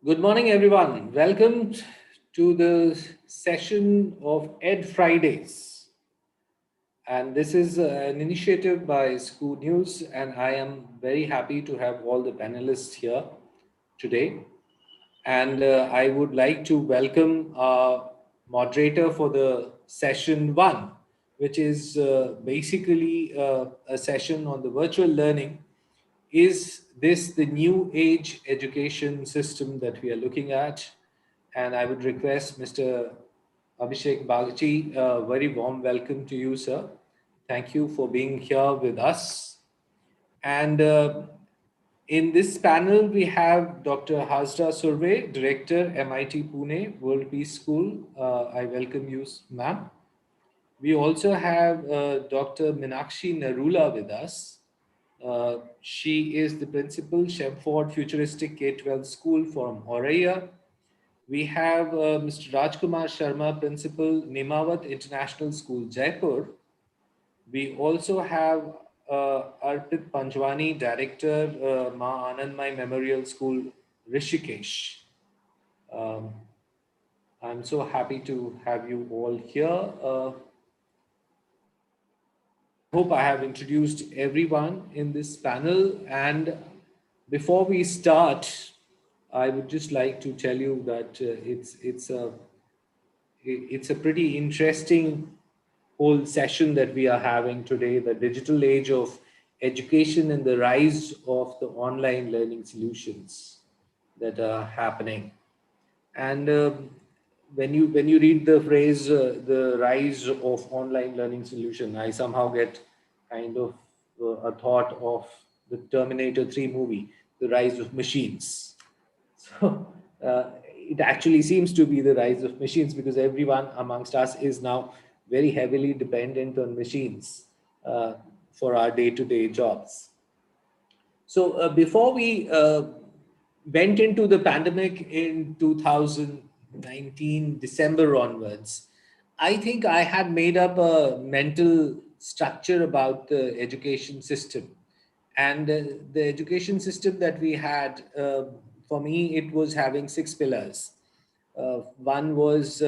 Good morning, everyone. Welcome to the session of Ed Fridays. And this is an initiative by ScooNews, and I am very happy to have all the panelists here today. And I would like to welcome our moderator for the session one, which is basically a session on the virtual learning. Is this the new age education system that we are looking at? And I would request Mr. Abhishek Bagchi, a very warm welcome to you, sir. Thank you for being here with us. And in this panel, we have Dr. Hasra Surve, Director, MIT Pune, World Peace School. I welcome you, ma'am. We also have Dr. Minakshi Narula with us. She is the principal, Shemford Futuristic K-12 School from Oraya. We have Mr. Rajkumar Sharma, Principal, Nimawat International School, Jaipur. We also have Arpit Panjwani, Director, Ma Anandmai Memorial School, Rishikesh. Um, I'm so happy to have you all here. Hope I have introduced everyone in this panel. And before we start, I would just like to tell you that it's a pretty interesting whole session that we are having today, the digital age of education and the rise of the online learning solutions that are happening. And when you read the phrase the rise of online learning solution, I somehow get kind of a thought of the Terminator 3 movie, The Rise of Machines. So it actually seems to be the rise of machines because everyone amongst us is now very heavily dependent on machines uh, for our day-to-day jobs. So before we went into the pandemic in 2019, December onwards, I think I had made up a mental structure about the education system. And the education system that we had, for me, it was having six pillars. One was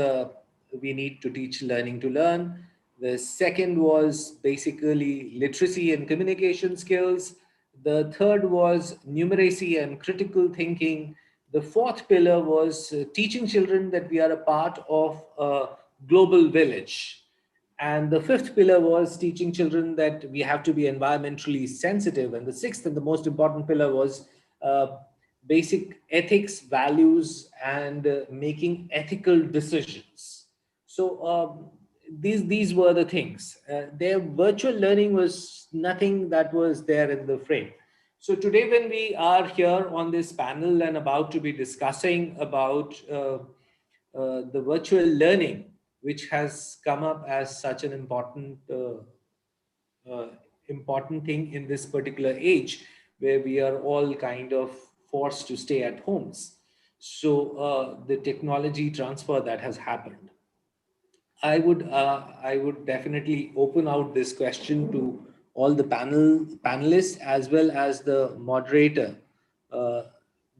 we need to teach learning to learn. The second was basically literacy and communication skills. The third was numeracy and critical thinking. The fourth pillar was teaching children that we are a part of a global village. And the fifth pillar was teaching children that we have to be environmentally sensitive. And the sixth and the most important pillar was basic ethics, values, and making ethical decisions. So these were the things. Their virtual learning was nothing that was there in the frame. So today, when we are here on this panel and about to be discussing about the virtual learning, which has come up as such an uh, important thing in this particular age, where we are all kind of forced to stay at homes. So the technology transfer that has happened. I would definitely open out this question to all the panelists as well as the moderator, uh,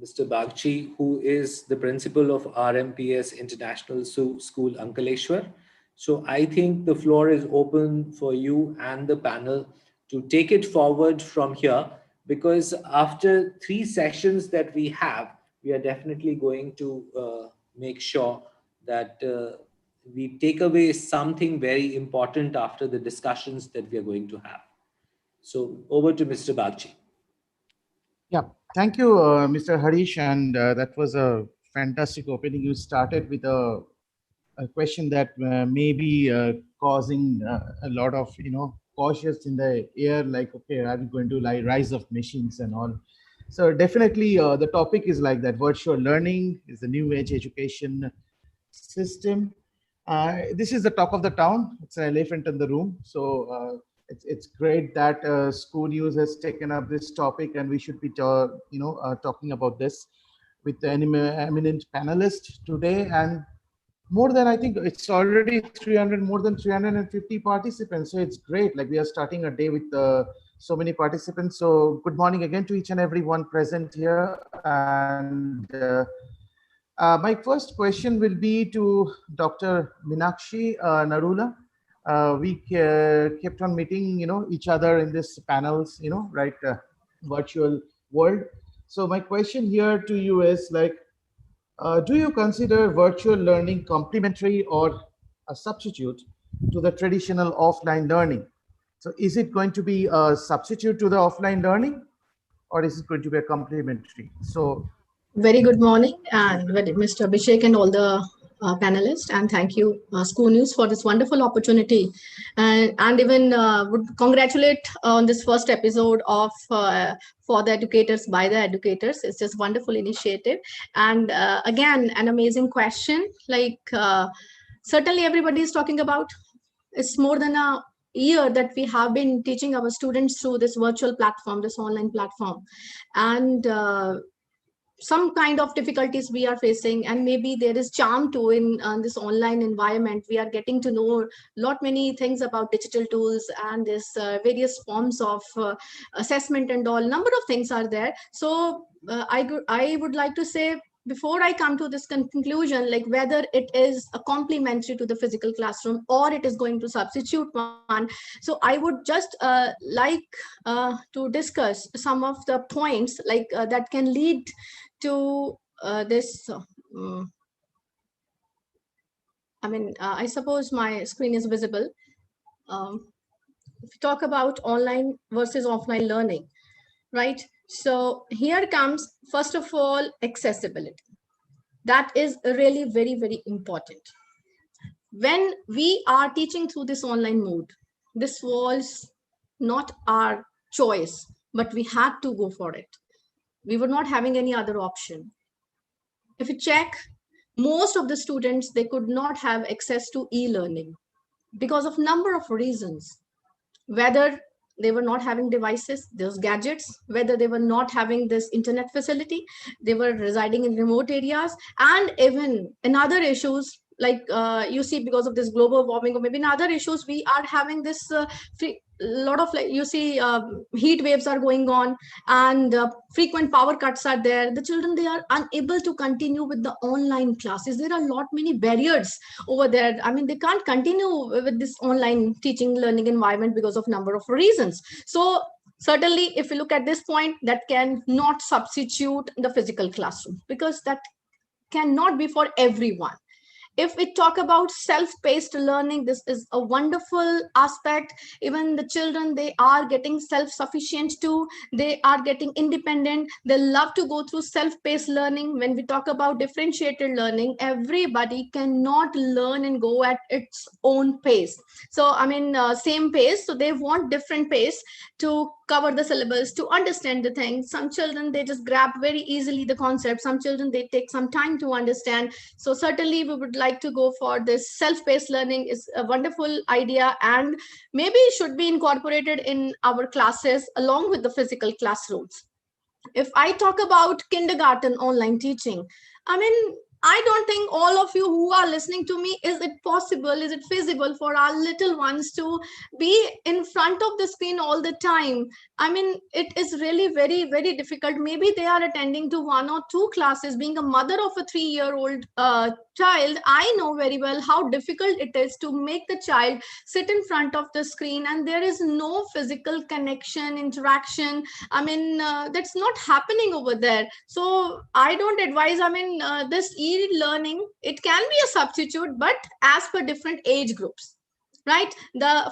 Mr. Bagchi, who is the principal of RMPS International School, Ankaleshwar. So I think the floor is open for you and the panel to take it forward from here, because after three sessions that we have, we are definitely going to make sure that we take away something very important after the discussions that we are going to have. So over to Mr. Bagchi. Yeah, thank you, Mr. Harish, and that was a fantastic opening. You started with a question that may be causing a lot of cautious in the air, like, okay, are we going to like rise of machines and all? So definitely, the topic is like that. Virtual learning is the new age education system. This is the talk of the town. It's an elephant in the room. So it's great that ScooNews has taken up this topic, and we should be talking about this with the eminent panelists today. And more than, I think it's already 300, more than 350 participants. So it's great. Like, we are starting a day with so many participants. So good morning again to each and every one present here. And My first question will be to Dr. Meenakshi Narula. We kept on meeting, each other in this panels, right, virtual world. So my question here to you is like, do you consider virtual learning complementary or a substitute to the traditional offline learning? So is it going to be a substitute to the offline learning, or is it going to be a complementary? So Very good morning, and Mr. Abhishek and all the panelists, and thank you, ScooNews, for this wonderful opportunity, and even would congratulate on this first episode of for the educators by the educators. It's just wonderful initiative, and again, an amazing question. Like certainly, everybody is talking about. It's more than a year that we have been teaching our students through this virtual platform, this online platform, and some kind of difficulties we are facing, and maybe there is charm too in this online environment. We are getting to know lot many things about digital tools and this various forms of assessment and all. Number of things are there. So I would like to say, before I come to this conclusion, like whether it is a complementary to the physical classroom or it is going to substitute one. So I would just like to discuss some of the points like that can lead to this. I suppose my screen is visible. If you talk about online versus offline learning, right? So here comes, first of all, accessibility. That is really very, very important. When we are teaching through this online mode, this was not our choice, but we had to go for it. We were not having any other option. If you check, most of the students, they could not have access to e-learning because of number of reasons. Whether they were not having devices, those gadgets, whether they were not having this internet facility, they were residing in remote areas, and even in other issues, like you see, because of this global warming, or maybe in other issues, we are having this lot of, like you see, heat waves are going on, and frequent power cuts are there. The children, they are unable to continue with the online classes. There are a lot many barriers over there. I mean, they can't continue with this online teaching learning environment because of number of reasons. So certainly, if you look at this point, that can not substitute the physical classroom, because that cannot be for everyone. If we talk about self-paced learning, this is a wonderful aspect. Even the children, they are getting self-sufficient too. They are getting independent. They love to go through self-paced learning. When we talk about differentiated learning, everybody cannot learn and go at its own pace. So, same pace. So they want different pace to cover the syllabus, to understand the things. Some children, they just grab very easily the concept. Some children, they take some time to understand. So certainly we would like to go for this self-paced learning. Is a wonderful idea, and maybe should be incorporated in our classes along with the physical classrooms. If I talk about kindergarten online teaching, I don't think all of you who are listening to me, is it possible, is it feasible for our little ones to be in front of the screen all the time? It is really very, very difficult. Maybe they are attending to 1 or 2 classes. Being a mother of a 3-year-old child, I know very well how difficult it is to make the child sit in front of the screen, and there is no physical connection, interaction. That's not happening over there. So I don't advise, this e-learning, it can be a substitute, but as per different age groups. Right?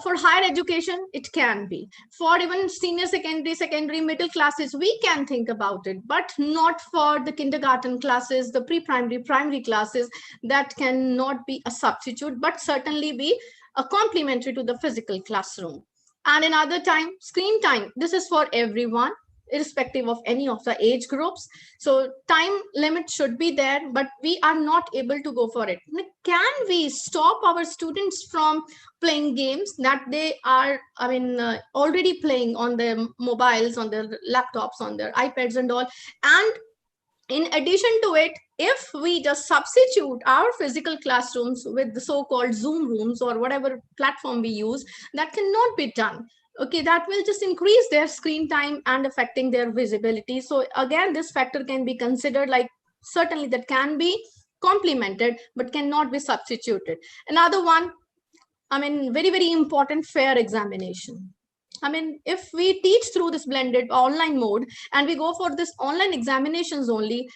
For higher education, it can be. For even senior secondary, middle classes, we can think about it, but not for the kindergarten classes, the pre-primary, primary classes. That cannot be a substitute, but certainly be a complementary to the physical classroom. And another time, screen time. This is for everyone, irrespective of any of the age groups. So time limit should be there, but we are not able to go for it. Can we stop our students from playing games that they are already playing on their mobiles, on their laptops, on their iPads and all? And in addition to it, if we just substitute our physical classrooms with the so-called Zoom rooms or whatever platform we use, that cannot be done. Okay, that will just increase their screen time and affecting their visibility. So again, this factor can be considered, like certainly that can be complemented, but cannot be substituted. Another one, I mean, very, very important, fair examination. I mean, if we teach through this blended online mode and we go for this online examinations only,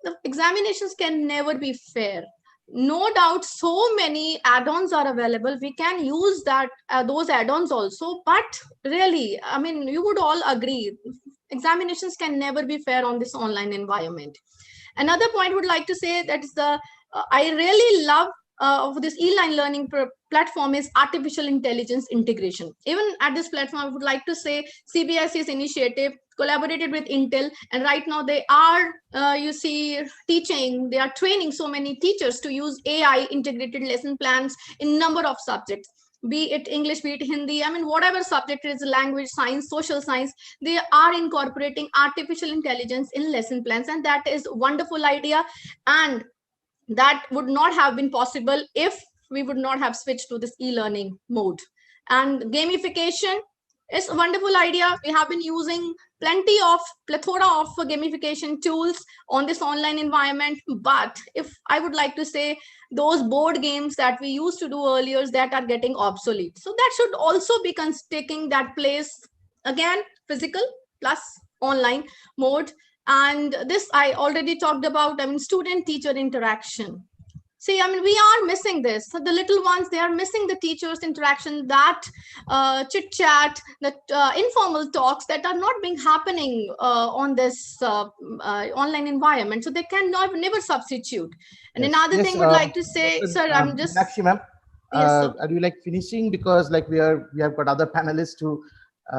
the examinations can never be fair. No doubt, so many add-ons are available. We can use that those add-ons also, but really, I mean, you would all agree, examinations can never be fair on this online environment. Another point I would like to say that is I really love of this e-learning platform is artificial intelligence integration. Even at this platform, I would like to say CBSE's initiative collaborated with Intel, and right now they are, you see, they are training so many teachers to use AI integrated lesson plans in number of subjects, be it English, be it Hindi, I mean, whatever subject is, language, science, social science, they are incorporating artificial intelligence in lesson plans, and that is a wonderful idea. And that would not have been possible if we would not have switched to this e-learning mode. And gamification is a wonderful idea. We have been using plethora of gamification tools on this online environment. But if I would like to say, those board games that we used to do earlier that are getting obsolete. So that should also be taking that place again, physical plus online mode. And this I already talked about, I mean, student-teacher interaction. See, I mean, we are missing this. So the little ones, they are missing the teachers' interaction, that chit-chat, that informal talks that are not being happening on this online environment. So they can never substitute. And Yes, another yes, thing I would like to say, Dr. sir, I'm just... Meenakshi ma'am, Yes, sir. are you like finishing? Because like we have got other panelists who,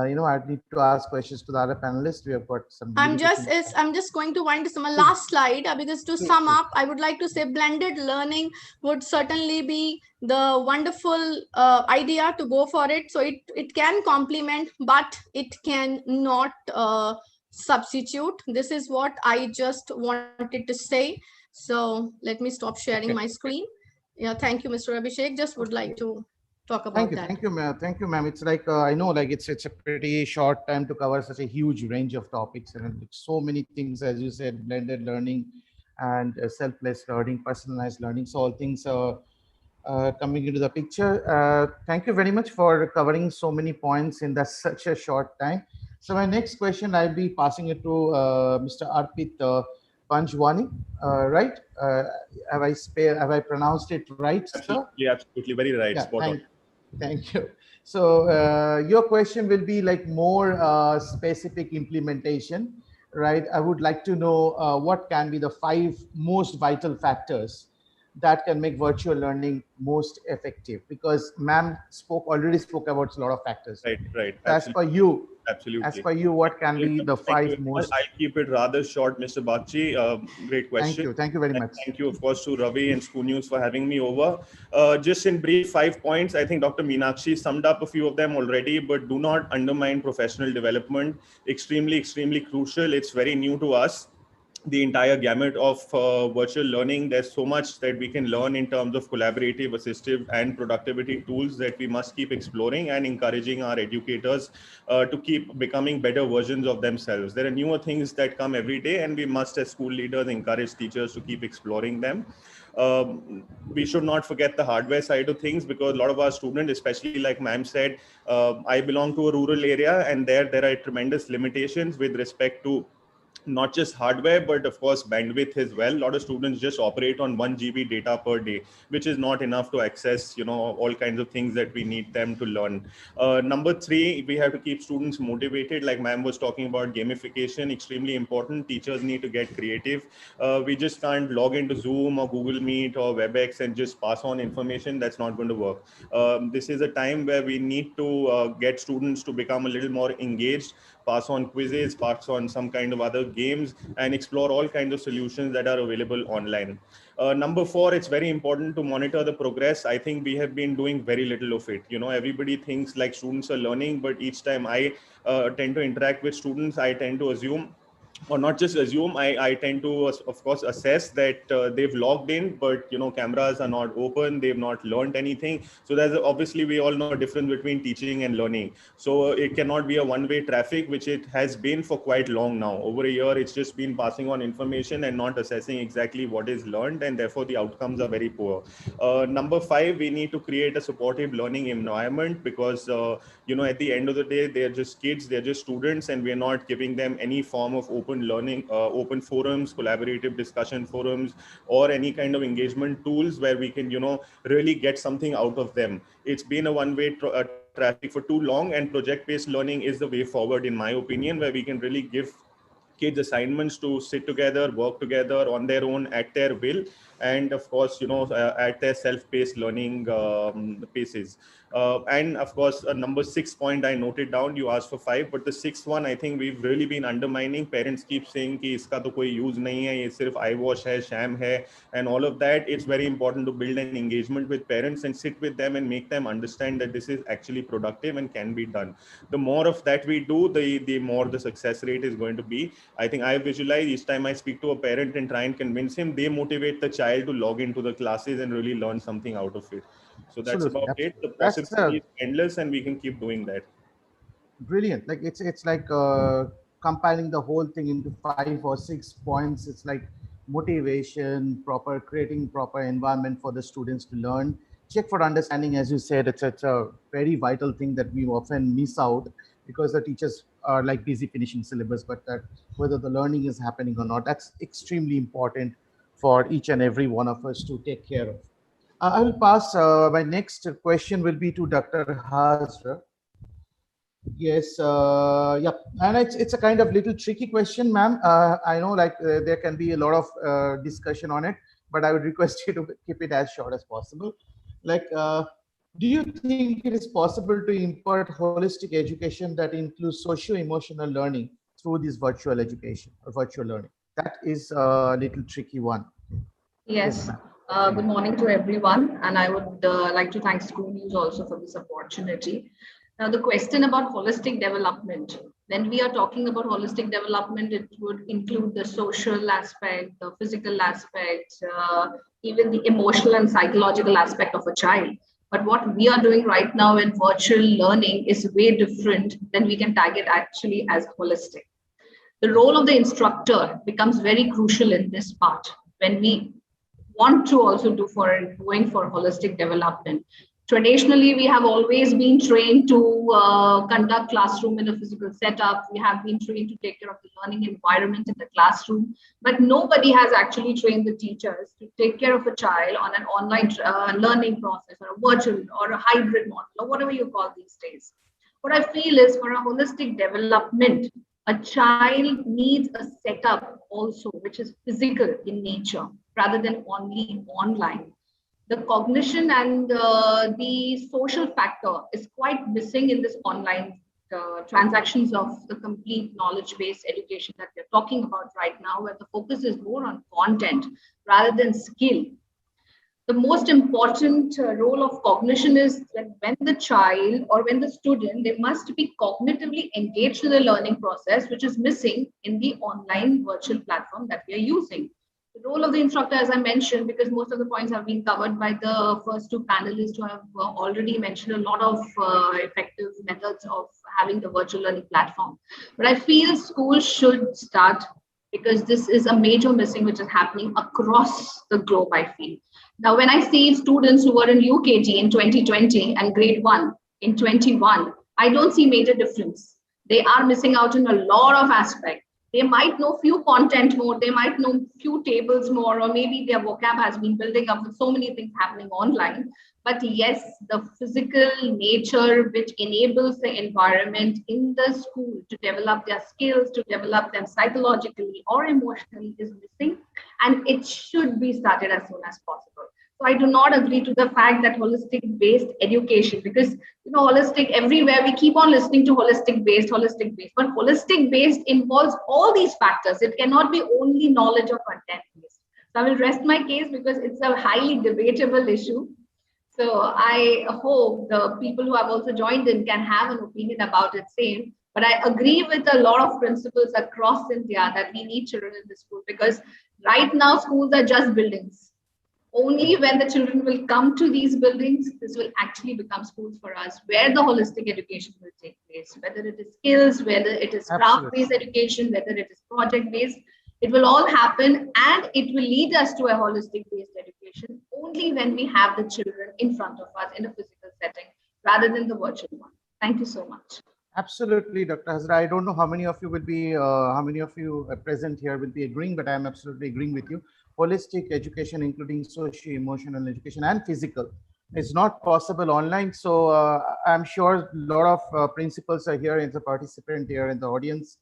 you know, I need to ask questions to the other panelists. We have got some. I'm just going to wind to my last slide, because to sum up, I would like to say blended learning would certainly be the wonderful idea to go for it. So it can complement, but it can not substitute. This is what I just wanted to say. So let me stop sharing my screen. Yeah, thank you, Mr. Abhishek. Just would like to talk about that. Thank you, ma'am. It's like I know, like it's a pretty short time to cover such a huge range of topics, and so many things, as you said, blended learning and self-paced learning, personalized learning. So all things are coming into the picture. Thank you very much for covering so many points in such a short time. So my next question, I'll be passing it to Mr. Arpit Panjwani, right? Have I pronounced it right, sir? Absolutely, very right. Yeah, spot on. Thank you. So your question will be like more specific implementation, right? I would like to know what can be the 5 most vital factors that can make virtual learning most effective, because ma'am already spoke about a lot of factors. Right. As per you, Absolutely. As per you, what can be the 5 most? I'll keep it rather short, Mr. Bakshi. Great question. Thank you very much. Thank you, of course, to Ravi and ScooNews for having me over. Just in brief, 5 points. I think Dr. Meenakshi summed up a few of them already, but do not undermine professional development. Extremely crucial. It's very new to us. The entire gamut of virtual learning. There's so much that we can learn in terms of collaborative, assistive, and productivity tools that we must keep exploring and encouraging our educators to keep becoming better versions of themselves. There are newer things that come every day, and we must, as school leaders, encourage teachers to keep exploring them. We should not forget the hardware side of things, because a lot of our students, especially like ma'am said, I belong to a rural area, and there are tremendous limitations with respect to not just hardware, but of course bandwidth as well. A lot of students just operate on 1 GB data per day, which is not enough to access, all kinds of things that we need them to learn. Number 3, we have to keep students motivated. Like ma'am was talking about gamification, extremely important. Teachers need to get creative. We just can't log into Zoom or Google Meet or WebEx and just pass on information. That's not going to work. This is a time where we need to get students to become a little more engaged, pass on quizzes, pass on some kind of other games, and explore all kinds of solutions that are available online. Number 4, it's very important to monitor the progress. I think we have been doing very little of it. Everybody thinks like students are learning, but each time I tend to interact with students, I tend to assume or not just assume, I tend to, of course, assess that they've logged in, but cameras are not open, they've not learned anything. So there's obviously, we all know a difference between teaching and learning. So it cannot be a one-way traffic, which it has been for quite long now. Over a year, it's just been passing on information and not assessing exactly what is learned, and therefore the outcomes are very poor. Number 5, we need to create a supportive learning environment, because at the end of the day, they're just kids, they're just students, and we're not giving them any form of open learning, open forums, collaborative discussion forums, or any kind of engagement tools where we can, really get something out of them. It's been a one-way traffic for too long, and project-based learning is the way forward, in my opinion, where we can really give kids assignments to sit together, work together on their own at their will, and of course, at their self-paced learning paces. And of course, number 6 point I noted down, you asked for 5, but the 6th one, I think we've really been undermining. Parents keep saying ki iska to koi use nahi hai, ye sirf eyewash hai, sham hai, and all of that. It's very important to build an engagement with parents and sit with them and make them understand that this is actually productive and can be done. The more of that we do, the more the success rate is going to be. I think I visualize each time I speak to a parent and try and convince him, they motivate the child to log into the classes and really learn something out of it. So that's Absolutely, about it. The that's possibility is endless, and we can keep doing that. brilliant. Like it's like compiling the whole thing into 5 or 6 points. It's like motivation, creating proper environment for the students to learn, check for understanding. As you said, it's a very vital thing that we often miss out, because the teachers are like busy finishing syllabus, but that whether the learning is happening or not, that's extremely important for each and every one of us to take care of. I will pass. My next question will be to Dr. Hazra. Yes, yep, and it's a kind of little tricky question, ma'am. I know, there can be a lot of discussion on it, but I would request you to keep it as short as possible. Do you think it is possible to impart holistic education that includes socio-emotional learning through this virtual education or virtual learning? That is a little tricky one. Yes. Good morning to everyone, and I would like to thank ScooNews also for this opportunity. Now, the question about holistic development. When we are talking about holistic development, it would include the social aspect, the physical aspect, even the emotional and psychological aspect of a child. But what we are doing right now in virtual learning is way different than we can tag it actually as holistic. The role of the instructor becomes very crucial in this part when we want to also going for holistic development. Traditionally, we have always been trained to conduct classroom in a physical setup. We have been trained to take care of the learning environment in the classroom, but nobody has actually trained the teachers to take care of a child on an online learning process, or a virtual or a hybrid model, or whatever you call these days. What I feel is, for a holistic development, a child needs a setup also, which is physical in nature rather than only online. The cognition and the social factor is quite missing in this online transactions of the complete knowledge-based education that we're talking about right now, where the focus is more on content rather than skill. The most important role of cognition is that when the child or when the student, they must be cognitively engaged in the learning process, which is missing in the online virtual platform that we are using. The role of the instructor, as I mentioned, because most of the points have been covered by the first 2 panelists who have already mentioned a lot of effective methods of having the virtual learning platform. But I feel schools should start, because this is a major missing which is happening across the globe, I feel. Now, when I see students who were in UKG in 2020 and grade 1 in 21, I don't see major difference. They are missing out in a lot of aspects. They might know few content more, they might know few tables more, or maybe their vocab has been building up with so many things happening online. But yes, the physical nature which enables the environment in the school to develop their skills, to develop them psychologically or emotionally is missing, and it should be started as soon as possible. So I do not agree to the fact that holistic based education, because holistic, everywhere we keep on listening to holistic based, but holistic based involves all these factors. It cannot be only knowledge or content based. So I will rest my case because it's a highly debatable issue. So I hope the people who have also joined in can have an opinion about it same. But I agree with a lot of principals across India that we need children in the school, because right now schools are just buildings. Only when the children will come to these buildings, this will actually become schools for us, where the holistic education will take place, whether it is skills, whether it is craft-based education, whether it is project-based. It will all happen, and it will lead us to a holistic-based education only when we have the children in front of us in a physical setting rather than the virtual one. Thank you so much. Absolutely, Dr. Hazra. I don't know how many of you will be, how many of you present here will be agreeing, but I am absolutely agreeing with you. Holistic education, including socio-emotional education and physical, is not possible online. So I'm sure a lot of principals are here as a participant here in the audience.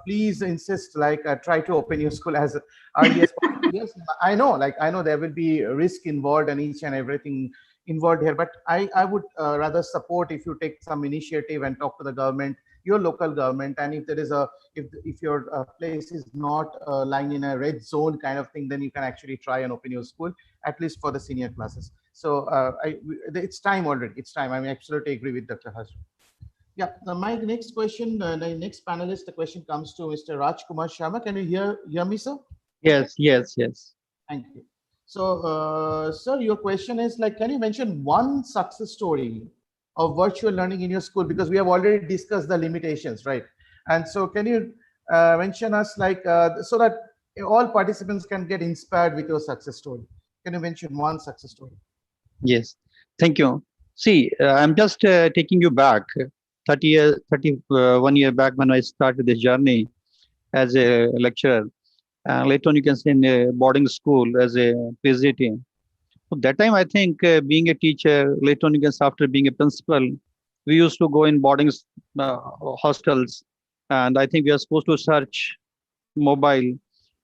Please insist, like try to open your school as early as possible. Yes, I know there will be risk involved and each and everything involved here, but I would rather support if you take some initiative and talk to the government, your local government, and if there is a if your place is not lying in a red zone kind of thing, then you can actually try and open your school at least for the senior classes. So it's time already. It's time. I mean, absolutely agree with Dr. Hazra. Yeah, my next question, the next panelist, the question comes to Mr. Rajkumar Sharma. Can you hear me, sir? Yes, yes, yes. Thank you. So, sir, your question is like, can you mention one success story of virtual learning in your school? Because we have already discussed the limitations, right? And so can you mention us like, so that all participants can get inspired with your success story? Can you mention one success story? Yes, thank you. See, I'm just taking you back 31 year back when I started this journey as a lecturer. Later on, you can say in a boarding school as a PhD. So that time, I think being a teacher, later on, you can say after being a principal, we used to go in boarding hostels, and I think we are supposed to search mobile,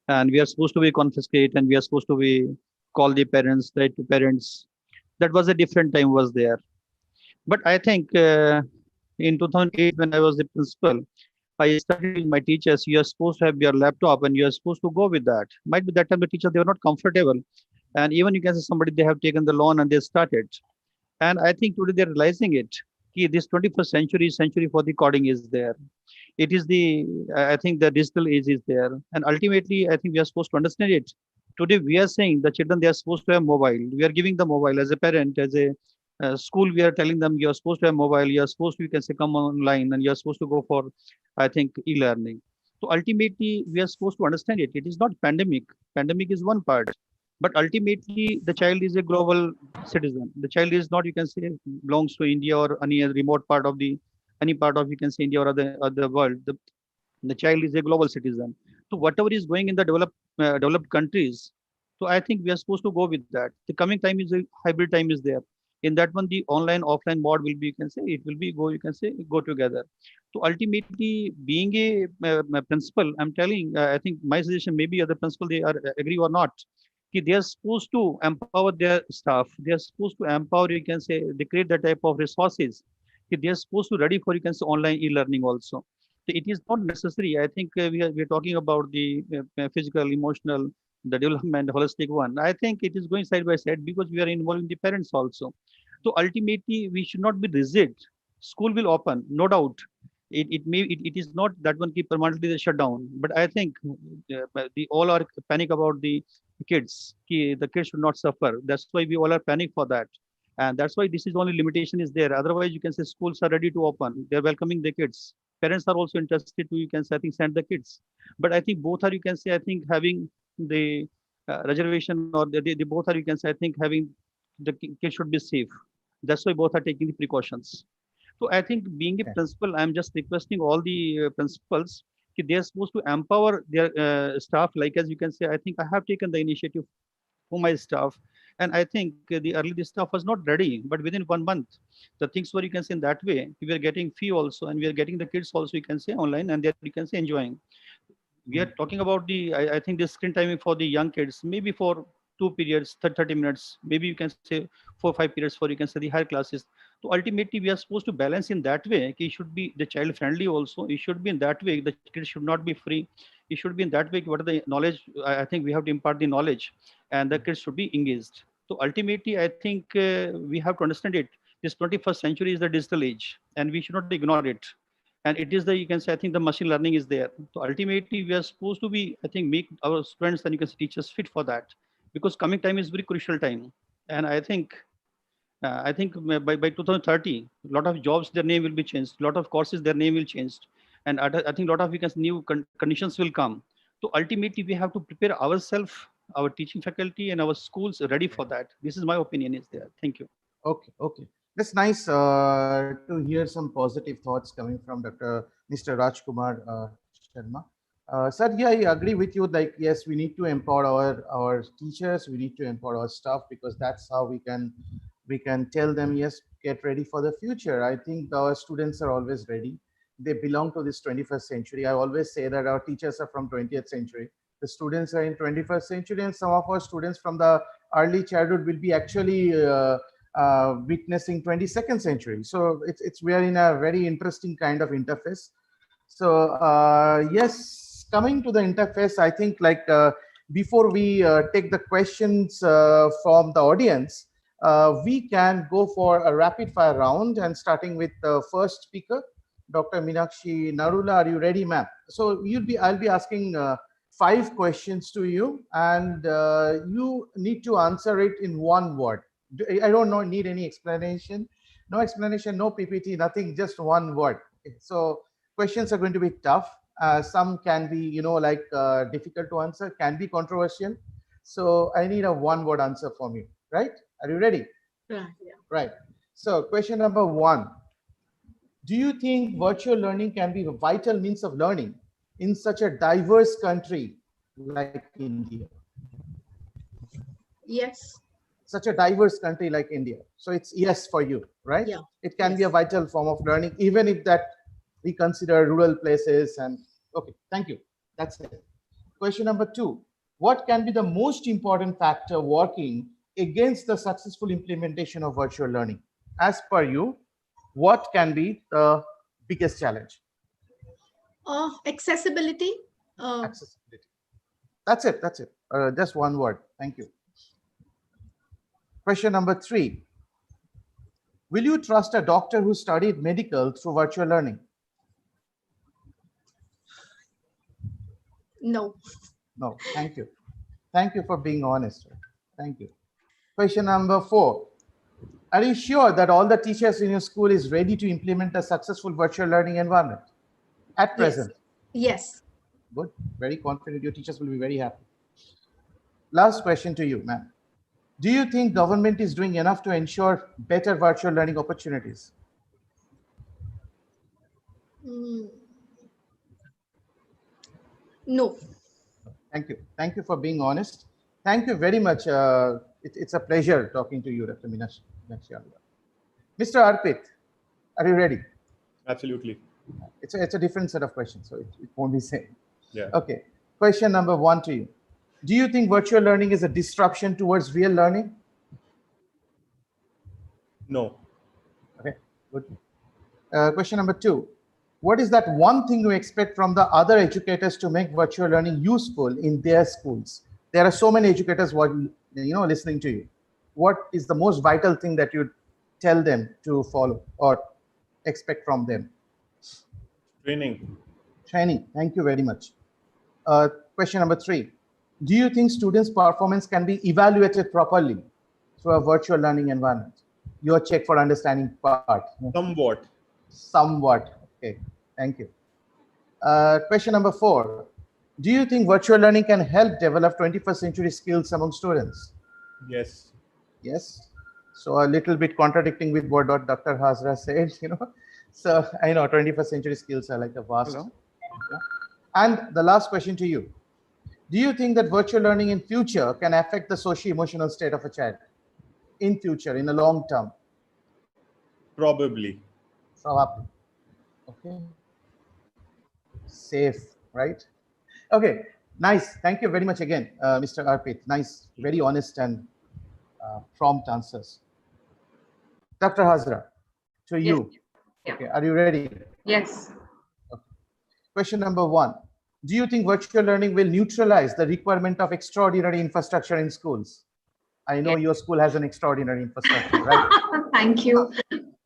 and we are supposed to be confiscate, and we are supposed to be call the parents, write to parents. That was a different time was there. But I think in 2008, when I was the principal, I started with my teachers, you are supposed to have your laptop and you are supposed to go with that. Might be that time the teachers, they were not comfortable. And even you can say somebody, they have taken the loan and they started. And I think today they're realizing it. This 21st century for the coding is there. It is I think the digital age is there. And ultimately, I think we are supposed to understand it. Today, we are saying the children, they are supposed to have mobile. We are giving the mobile as a parent, as a school, we are telling them you're supposed to have mobile, you're supposed to, you can say, come online and you're supposed to go for, I think, e-learning. So ultimately, we are supposed to understand it. It is not pandemic. Pandemic is one part. But ultimately, the child is a global citizen. The child is not, you can say, belongs to India or any remote part of any part of, you can say, India or other world. The child is a global citizen. So whatever is going in the developed countries, so I think we are supposed to go with that. The coming time is a hybrid time is there. In that one, the online offline mode will be, you can say, it will be go, you can say, go together. So ultimately, being a principal, I'm telling, I think my suggestion, maybe other principal, they are agree or not, they are supposed to empower their staff. They are supposed to empower, you can say, they create that type of resources. They are supposed to ready for, you can say, online e-learning also. So it is not necessary. I think we are talking about the physical, emotional, the development, holistic one. I think it is going side by side because we are involving the parents also. So ultimately, we should not be rigid. School will open, no doubt. It is not that one keep permanently shut down. But I think the all are panic about the kids. The kids should not suffer. That's why we all are panic for that. And that's why this is only limitation is there. Otherwise, you can say schools are ready to open. They're welcoming the kids. Parents are also interested to, you can say, I think, send the kids. But I think both are, you can say, I think, having the reservation or they both are, you can say, I think, having the kids should be safe. That's why both are taking the precautions. So I think being a principal, I'm just requesting all the principals, they are supposed to empower their staff. Like as you can say, I think I have taken the initiative for my staff. And I think the early the staff was not ready, but within 1 month, the things were, you can say, in that way, we are getting fee also, and we are getting the kids also, you can say, online, and they are, you can say, enjoying. We are talking about I think the screen timing for the young kids, maybe for 2 periods, 30 minutes, maybe you can say 4 or 5 periods for, you can say, the higher classes. So ultimately, we are supposed to balance in that way. It should be the child friendly also. It should be in that way. The kids should not be free. It should be in that way. What are the knowledge? I think we have to impart the knowledge, and the kids should be engaged. So ultimately, I think we have to understand it. This 21st century is the digital age, and we should not ignore it. And it is the, you can say, I think the machine learning is there. So ultimately we are supposed to be, I think, make our students and you can say teachers fit for that, because coming time is very crucial time. And I think by 2030, a lot of jobs, their name will be changed. A lot of courses, their name will change. And I think a lot of new conditions will come. So ultimately we have to prepare ourselves, our teaching faculty and our schools ready for that. This is my opinion is there. Thank you. Okay, okay. That's nice to hear some positive thoughts coming from Mr. Rajkumar Sharma. Sir, yeah, I agree with you. Like, yes, we need to empower our teachers. We need to empower our staff, because that's how we can tell them, yes, get ready for the future. I think our students are always ready. They belong to this 21st century. I always say that our teachers are from 20th century. The students are in 21st century, and some of our students from the early childhood will be actually witnessing 22nd century. So we are in a very interesting kind of interface. So yes, coming to the interface, I think like before we take the questions from the audience, we can go for a rapid fire round, and starting with the first speaker, Dr. Meenakshi Narula. Are you ready, ma'am? So I'll be asking 5 questions to you, and you need to answer it in one word. I don't need any explanation. No explanation, no PPT, nothing, just one word. Okay. So questions are going to be tough. Some can be, difficult to answer, can be controversial. So I need a one-word answer from you, right? Are you ready? Yeah. Right. So question number 1. Do you think virtual learning can be a vital means of learning in such a diverse country like India? Yes. Such a diverse country like India. So it's yes for you, right? Yeah. It can be a vital form of learning, even if that we consider rural places. And okay, thank you. That's it. Question number 2. What can be the most important factor working against the successful implementation of virtual learning? As per you, what can be the biggest challenge? Accessibility. Accessibility. That's it. That's it. Just one word. Thank you. Question number 3. Will you trust a doctor who studied medical through virtual learning? No. No. Thank you. Thank you for being honest. Thank you. Question number 4. Are you sure that all the teachers in your school is ready to implement a successful virtual learning environment at present? Yes. Good. Very confident. Your teachers will be very happy. Last question to you, ma'am. Do you think government is doing enough to ensure better virtual learning opportunities? No. Thank you. Thank you for being honest. Thank you very much. It's a pleasure talking to you, Dr. Meenakshi. Mr. Arpit, are you ready? Absolutely. It's a different set of questions, so it won't be same. Yeah. Okay. Question number 1 to you. Do you think virtual learning is a disruption towards real learning? No. Okay, good. Question number 2. What is that one thing you expect from the other educators to make virtual learning useful in their schools? There are so many educators listening to you. What is the most vital thing that you tell them to follow or expect from them? Training. Training. Thank you very much. Question number 3. Do you think students' performance can be evaluated properly through a virtual learning environment? Your check for understanding part. Somewhat. Somewhat. Okay. Thank you. Question number 4. Do you think virtual learning can help develop 21st century skills among students? Yes. Yes. So a little bit contradicting with what Dr. Hazra said, So I know 21st century skills are like a vast. Hello. Yeah. And the last question to you. Do you think that virtual learning in future can affect the socio-emotional state of a child? In future, in the long term? Probably. Probably. Okay. Safe, right? Okay, nice. Thank you very much again, Mr. Arpit. Nice, very honest and prompt answers. Dr. Hazra, to you. Yeah. Okay, are you ready? Yes. Okay. Question number 1. Do you think virtual learning will neutralize the requirement of extraordinary infrastructure in schools? I know your school has an extraordinary infrastructure, right? Thank you.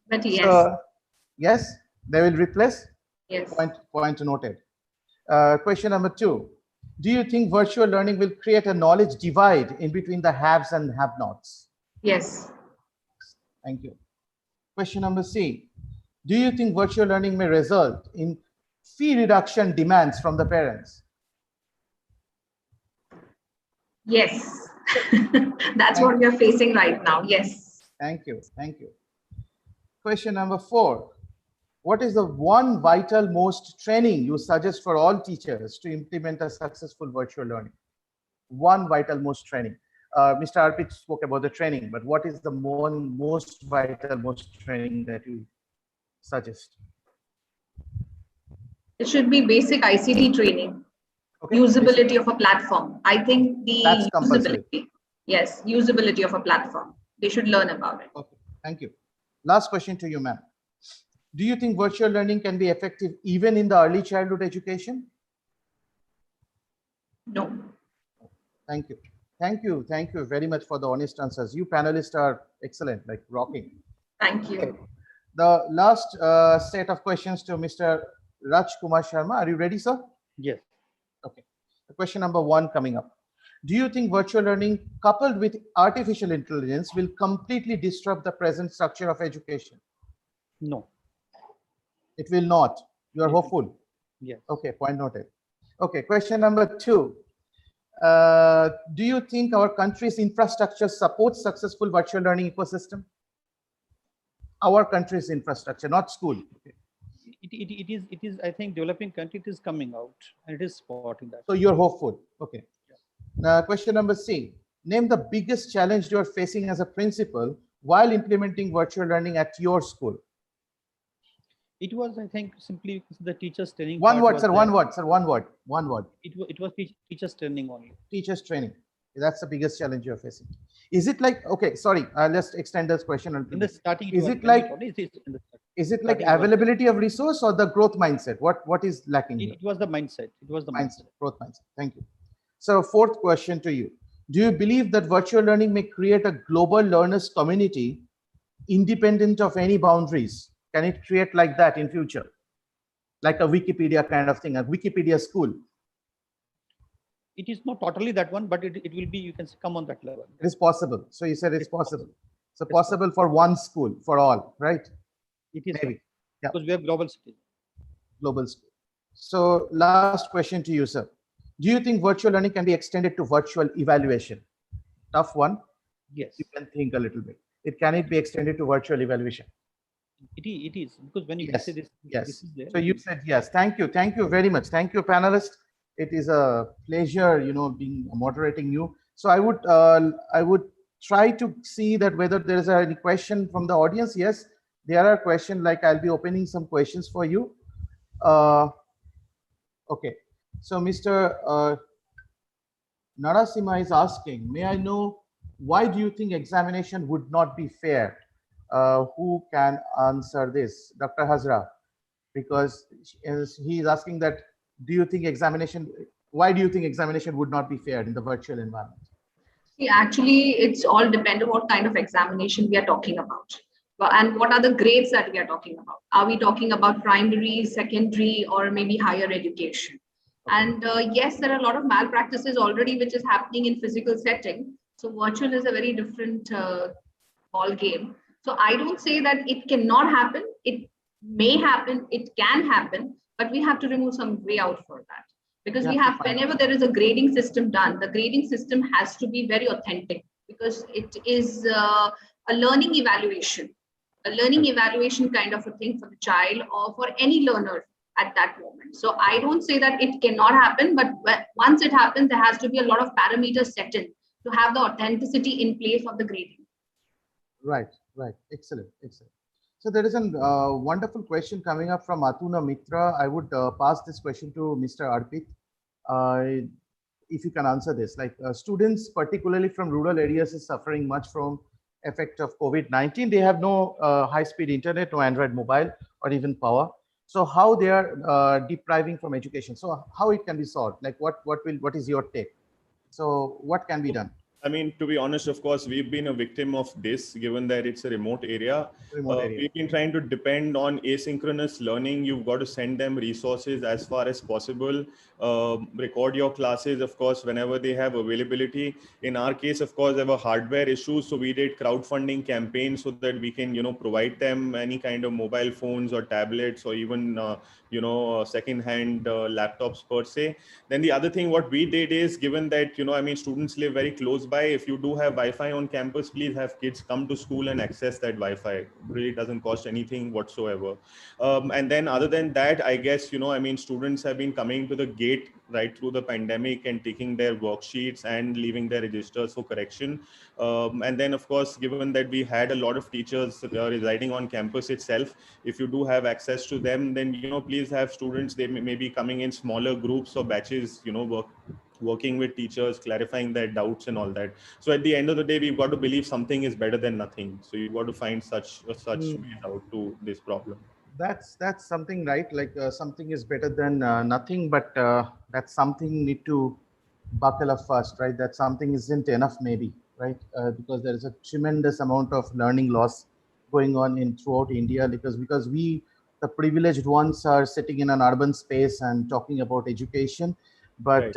But yes. So, yes, they will replace? Yes. Point noted. Question number 2. Do you think virtual learning will create a knowledge divide in between the haves and have-nots? Yes. Thank you. Question number C. Do you think virtual learning may result in fee reduction demands from the parents? Yes. That's what we are facing right now. Yes. Thank you. Thank you. Question number 4. What is the one vital most training you suggest for all teachers to implement a successful virtual learning? One vital most training. Mr. Arpit spoke about the training, but what is the most vital most training that you suggest? It should be basic ICT training, Okay. usability of a platform. I think the That's compulsory. usability, yes, usability of a platform. They should learn about it. Okay, thank you. Last question to you, ma'am. Do you think virtual learning can be effective even in the early childhood education? No. Thank you. Thank you. Thank you very much for the honest answers. You panelists are excellent, like rocking. Thank you. Okay. The last set of questions to Mr. Raj Kumar Sharma. Are you ready, sir? Yes. Okay. The question number 1 coming up. Do you think virtual learning coupled with artificial intelligence will completely disrupt the present structure of education? No. It will not. You are hopeful. Yes. Okay, point noted. Okay, question number 2. Do you think our country's infrastructure supports successful virtual learning ecosystem? Our country's infrastructure, not school. Okay. It is, I think, developing country, it is coming out and it is supporting that. So you're hopeful. Okay. Now, question number C. Name the biggest challenge you are facing as a principal while implementing virtual learning at your school. It was, I think, simply the teachers training. One word, sir. there. One word, sir. One word. One word. It was teachers training only. Teachers training. That's the biggest challenge you're facing. Is it like, okay, sorry, let's extend this question. In the starting, is it like starting availability of resource or the growth mindset? What is lacking? It was the mindset. It was the mindset. Growth mindset. Thank you. So, 4th question to you. Do you believe that virtual learning may create a global learners community independent of any boundaries? Can it create like that in future? Like a Wikipedia kind of thing, a Wikipedia school? It is not totally that one, but it will be, you can come on that level. It is possible. So you said it's possible. So possible for one school, for all, right? It is. Maybe. Yeah. Because we have global city. Global school. So last question to you, sir. Do you think virtual learning can be extended to virtual evaluation? Tough one. Yes. You can think a little bit. Can it be extended to virtual evaluation? It is because when you say this, yes. This is there. So you said yes. Thank you. Thank you very much. Thank you, panelists. It is a pleasure, being moderating you. So I would try to see that whether there is any question from the audience. Yes, there are questions. Like I'll be opening some questions for you. Okay. So Mr. Narasimha is asking, may I know why do you think examination would not be fair? Who can answer this? Dr. Hazra, because he is asking that, why do you think examination would not be fair in the virtual environment? See, actually, it's all dependent on what kind of examination we are talking about. And what are the grades that we are talking about? Are we talking about primary, secondary, or maybe higher education? And yes, there are a lot of malpractices already which is happening in physical setting. So virtual is a very different ball game. So I don't say that it cannot happen. It may happen. It can happen, but we have to remove some way out for that. Because whenever there is a grading system done, the grading system has to be very authentic because it is a learning evaluation kind of a thing for the child or for any learner at that moment. So I don't say that it cannot happen, but once it happens, there has to be a lot of parameters set in to have the authenticity in place of the grading. Right. Excellent. So there is a wonderful question coming up from Atuna Mitra. I would pass this question to Mr. Arpit. If you can answer this, like students, particularly from rural areas, is suffering much from effect of COVID-19. They have no high-speed internet, no Android mobile, or even power. So how they are depriving from education? So how it can be solved? Like what is your take? So what can be done? I mean, to be honest, of course, we've been a victim of this, given that it's a remote area. Remote area. We've been trying to depend on asynchronous learning. You've got to send them resources as far as possible. Record your classes, of course, whenever they have availability. In our case, of course, there were hardware issues, so we did crowdfunding campaigns so that we can, provide them any kind of mobile phones or tablets or even, second-hand laptops per se. Then the other thing what we did is, given that, students live very close by, if you do have Wi-Fi on campus, please have kids come to school and access that Wi-Fi. It really doesn't cost anything whatsoever. And then other than that, I guess, students have been coming to the gate right through the pandemic and taking their worksheets and leaving their registers for correction. And then, of course, given that we had a lot of teachers residing on campus itself, if you do have access to them, then, please have students, they may be coming in smaller groups or batches, working with teachers, clarifying their doubts and all that. So at the end of the day, we've got to believe something is better than nothing. So you've got to find such ways out to this problem. That's something, right? Like something is better than nothing, but that's something need to buckle up first, right? That something isn't enough, maybe, right? Because there is a tremendous amount of learning loss going on throughout India, because we, the privileged ones, are sitting in an urban space and talking about education, but Right.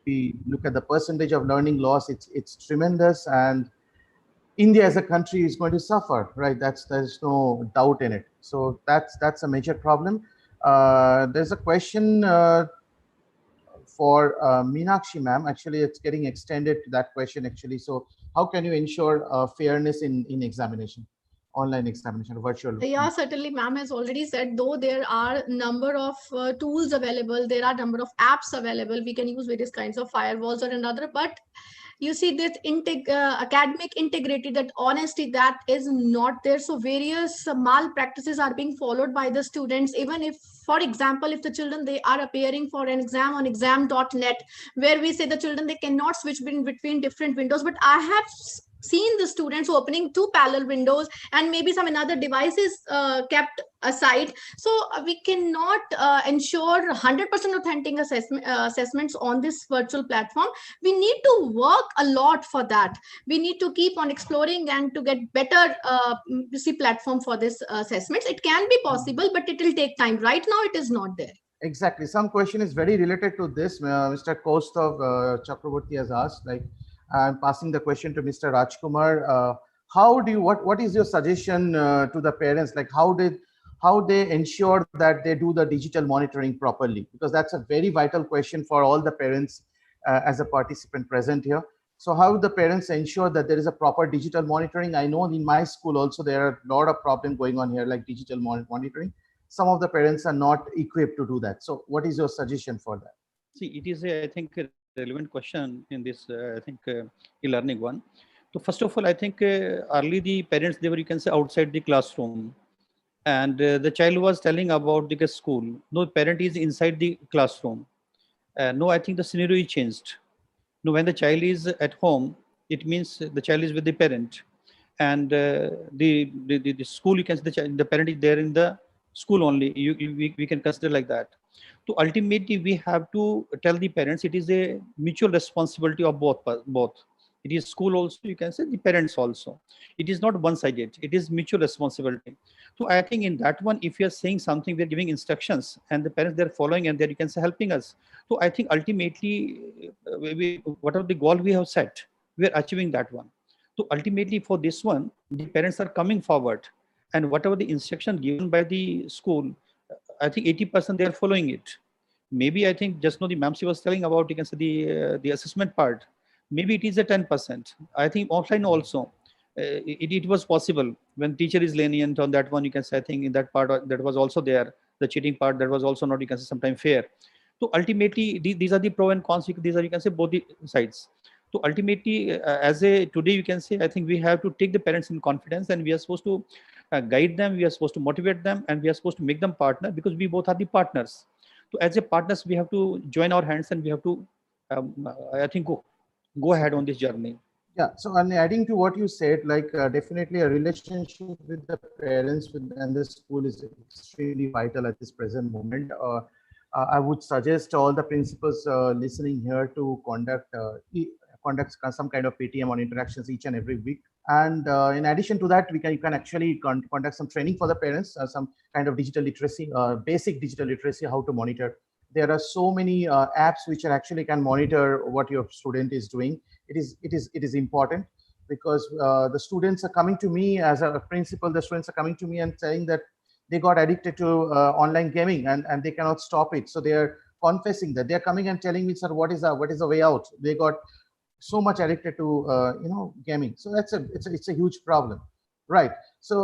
we look at the percentage of learning loss, it's tremendous, and India as a country is going to suffer, right? There's no doubt in it. So that's a major problem. There's a question for Meenakshi ma'am. Actually, it's getting extended to that question actually. So how can you ensure fairness in examination, online examination, virtual? Yeah, certainly ma'am has already said, though there are number of tools available, there are number of apps available, we can use various kinds of firewalls or another, but you see that academic integrity, that honesty, that is not there. So various malpractices are being followed by the students. Even if, for example, if the children, they are appearing for an exam on exam.net, where we say the children, they cannot switch between different windows, but I have seen the students opening two parallel windows and maybe some another devices kept aside. So we cannot ensure 100% authentic assessments on this virtual platform. We need to work a lot for that. We need to keep on exploring and to get better platform for this assessments. It can be possible, but it will take time. Right now, it is not there. Exactly. Some question is very related to this. Mr. Kostov Chakraborty has asked, like, I'm passing the question to Mr. Rajkumar. What is your suggestion to the parents? Like, how they ensure that they do the digital monitoring properly? Because that's a very vital question for all the parents as a participant present here. So how the parents ensure that there is a proper digital monitoring? I know in my school also there are a lot of problems going on here, like digital monitoring. Some of the parents are not equipped to do that. So what is your suggestion for that? See, it is, I think, a relevant question in this, e-learning one. So first of all, I think early the parents, they were, you can say, outside the classroom. And the child was telling about the school. No, parent is inside the classroom. No, I think the scenario is changed. No, when the child is at home, it means the child is with the parent. And the school, you can say the parent is there in the school only. We can consider like that. So ultimately, we have to tell the parents it is a mutual responsibility of both. It is school also, you can say, the parents also. It is not one-sided. It is mutual responsibility. So I think in that one, if you are saying something, we're giving instructions, and the parents, they're following, and they're, you can say, helping us. So I think ultimately, whatever the goal we have set, we are achieving that one. So ultimately, for this one, the parents are coming forward, and whatever the instruction given by the school, I think 80% they are following it. Maybe I think just now the ma'am, she was telling about, you can say, the assessment part. Maybe it is a 10%. I think offline also, it was possible when teacher is lenient on that one. You can say, I think in that part that was also there. The cheating part, that was also not, you can say, sometimes fair. So ultimately, these are the pro and cons. These are, you can say, both the sides. So ultimately, today, you can say, I think we have to take the parents in confidence, and we are supposed to guide them. We are supposed to motivate them, and we are supposed to make them partner, because we both are the partners. So as a partners, we have to join our hands, and we have to, I think, go ahead on this journey. Yeah. So, and adding to what you said, like definitely a relationship with the parents and the school is extremely vital at this present moment. I would suggest all the principals listening here to conduct conduct some kind of PTM on interactions each and every week. And in addition to that, you can actually conduct some training for the parents, some kind of digital literacy, basic digital literacy, how to monitor. There are so many apps which actually can monitor what your student is doing. It is important, because the students are coming to me as a principal. The students are coming to me and saying that they got addicted to online gaming and they cannot stop it. So they are confessing that. They're coming and telling me, sir, what is the way out? They got so much addicted to gaming. So it's a huge problem, right? So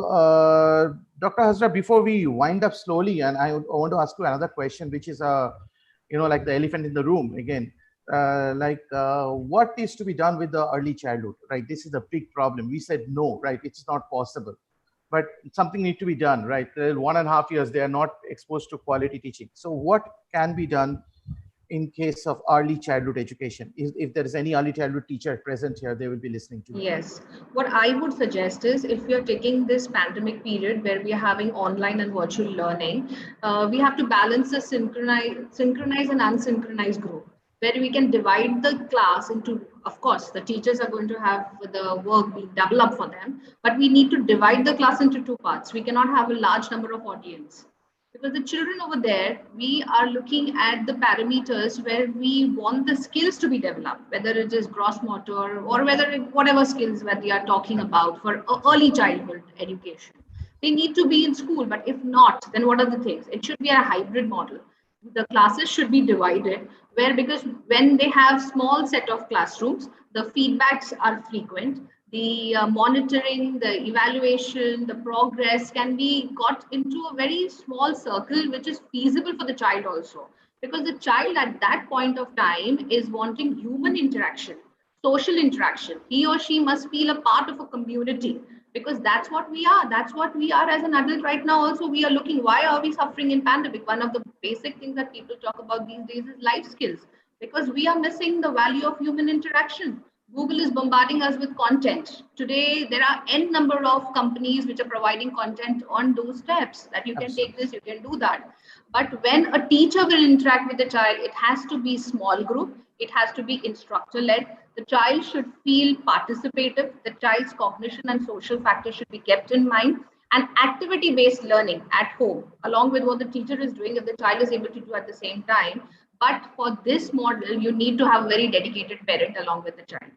Dr. Hazra, before we wind up slowly, and I want to ask you another question, which is like the elephant in the room again. What is to be done with the early childhood, right? This is a big problem. We said no, right? It's not possible, but something needs to be done, right? 1.5 years, they are not exposed to quality teaching. So what can be done in case of early childhood education? If there is any early childhood teacher present here, they will be listening to you. Yes. What I would suggest is, if we are taking this pandemic period where we are having online and virtual learning, we have to balance the synchronized and unsynchronized group, where we can divide the class into, of course, the teachers are going to have the work being developed for them, but we need to divide the class into two parts. We cannot have a large number of audience, because the children over there, we are looking at the parameters where we want the skills to be developed, whether it is gross motor or whatever skills that we are talking about for early childhood education. They need to be in school, but if not, then what are the things? It should be a hybrid model. The classes should be divided, because when they have small set of classrooms, the feedbacks are frequent. The monitoring, the evaluation, the progress can be got into a very small circle, which is feasible for the child also. Because the child at that point of time is wanting human interaction, social interaction. He or she must feel a part of a community, because that's what we are. That's what we are as an adult right now. Also, we are looking, why are we suffering in pandemic? One of the basic things that people talk about these days is life skills, because we are missing the value of human interaction. Google is bombarding us with content. Today, there are n number of companies which are providing content on those steps that you can take this, you can do that. But when a teacher will interact with the child, it has to be small group. It has to be instructor-led. The child should feel participative. The child's cognition and social factors should be kept in mind. And activity-based learning at home, along with what the teacher is doing, if the child is able to do at the same time. But for this model, you need to have a very dedicated parent along with the child.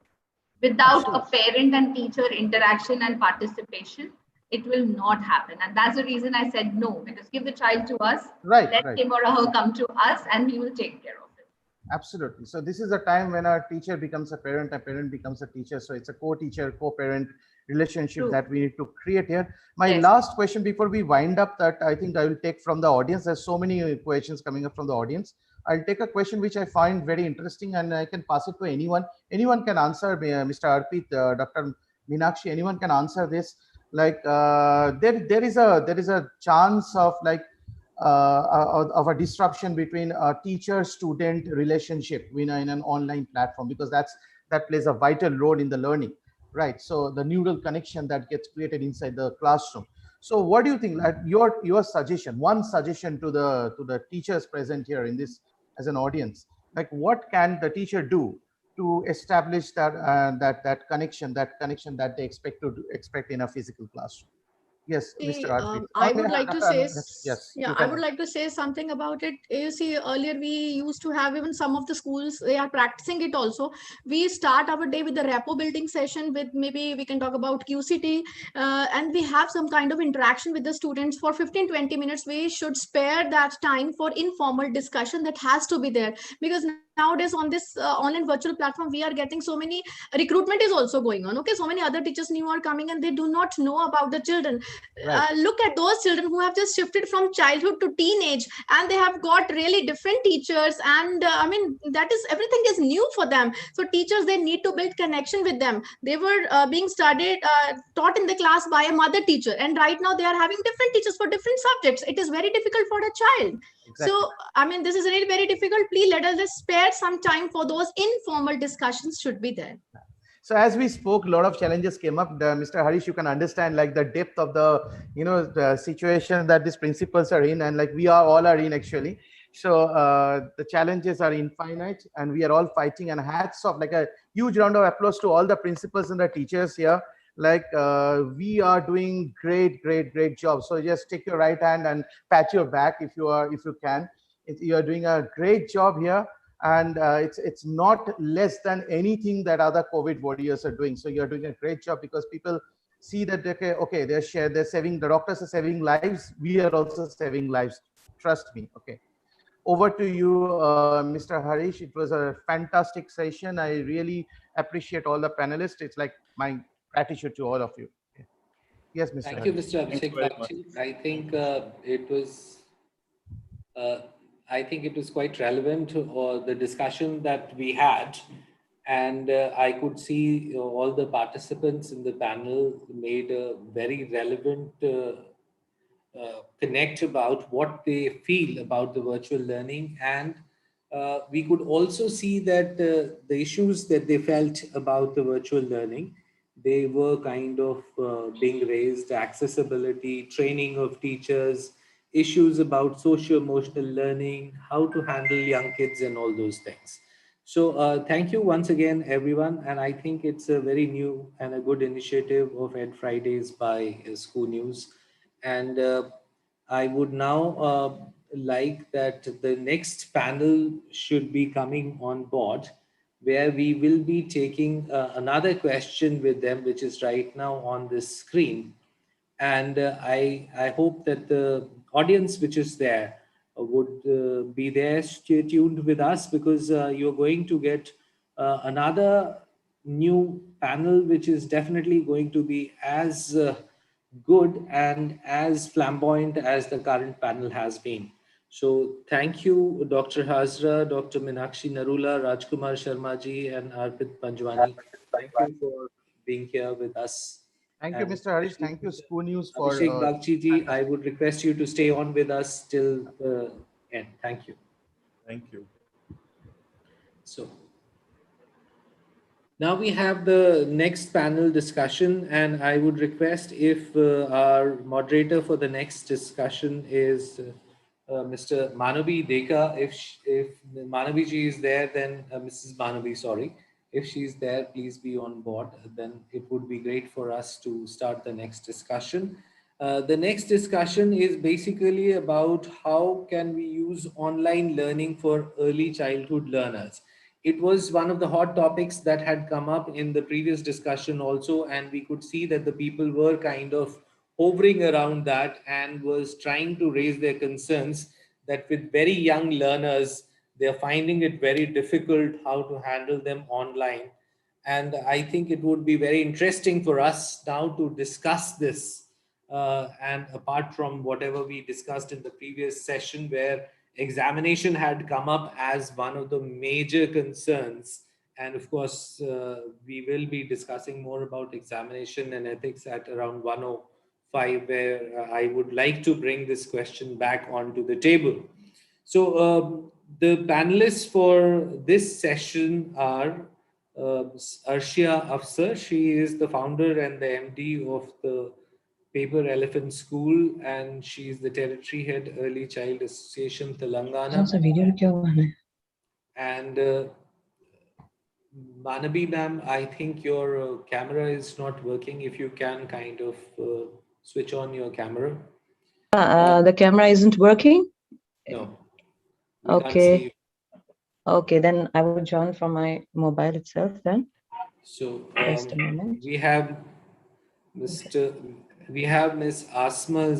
Without a parent and teacher interaction and participation, it will not happen. And that's the reason I said no, because give the child to us, let him or her come to us, and we will take care of it. Absolutely. So this is a time when a teacher becomes a parent becomes a teacher. So it's a co-teacher, co-parent relationship that we need to create here. My last question before we wind up, that I think I will take from the audience. There's so many questions coming up from the audience. I'll take a question which I find very interesting, and I can pass it to anyone. Anyone can answer, Mr. Arpit, Dr. Meenakshi, anyone can answer this. Like there is a chance of of a disruption between a teacher-student relationship in an online platform, because that plays a vital role in the learning, right? So the neural connection that gets created inside the classroom. So what do you think? Like your suggestion, one suggestion to the teachers present here in this as an audience, like what can the teacher do to establish that connection that they expect in a physical classroom? Yes, Mr. Arpit. I would like to say, yes, I would like to say something about it. You see, earlier we used to have, even some of the schools, they are practicing it also. We start our day with the rapport building session, with maybe we can talk about QCT, and we have some kind of interaction with the students for 15-20 minutes. We should spare that time for informal discussion that has to be there, because nowadays on this online virtual platform, we are getting so many, recruitment is also going on. Okay, so many other teachers new are coming and they do not know about the children. Look at those children who have just shifted from childhood to teenage, and they have got really different teachers, and I mean, that is, everything is new for them. So teachers, they need to build connection with them. They were being taught in the class by a mother teacher, and right now they are having different teachers for different subjects. It is very difficult for a child. Exactly. So I mean, this is really very difficult. Please let us just spare some time for those informal discussions should be there. So as we spoke, a lot of challenges came up. Mr. Harish, you can understand like the depth of the situation that these principals are in, and like we all are in actually. So the challenges are infinite, and we are all fighting. And hats off, like huge round of applause to all the principals and the teachers here. Like we are doing great job. So just take your right hand and pat your back if you can. You are doing a great job here, and it's not less than anything that other COVID warriors are doing. So you're doing a great job, because people see that okay, they're saving, the doctors are saving lives, we are also saving lives. Trust me. Okay, over to you, Mr. Harish. It was a fantastic session. I really appreciate all the panelists. It's like my gratitude to all of you. Okay. Yes, Mr. Thank Harish. you, Mr. Thank you Abhishek very much. Bakshi. I think it was quite relevant to the discussion that we had, and I could see all the participants in the panel made a very relevant connect about what they feel about the virtual learning, and we could also see that the issues that they felt about the virtual learning, they were kind of being raised: accessibility, training of teachers, issues about socio-emotional learning, how to handle young kids, and all those things. So thank you once again, everyone. And I think it's a very new and a good initiative of Ed Fridays by ScooNews. And I would now like that the next panel should be coming on board, where we will be taking another question with them, which is right now on this screen. And I hope that the audience which is there would be there, stay tuned with us, because you're going to get another new panel, which is definitely going to be as good and as flamboyant as the current panel has been. So thank you, Dr. Hazra, Dr. Meenakshi Narula, Rajkumar Sharma ji, and Arpit Panjwani. Thank you for being here with us. Thank you, And Mr. Harish. Thank you, ScooNews, for Abhishek Bakshi ji, I would request you to stay on with us till the end. Thank you. Thank you. So now we have the next panel discussion, and I would request if our moderator for the next discussion is Mr. Manavi Deka. If Manavi ji is there, then Mrs. Manavi, sorry. If she's there, please be on board. Then it would be great for us to start the next discussion. The next discussion is basically about how can we use online learning for early childhood learners. It was one of the hot topics that had come up in the previous discussion also, and we could see that the people were kind of hovering around that and was trying to raise their concerns that with very young learners, they're finding it very difficult how to handle them online. And I think it would be very interesting for us now to discuss this. And apart from whatever we discussed in the previous session, where examination had come up as one of the major concerns. And of course, we will be discussing more about examination and ethics at around 1:05, where I would like to bring this question back onto the table. So the panelists for this session are Arshia Afsar. She is the founder and the MD of the Paper Elephant School, and she is the Territory Head, Early Child Association, Telangana. And Manabi ma'am, I think your camera is not working. If you can kind of switch on your camera. The camera isn't working? No. Okay. Okay, then I will join from my mobile itself then. So Just a moment. we have Miss Asma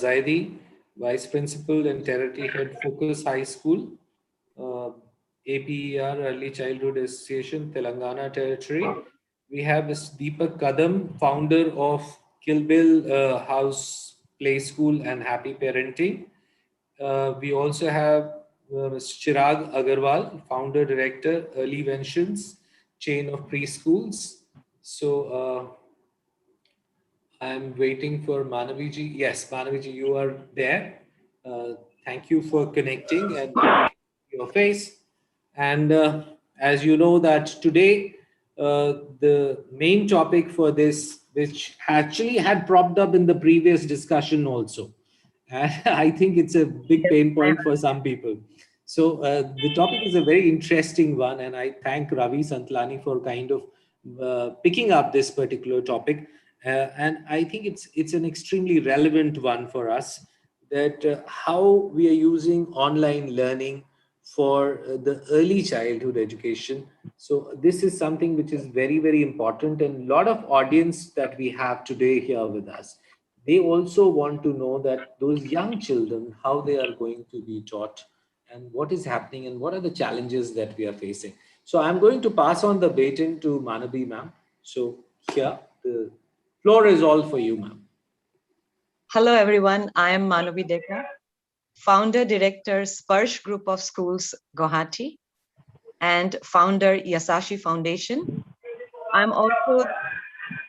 Zaidi, Vice Principal and Territory Head, Focus High School, APER, Early Childhood Association, Telangana Territory. We have Ms. Deepak Kadam, founder of Kilbil House Play School and Happy Parenting. We also have Mr. Chirag Agarwal, founder director, Early Ventions, chain of preschools. So I'm waiting for Manaviji. Yes, Manaviji, you are there. Thank you for connecting and your face. And as you know that today, the main topic for this, which actually had propped up in the previous discussion also, and I think it's a big pain point for some people. So the topic is a very interesting one, and I thank Ravi Santlani for kind of picking up this particular topic. And I think it's an extremely relevant one for us, that how we are using online learning for the early childhood education. So this is something which is very, very important, and a lot of audience that we have today here with us, they also want to know that those young children, how they are going to be taught and what is happening and what are the challenges that we are facing. So I'm going to pass on the baton to Manabi ma'am. So here, the floor is all for you, ma'am. Hello, everyone. I am Manabi Deka, founder director Sparsh Group of Schools, Guwahati, and founder Yasashi Foundation. I'm also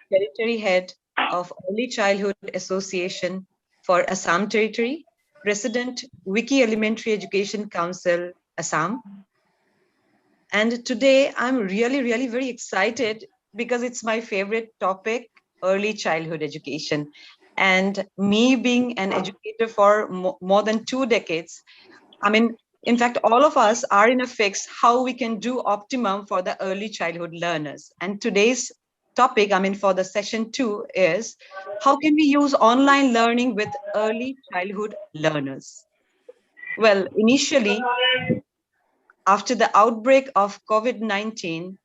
territory head of Early Childhood Association for Assam Territory, President Wiki Elementary Education Council, Assam. And today I'm really very excited because it's my favorite topic, early childhood education. And me being an educator for more than 2 decades, I mean, in fact, all of us are in a fix how we can do optimum for the early childhood learners. And today's topic, I mean, for the session 2 is how can we use online learning with early childhood learners? Well, initially, after the outbreak of COVID-19,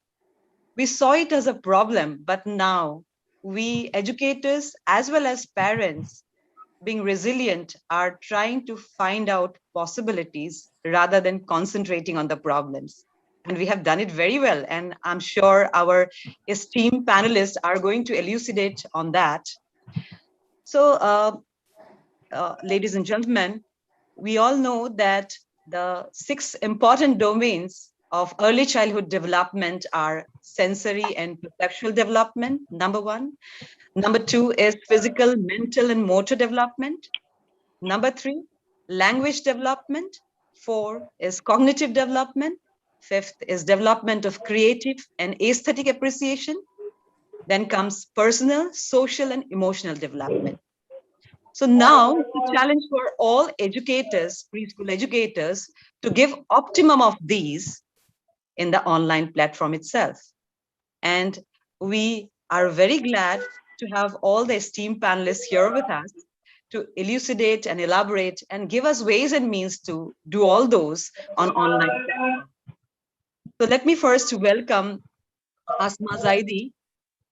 we saw it as a problem, but now we educators as well as parents, being resilient, are trying to find out possibilities rather than concentrating on the problems. And we have done it very well. And I'm sure our esteemed panelists are going to elucidate on that. So, ladies and gentlemen, we all know that the 6 important domains of early childhood development are sensory and perceptual development, number 1. Number 2 is physical, mental, and motor development. Number 3, language development. 4 is cognitive development. 5th is development of creative and aesthetic appreciation. Then comes personal, social, and emotional development. So now the challenge for all educators, preschool educators, to give optimum of these in the online platform itself. And we are very glad to have all the esteemed panelists here with us to elucidate and elaborate and give us ways and means to do all those on online platform. So let me first welcome Asma Zaidi.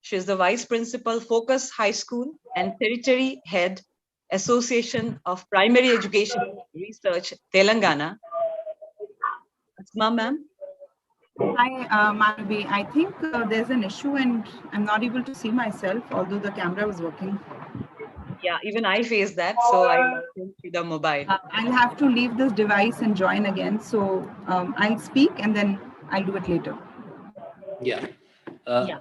She is the Vice Principal, Focus High School and Territory Head, Association of Primary Education Research, Telangana. Asma, ma'am. Hi, Manabi. I think there's an issue and I'm not able to see myself, although the camera was working. Yeah, even I face that, so I can see the mobile. I'll have to leave this device and join again. So I'll speak and then I'll do it later. Yeah. Yeah.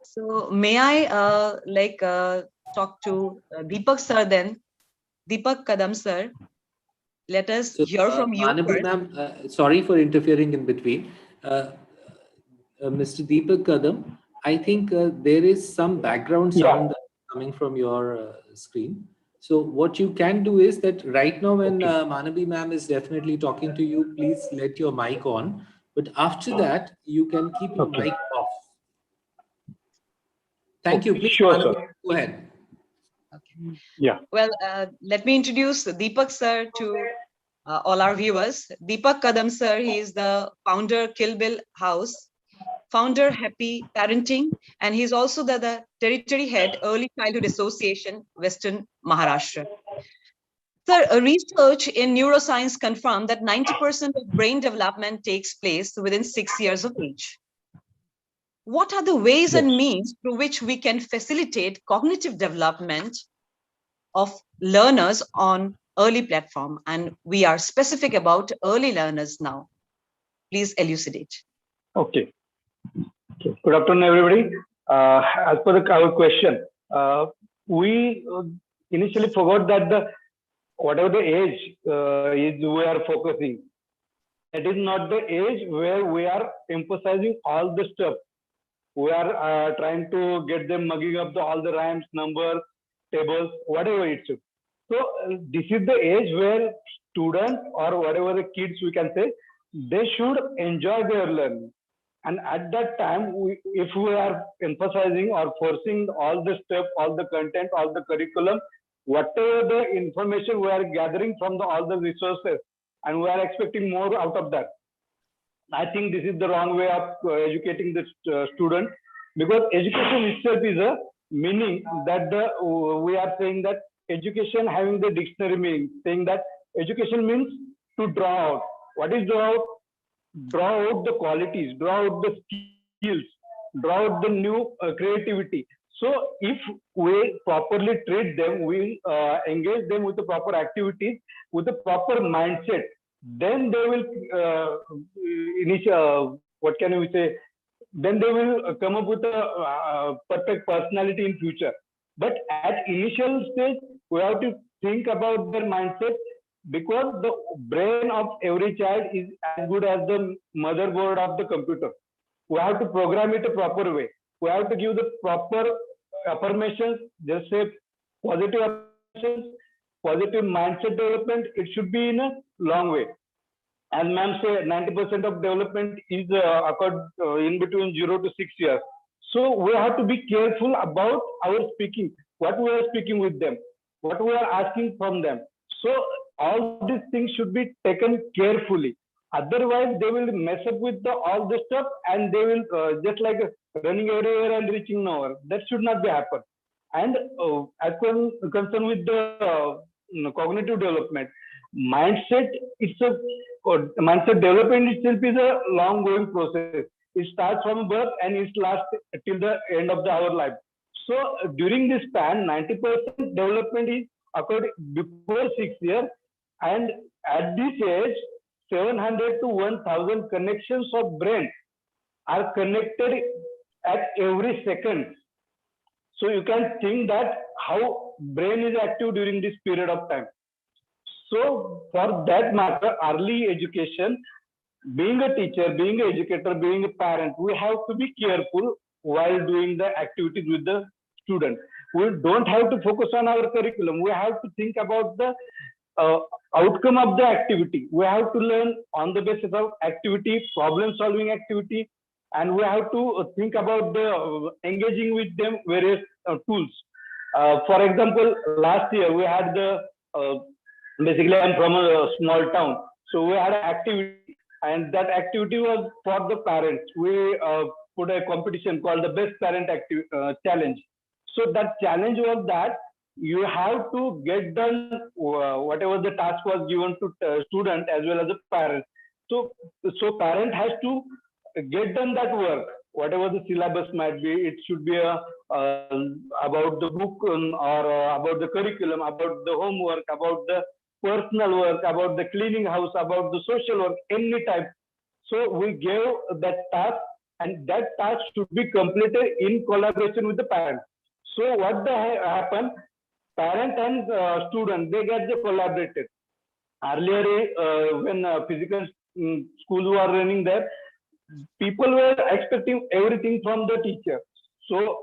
So may I talk to Deepak Sardan, Deepak Kadam sir. Let us hear from you Manabi first. ma'am, sorry for interfering in between. Mr. Deepak Kadam, I think there is some background sound coming from your screen. So what you can do is that right now when Manabi ma'am is definitely talking to you, please let your mic on. But after that, you can keep your mic off. Thank you. Please, sure, Manabi, sir. go ahead. Okay. Yeah. Well, let me introduce Deepak sir to all our viewers. Deepak Kadam sir, he is the founder Kill Bill House, founder Happy Parenting, and he's also the territory head Early Childhood Association, Western Maharashtra. Sir, research in neuroscience confirmed that 90% of brain development takes place within 6 years of age. What are the ways and means through which we can facilitate cognitive development of learners on early platform? And we are specific about early learners now. Please elucidate. Okay. Good afternoon, everybody. As per our question, we initially forgot that whatever the age is we are focusing, it is not the age where we are emphasizing all the stuff. We are trying to get them mugging up all the rhymes, numbers, tables, whatever it should. So this is the age where students or whatever the kids we can say, they should enjoy their learning. And at that time, if we are emphasizing or forcing all the stuff, all the content, all the curriculum, whatever the information we are gathering from all the resources, and we are expecting more out of that, I think this is the wrong way of educating the student, because education itself is a meaning that we are saying that education having the dictionary meaning, saying that education means to draw out. What is draw out? Draw out the qualities, draw out the skills, draw out the new creativity. So if we properly treat them, we engage them with the proper activities, with the proper mindset, then they will what can we say? Then they will come up with a perfect personality in future. But at initial stage, we have to think about their mindset, because the brain of every child is as good as the motherboard of the computer. We have to program it a proper way. We have to give the proper affirmations, just say positive affirmations, positive mindset development. It should be in a long way. As ma'am say, 90% of development is occurred in between 0 to 6 years. So we have to be careful about our speaking, what we are speaking with them, what we are asking from them. So all these things should be taken carefully. Otherwise, they will mess up with all the stuff, and they will just like running everywhere and reaching nowhere. That should not be happen. And as concerned with the cognitive development, mindset mindset development itself is a long going process. It starts from birth and it lasts till the end of our life. So during this span, 90% development is occurred before 6 years, and at this age, 700 to 1000 connections of brain are connected at every second. So you can think that how brain is active during this period of time. So for that matter, early education, being a teacher, being an educator, being a parent, we have to be careful while doing the activities with the student. We don't have to focus on our curriculum. We have to think about the outcome of the activity. We have to learn on the basis of activity, problem solving activity, and we have to think about the engaging with them various tools. For example, last year we had the basically I'm from a small town, so we had an activity, and that activity was for the parents. We put a competition called the best parent challenge. So that challenge was that you have to get done whatever the task was given to student as well as the parent. So parent has to get done that work, whatever the syllabus might be. It should be about the book or about the curriculum, about the homework, about the personal work, about the cleaning house, about the social work, any type. So we gave that task, and that task should be completed in collaboration with the parent. So what happened? Parent and student, they get the collaborated. Earlier, when physical schools were running there, people were expecting everything from the teacher. So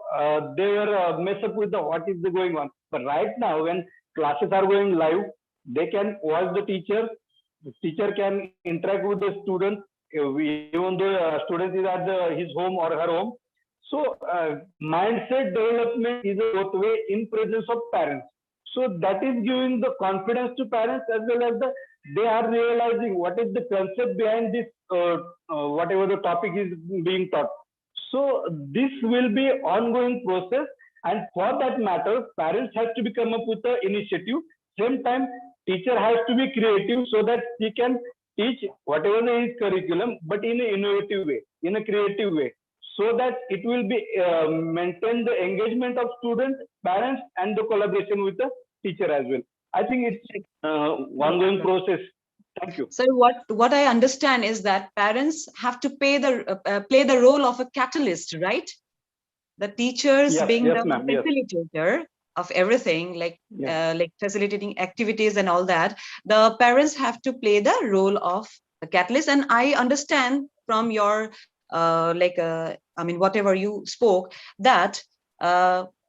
they were mess up with what is going on. But right now, when classes are going live, they can watch the teacher can interact with the student, even though the student is at his home or her home. So mindset development is a both way in presence of parents. So that is giving the confidence to parents, as well as they are realizing what is the concept behind this, whatever the topic is being taught. So this will be ongoing process, and for that matter, parents have to come up with the initiative. Same time, teacher has to be creative so that he can teach whatever is curriculum, but in an innovative way, in a creative way, so that it will be maintain the engagement of students, parents, and the collaboration with the teacher as well. I think it's ongoing process. Thank you. So what I understand is that parents have to play the role of a catalyst, right? The teachers being the facilitator of everything, like facilitating activities and all that. The parents have to play the role of a catalyst. And I understand from your whatever you spoke, that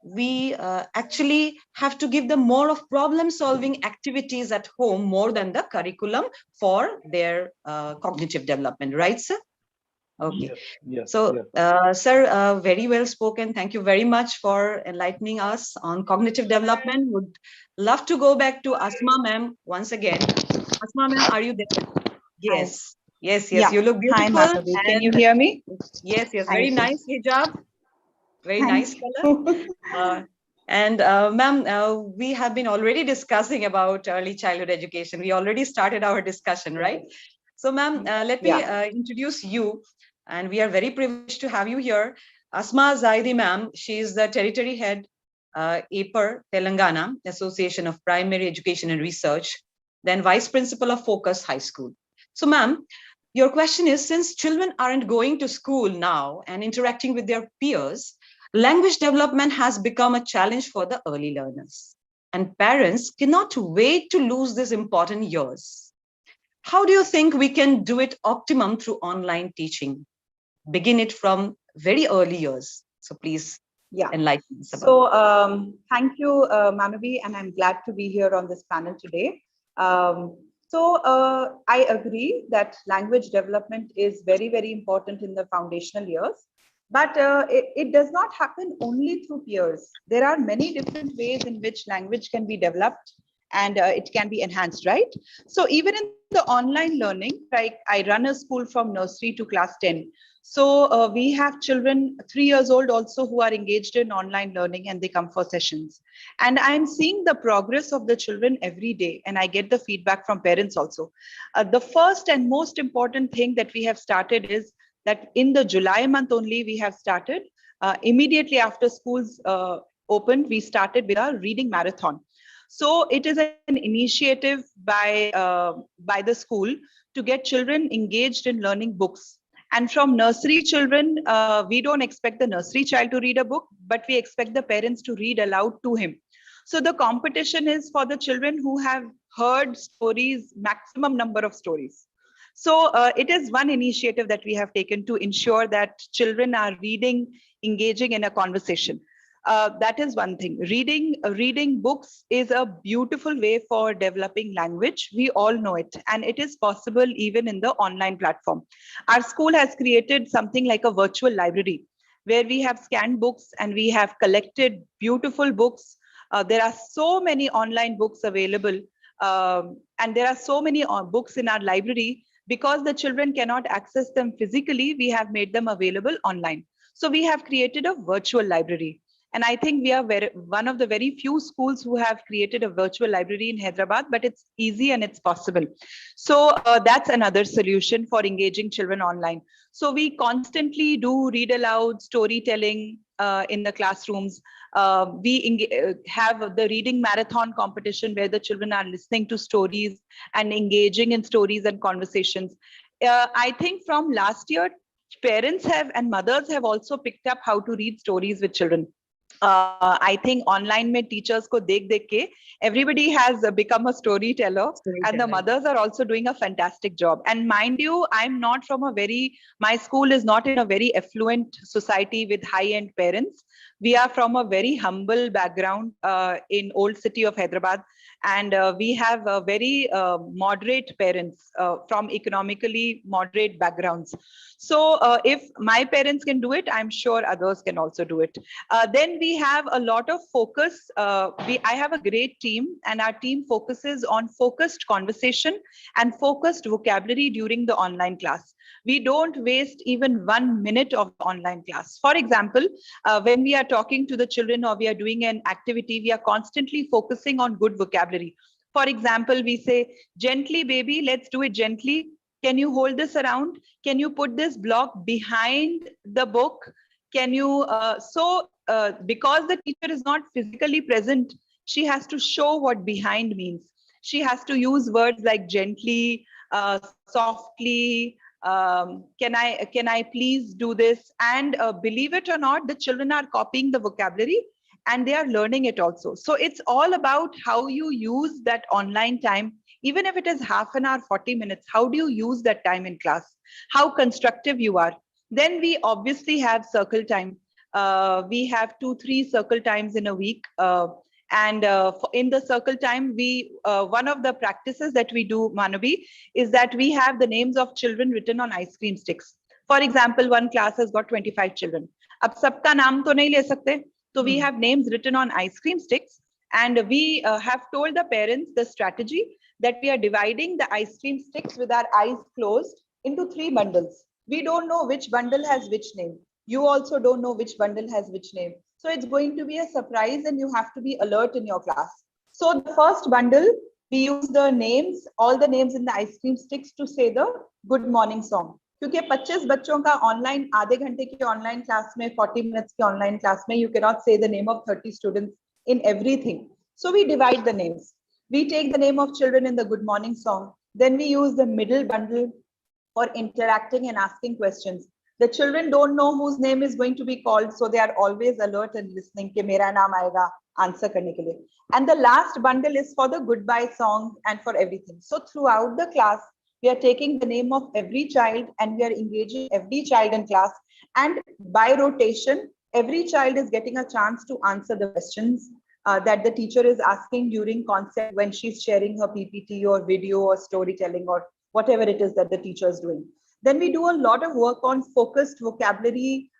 we actually have to give them more of problem-solving activities at home more than the curriculum for their cognitive development, right, sir? Okay. Yes. So, sir, very well spoken. Thank you very much for enlightening us on cognitive development. Would love to go back to Asma ma'am once again. Asma ma'am, are you there? Yes. Yes, yes. Yeah. You look Hi, beautiful. Madhavi. Can you hear me? Yes, yes. Thank Very you. nice hijab. Very nice Thank color. you. And ma'am, we have been already discussing about early childhood education. We already started our discussion, right? So ma'am, let me introduce you. And we are very privileged to have you here. Asma Zaidi ma'am, she is the territory head, APER, Telangana, Association of Primary Education and Research, then vice principal of Focus High School. So ma'am, your question is, since children aren't going to school now and interacting with their peers, language development has become a challenge for the early learners. And parents cannot wait to lose these important years. How do you think we can do it optimum through online teaching? Begin it from very early years. So please enlighten us about it. So thank you, Manavi, and I'm glad to be here on this panel today. I agree that language development is very, very important in the foundational years, but it does not happen only through peers. There are many different ways in which language can be developed and it can be enhanced, right? So even in the online learning, like I run a school from nursery to class 10. So we have children 3 years old also who are engaged in online learning and they come for sessions. And I'm seeing the progress of the children every day and I get the feedback from parents also. The first and most important thing that we have started is that in the July month only we have started, immediately after schools opened, we started with our reading marathon. So it is an initiative by the school to get children engaged in learning books. And from nursery children, we don't expect the nursery child to read a book, but we expect the parents to read aloud to him. So the competition is for the children who have heard stories, maximum number of stories. So it is one initiative that we have taken to ensure that children are reading, engaging in a conversation. That is one thing. Reading books is a beautiful way for developing language. We all know it, and it is possible even in the online platform. Our school has created something like a virtual library where we have scanned books and we have collected beautiful books. There are so many online books available, and there are so many books in our library. Because the children cannot access them physically, we have made them available online. So we have created a virtual library. And I think we are one of the very few schools who have created a virtual library in Hyderabad, but it's easy and it's possible. So that's another solution for engaging children online. So we constantly do read aloud, storytelling in the classrooms. We have the reading marathon competition where the children are listening to stories and engaging in stories and conversations. I think from last year, parents have and mothers have also picked up how to read stories with children. I think online mein teachers ko dekh ke everybody has become a storyteller, and the mothers are also doing a fantastic job. And mind you, I'm not from my school is not in a very affluent society with high-end parents. We are from a very humble background in old city of Hyderabad, and we have very moderate parents from economically moderate backgrounds. So if my parents can do it, I'm sure others can also do it. Then we have a lot of focus. I have a great team, and our team focuses on focused conversation and focused vocabulary during the online class. We don't waste even 1 minute of the online class. For example, when we are talking to the children or we are doing an activity, we are constantly focusing on good vocabulary. For example, we say, gently, baby, let's do it gently. Can you hold this around? Can you put this block behind the book? Can you, because the teacher is not physically present, she has to show what behind means. She has to use words like gently, softly, can I please do this? And believe it or not, the children are copying the vocabulary and they are learning it also. So it's all about how you use that online time. Even if it is half an hour, 40 minutes, how do you use that time in class? How constructive you are? Then we obviously have circle time. We have 2-3 circle times in a week. In the circle time, one of the practices that we do, Manavi, is that we have the names of children written on ice cream sticks. For example, one class has got 25 children. Ab sabka naam to nahi le sakte, so we have names written on ice cream sticks, and we have told the parents the strategy that we are dividing the ice cream sticks with our eyes closed into 3 bundles. We don't know which bundle has which name. You also don't know which bundle has which name. So it's going to be a surprise and you have to be alert in your class. So the first bundle, we use the names, all the names in the ice cream sticks to say the good morning song. क्योंकि 25 बच्चों का online आधे घंटे की online class में 40 minutes की online class में you cannot say the name of 30 students in everything. So we divide the names. We take the name of children in the good morning song. Then we use the middle bundle for interacting and asking questions. The children don't know whose name is going to be called, so they are always alert and listening कि मेरा नाम आएगा answer करने के लिए. And the last bundle is for the goodbye song and for everything. So throughout the class, we are taking the name of every child and we are engaging every child in class. And by rotation, every child is getting a chance to answer the questions that the teacher is asking during concept when she's sharing her PPT or video or storytelling or whatever it is that the teacher is doing. Then we do a lot of work on focused vocabulary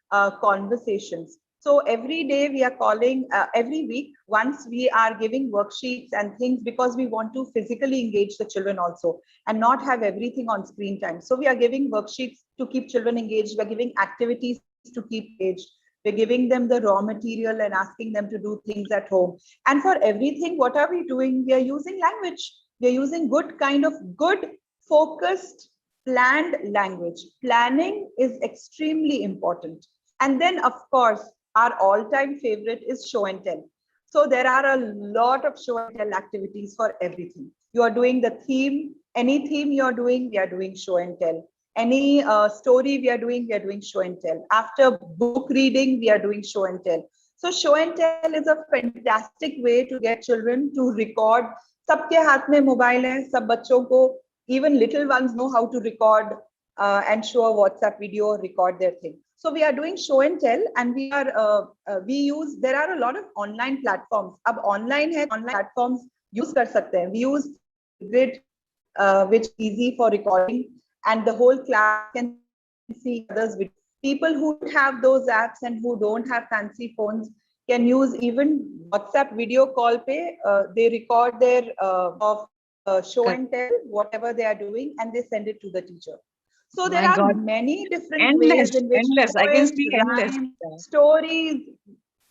conversations. So every day we are calling, every week, once we are giving worksheets and things because we want to physically engage the children also and not have everything on screen time. So we are giving worksheets to keep children engaged. We're giving activities to keep engaged. We're giving them the raw material and asking them to do things at home. And for everything, what are we doing? We are using language. We are using good focused, planned language. Planning is extremely important. And then, of course, our all-time favorite is show and tell. So there are a lot of show and tell activities for everything. You are doing the theme, any theme you are doing, we are doing show and tell. Any story we are doing show and tell. After book reading, we are doing show and tell. So show and tell is a fantastic way to get children to record. सबके हाथ में mobile है, सब बच्चों को, even little ones know how to record and show a WhatsApp video or record their thing. So we are doing show and tell, and there are a lot of online platforms. अब online है, online platforms use कर सकते हैं. We use Grid, which is easy for recording, and the whole class can see others. People who have those apps and who don't have fancy phones can use even WhatsApp video call pe, they record their show and tell, whatever they are doing, and they send it to the teacher. So there are many different ways in which I can see endless stories.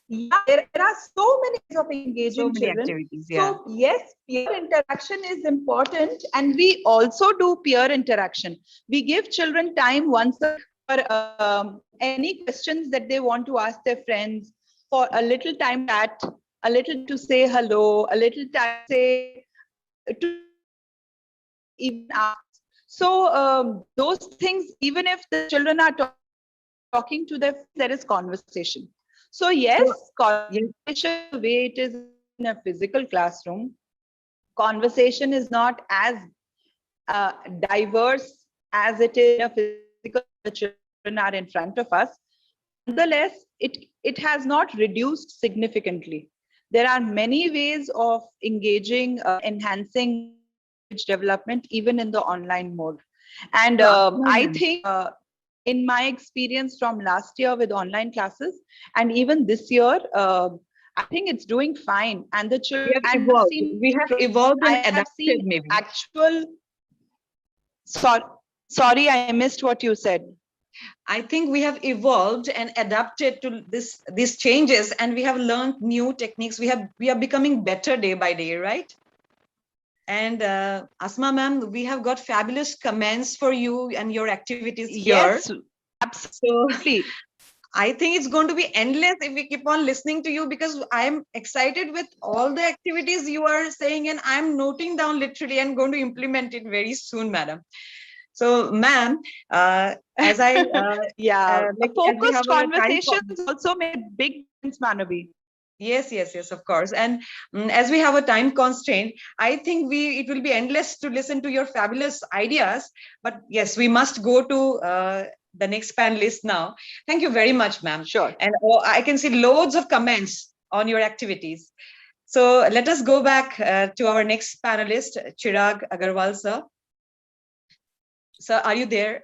Yeah, there are so many ways of engaging children. Yeah. So yes, peer interaction is important, and we also do peer interaction. We give children time once for any questions that they want to ask their friends, for a little time chat, a little to say hello, a little time to even ask. So those things, even if the children are talking to their friends, there is conversation. So yes, conversation, the way it is in a physical classroom, conversation is not as diverse as it is in a physical. The children are in front of us. Nonetheless, it has not reduced significantly. There are many ways of engaging, enhancing development, even in the online mode. And I think in my experience from last year with online classes, and even this year, I think it's doing fine. And the children, we have evolved and adapted, maybe. Sorry, I missed what you said. I think we have evolved and adapted to these changes, and we have learned new techniques. We are becoming better day by day, right? And Asma ma'am, we have got fabulous comments for you and your activities here. Yes, absolutely. So, I think it's going to be endless if we keep on listening to you, because I am excited with all the activities you are saying, and I'm noting down literally and going to implement it very soon, madam. So, ma'am, as I focused conversations also made big difference, Manavi. Yes, of course. And as we have a time constraint, I think it will be endless to listen to your fabulous ideas. But yes, we must go to the next panelist now. Thank you very much, ma'am. Sure. And I can see loads of comments on your activities. So let us go back to our next panelist, Chirag Agarwal, sir. Sir, are you there?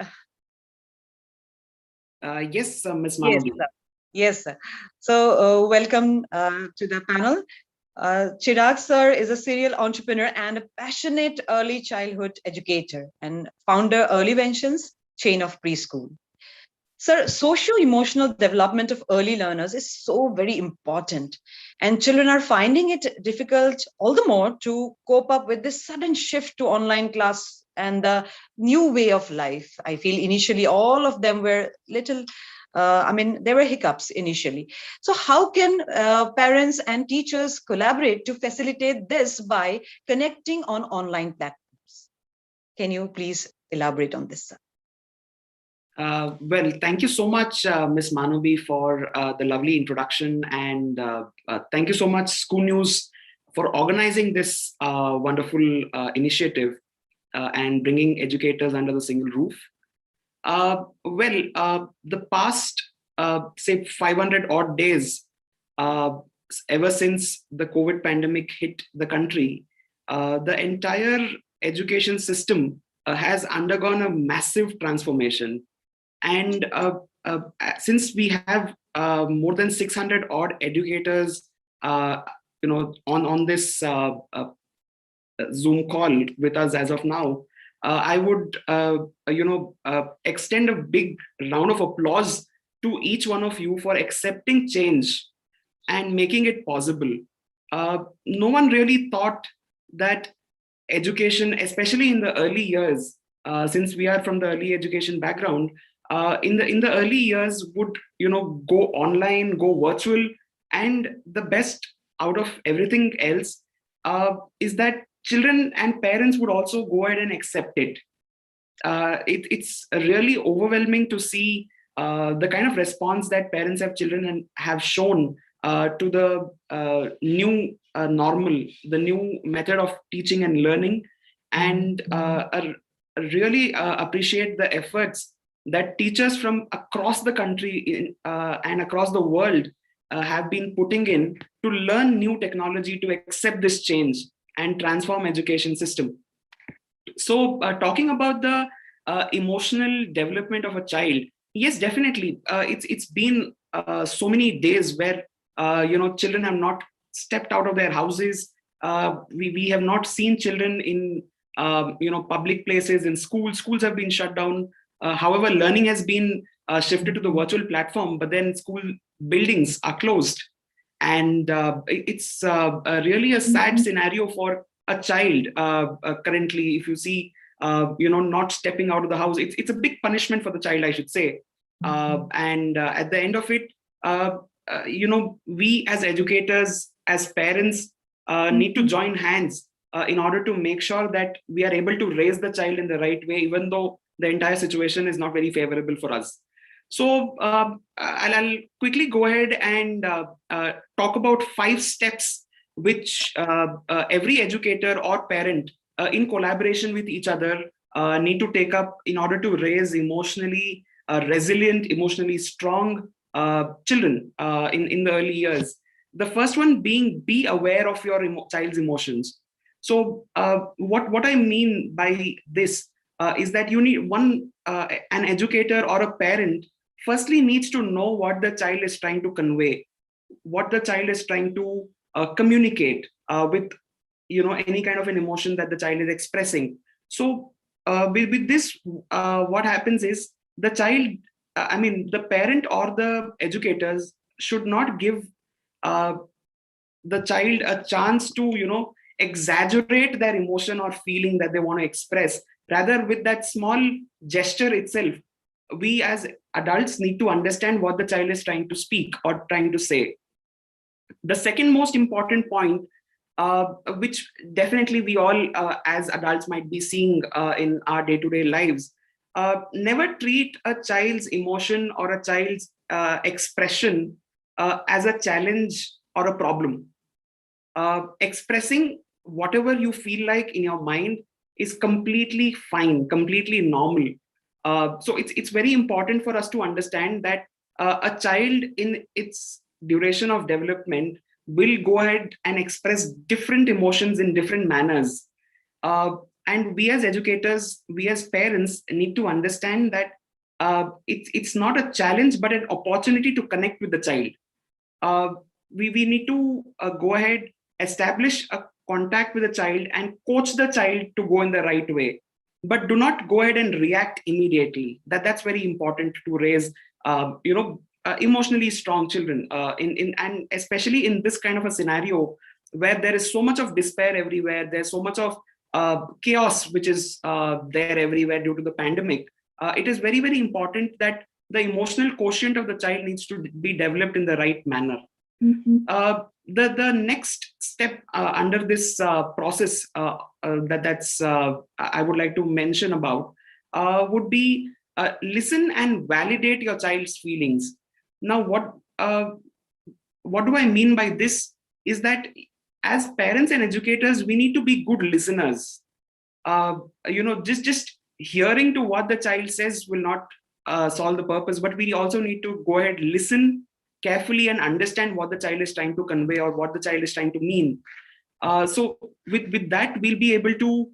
Yes, Ms. Yes, Manobi. sir. Yes, sir. So welcome to the panel. Chirag sir is a serial entrepreneur and a passionate early childhood educator and founder Early Ventions chain of preschool. Sir, socio-emotional development of early learners is so very important, and children are finding it difficult all the more to cope up with this sudden shift to online class and the new way of life. I feel initially all of them were little, there were hiccups initially. So how can parents and teachers collaborate to facilitate this by connecting on online platforms? Can you please elaborate on this, sir? Well, thank you so much, Ms. Manobi, for the lovely introduction. And thank you so much, ScooNews, for organizing this wonderful initiative and bringing educators under the single roof. The past, say, 500 odd days, ever since the COVID pandemic hit the country, the entire education system has undergone a massive transformation. And since we have more than 600 odd educators, on this Zoom call with us as of now, I would, extend a big round of applause to each one of you for accepting change and making it possible. No one really thought that education, especially in the early years, since we are from the early education background, in the early years would go online, go virtual, and the best out of everything else is that children and parents would also go ahead and accept it. It's really overwhelming to see the kind of response that parents of children have shown to the new normal, the new method of teaching and learning, and really appreciate the efforts that teachers from across the country and across the world have been putting in to learn new technology, to accept this change and transform education system. So talking about the emotional development of a child, yes, definitely. It's been so many days where children have not stepped out of their houses. We have not seen children in public places, in schools. Schools have been shut down. However, learning has been shifted to the virtual platform, but then school buildings are closed. And it's really a sad scenario for a child currently. If you see, not stepping out of the house, it's a big punishment for the child, I should say. And at the end of it, we as educators, as parents, need to join hands in order to make sure that we are able to raise the child in the right way, even though the entire situation is not very favorable for us. So I'll quickly go ahead and talk about 5 steps which every educator or parent in collaboration with each other need to take up in order to raise emotionally resilient, emotionally strong children in the early years. The first one being, be aware of your child's emotions. So what I mean by this is that you need an educator or a parent firstly needs to know what the child is trying to convey, what the child is trying to communicate with any kind of an emotion that the child is expressing. So with this, what happens is the child, the parent or the educators should not give the child a chance to exaggerate their emotion or feeling that they want to express. Rather, with that small gesture itself, we as adults need to understand what the child is trying to speak or trying to say. The second most important point, which definitely we all as adults might be seeing in our day-to-day lives, never treat a child's emotion or a child's expression as a challenge or a problem. Expressing whatever you feel like in your mind is completely fine, completely normal. So it's very important for us to understand that a child in its duration of development will go ahead and express different emotions in different manners. And we as educators, we as parents need to understand that it's not a challenge, but an opportunity to connect with the child. We need to go ahead, establish a contact with the child and coach the child to go in the right way. But do not go ahead and react immediately. That's very important to raise, emotionally strong children. And especially in this kind of a scenario where there is so much of despair everywhere, there's so much of chaos which is there everywhere due to the pandemic. It is very, very important that the emotional quotient of the child needs to be developed in the right manner. The next step under this process that's I would like to mention about would be listen and validate your child's feelings. Now, what do I mean by this is that as parents and educators, we need to be good listeners. Just hearing to what the child says will not solve the purpose, but we also need to go ahead, listen carefully and understand what the child is trying to convey or what the child is trying to mean. So with that, we'll be able to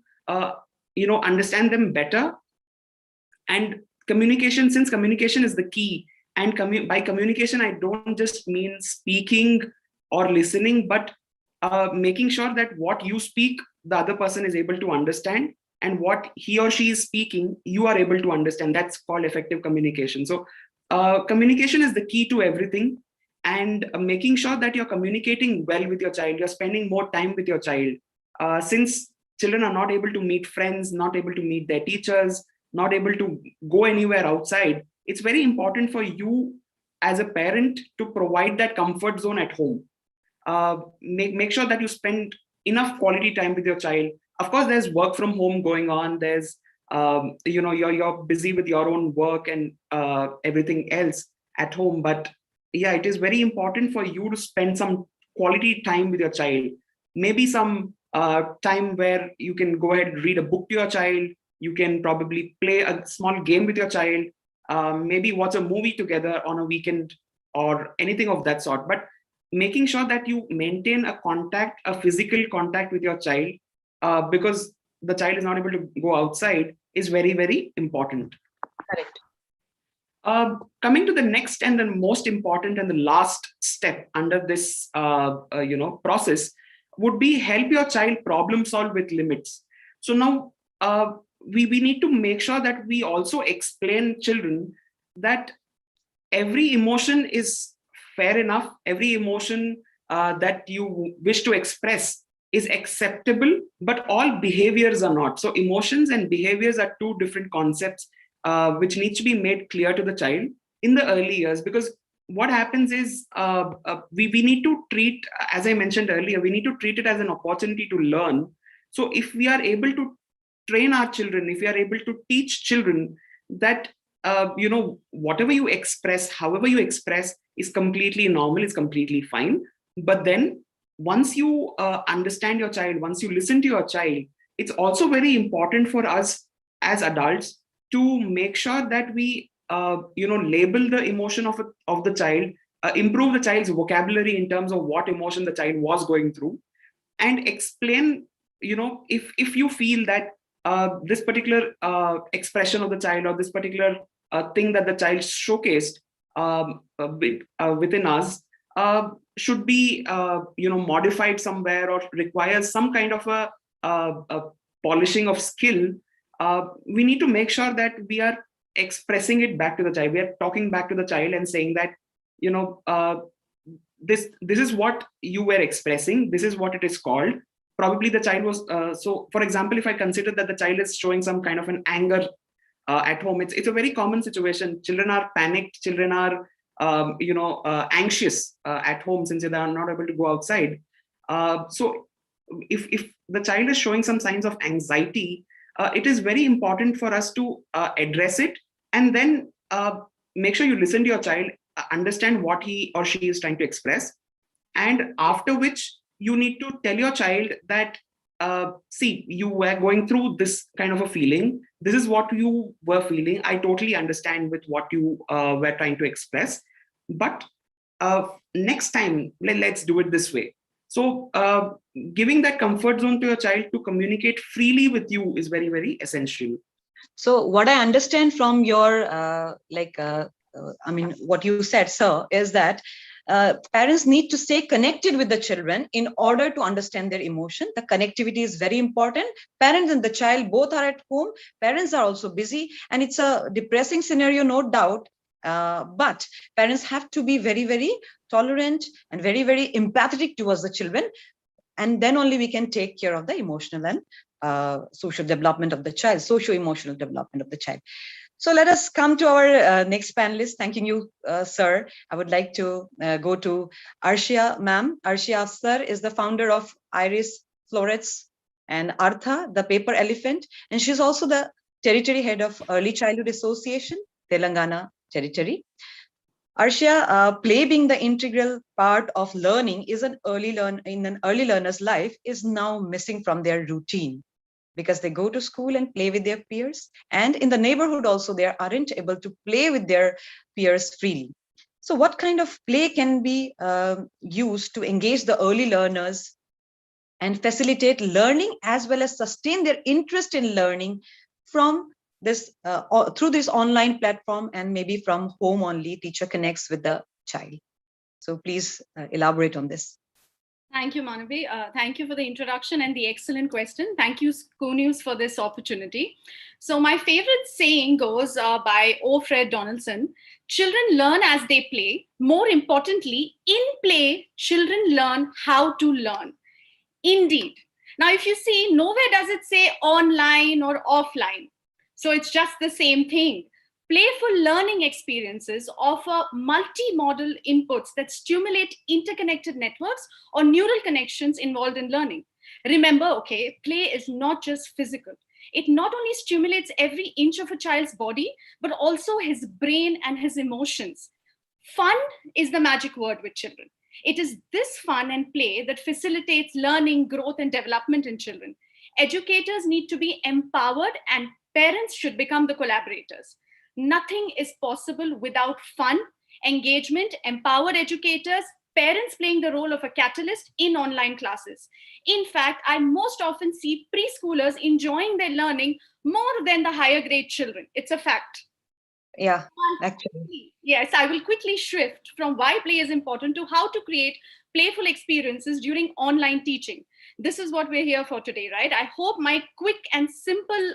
understand them better. And communication, since communication is the key, and by communication, I don't just mean speaking or listening, but making sure that what you speak, the other person is able to understand, and what he or she is speaking, you are able to understand. That's called effective communication. So communication is the key to everything, and making sure that you're communicating well with your child, you're spending more time with your child. Since children are not able to meet friends, not able to meet their teachers, not able to go anywhere outside, it's very important for you as a parent to provide that comfort zone at home. Make sure that you spend enough quality time with your child. Of course, there's work from home going on. There's you're busy with your own work and everything else at home. But yeah, it is very important for you to spend some quality time with your child. Maybe some time where you can go ahead and read a book to your child. You can probably play a small game with your child. Maybe watch a movie together on a weekend or anything of that sort. But making sure that you maintain a physical contact with your child, because the child is not able to go outside, is very, very important. Correct. Coming to the next and the most important and the last step under this process would be help your child problem solve with limits. So now we need to make sure that we also explain children that every emotion is fair enough. Every emotion that you wish to express is acceptable, but all behaviors are not. So emotions and behaviors are two different concepts which needs to be made clear to the child in the early years. Because what happens is we need to treat, as I mentioned earlier, we need to treat it as an opportunity to learn. So if we are able to train our children, if we are able to teach children that whatever you express, however you express, is completely normal, is completely fine. But then once you understand your child, once you listen to your child, it's also very important for us as adults to make sure that we label the emotion of the child, improve the child's vocabulary in terms of what emotion the child was going through, and explain, if you feel that this particular expression of the child, or this particular thing that the child showcased within us should be modified somewhere, or requires some kind of a polishing of skill, we need to make sure that we are expressing it back to the child. We are talking back to the child and saying that this is what you were expressing, this is what it is called. Probably the child was so for example, if I consider that the child is showing some kind of an anger at home, it's a very common situation. Children are panicked, children are anxious at home since they are not able to go outside. So if the child is showing some signs of anxiety, it is very important for us to address it, and then make sure you listen to your child, understand what he or she is trying to express, and after which you need to tell your child that see, you were going through this kind of a feeling. This is what you were feeling. I totally understand with what you were trying to express. But next time, let's do it this way. So giving that comfort zone to your child to communicate freely with you is very, very essential. So what I understand from your, what you said, sir, is that parents need to stay connected with the children in order to understand their emotion. The connectivity is very important. Parents and the child both are at home. Parents are also busy, and it's a depressing scenario, no doubt. But parents have to be very, very tolerant and very, very empathetic towards the children. And then only we can take care of the emotional and social development of the child, socio-emotional development of the child. So let us come to our next panelist. Thanking you, sir. I would like to go to Arshia, ma'am. Arshia Afsar is the founder of Iris Florets and Artha, the Paper Elephant. And she's also the territory head of Early Childhood Association, Telangana territory. Arshia, play being the integral part of learning in an early learner's life is now missing from their routine, because they go to school and play with their peers. And in the neighborhood also, they aren't able to play with their peers freely. So what kind of play can be used to engage the early learners and facilitate learning as well as sustain their interest in learning from this through this online platform, and maybe from home only, teacher connects with the child? So please elaborate on this. Thank you, Manavi. Thank you for the introduction and the excellent question. Thank you, ScooNews, for this opportunity. So my favorite saying goes by O. Fred Donaldson: children learn as they play. More importantly, in play, children learn how to learn. Indeed. Now, if you see, nowhere does it say online or offline. So it's just the same thing. Playful learning experiences offer multi-modal inputs that stimulate interconnected networks or neural connections involved in learning. Remember, okay, play is not just physical. It not only stimulates every inch of a child's body, but also his brain and his emotions. Fun is the magic word with children. It is this fun and play that facilitates learning, growth, and development in children. Educators need to be empowered, and parents should become the collaborators. Nothing is possible without fun, engagement, empowered educators, parents playing the role of a catalyst in online classes. In fact, I most often see preschoolers enjoying their learning more than the higher grade children. It's a fact. Yeah, actually. Yes, I will quickly shift from why play is important to how to create playful experiences during online teaching. This is what we're here for today, right? I hope my quick and simple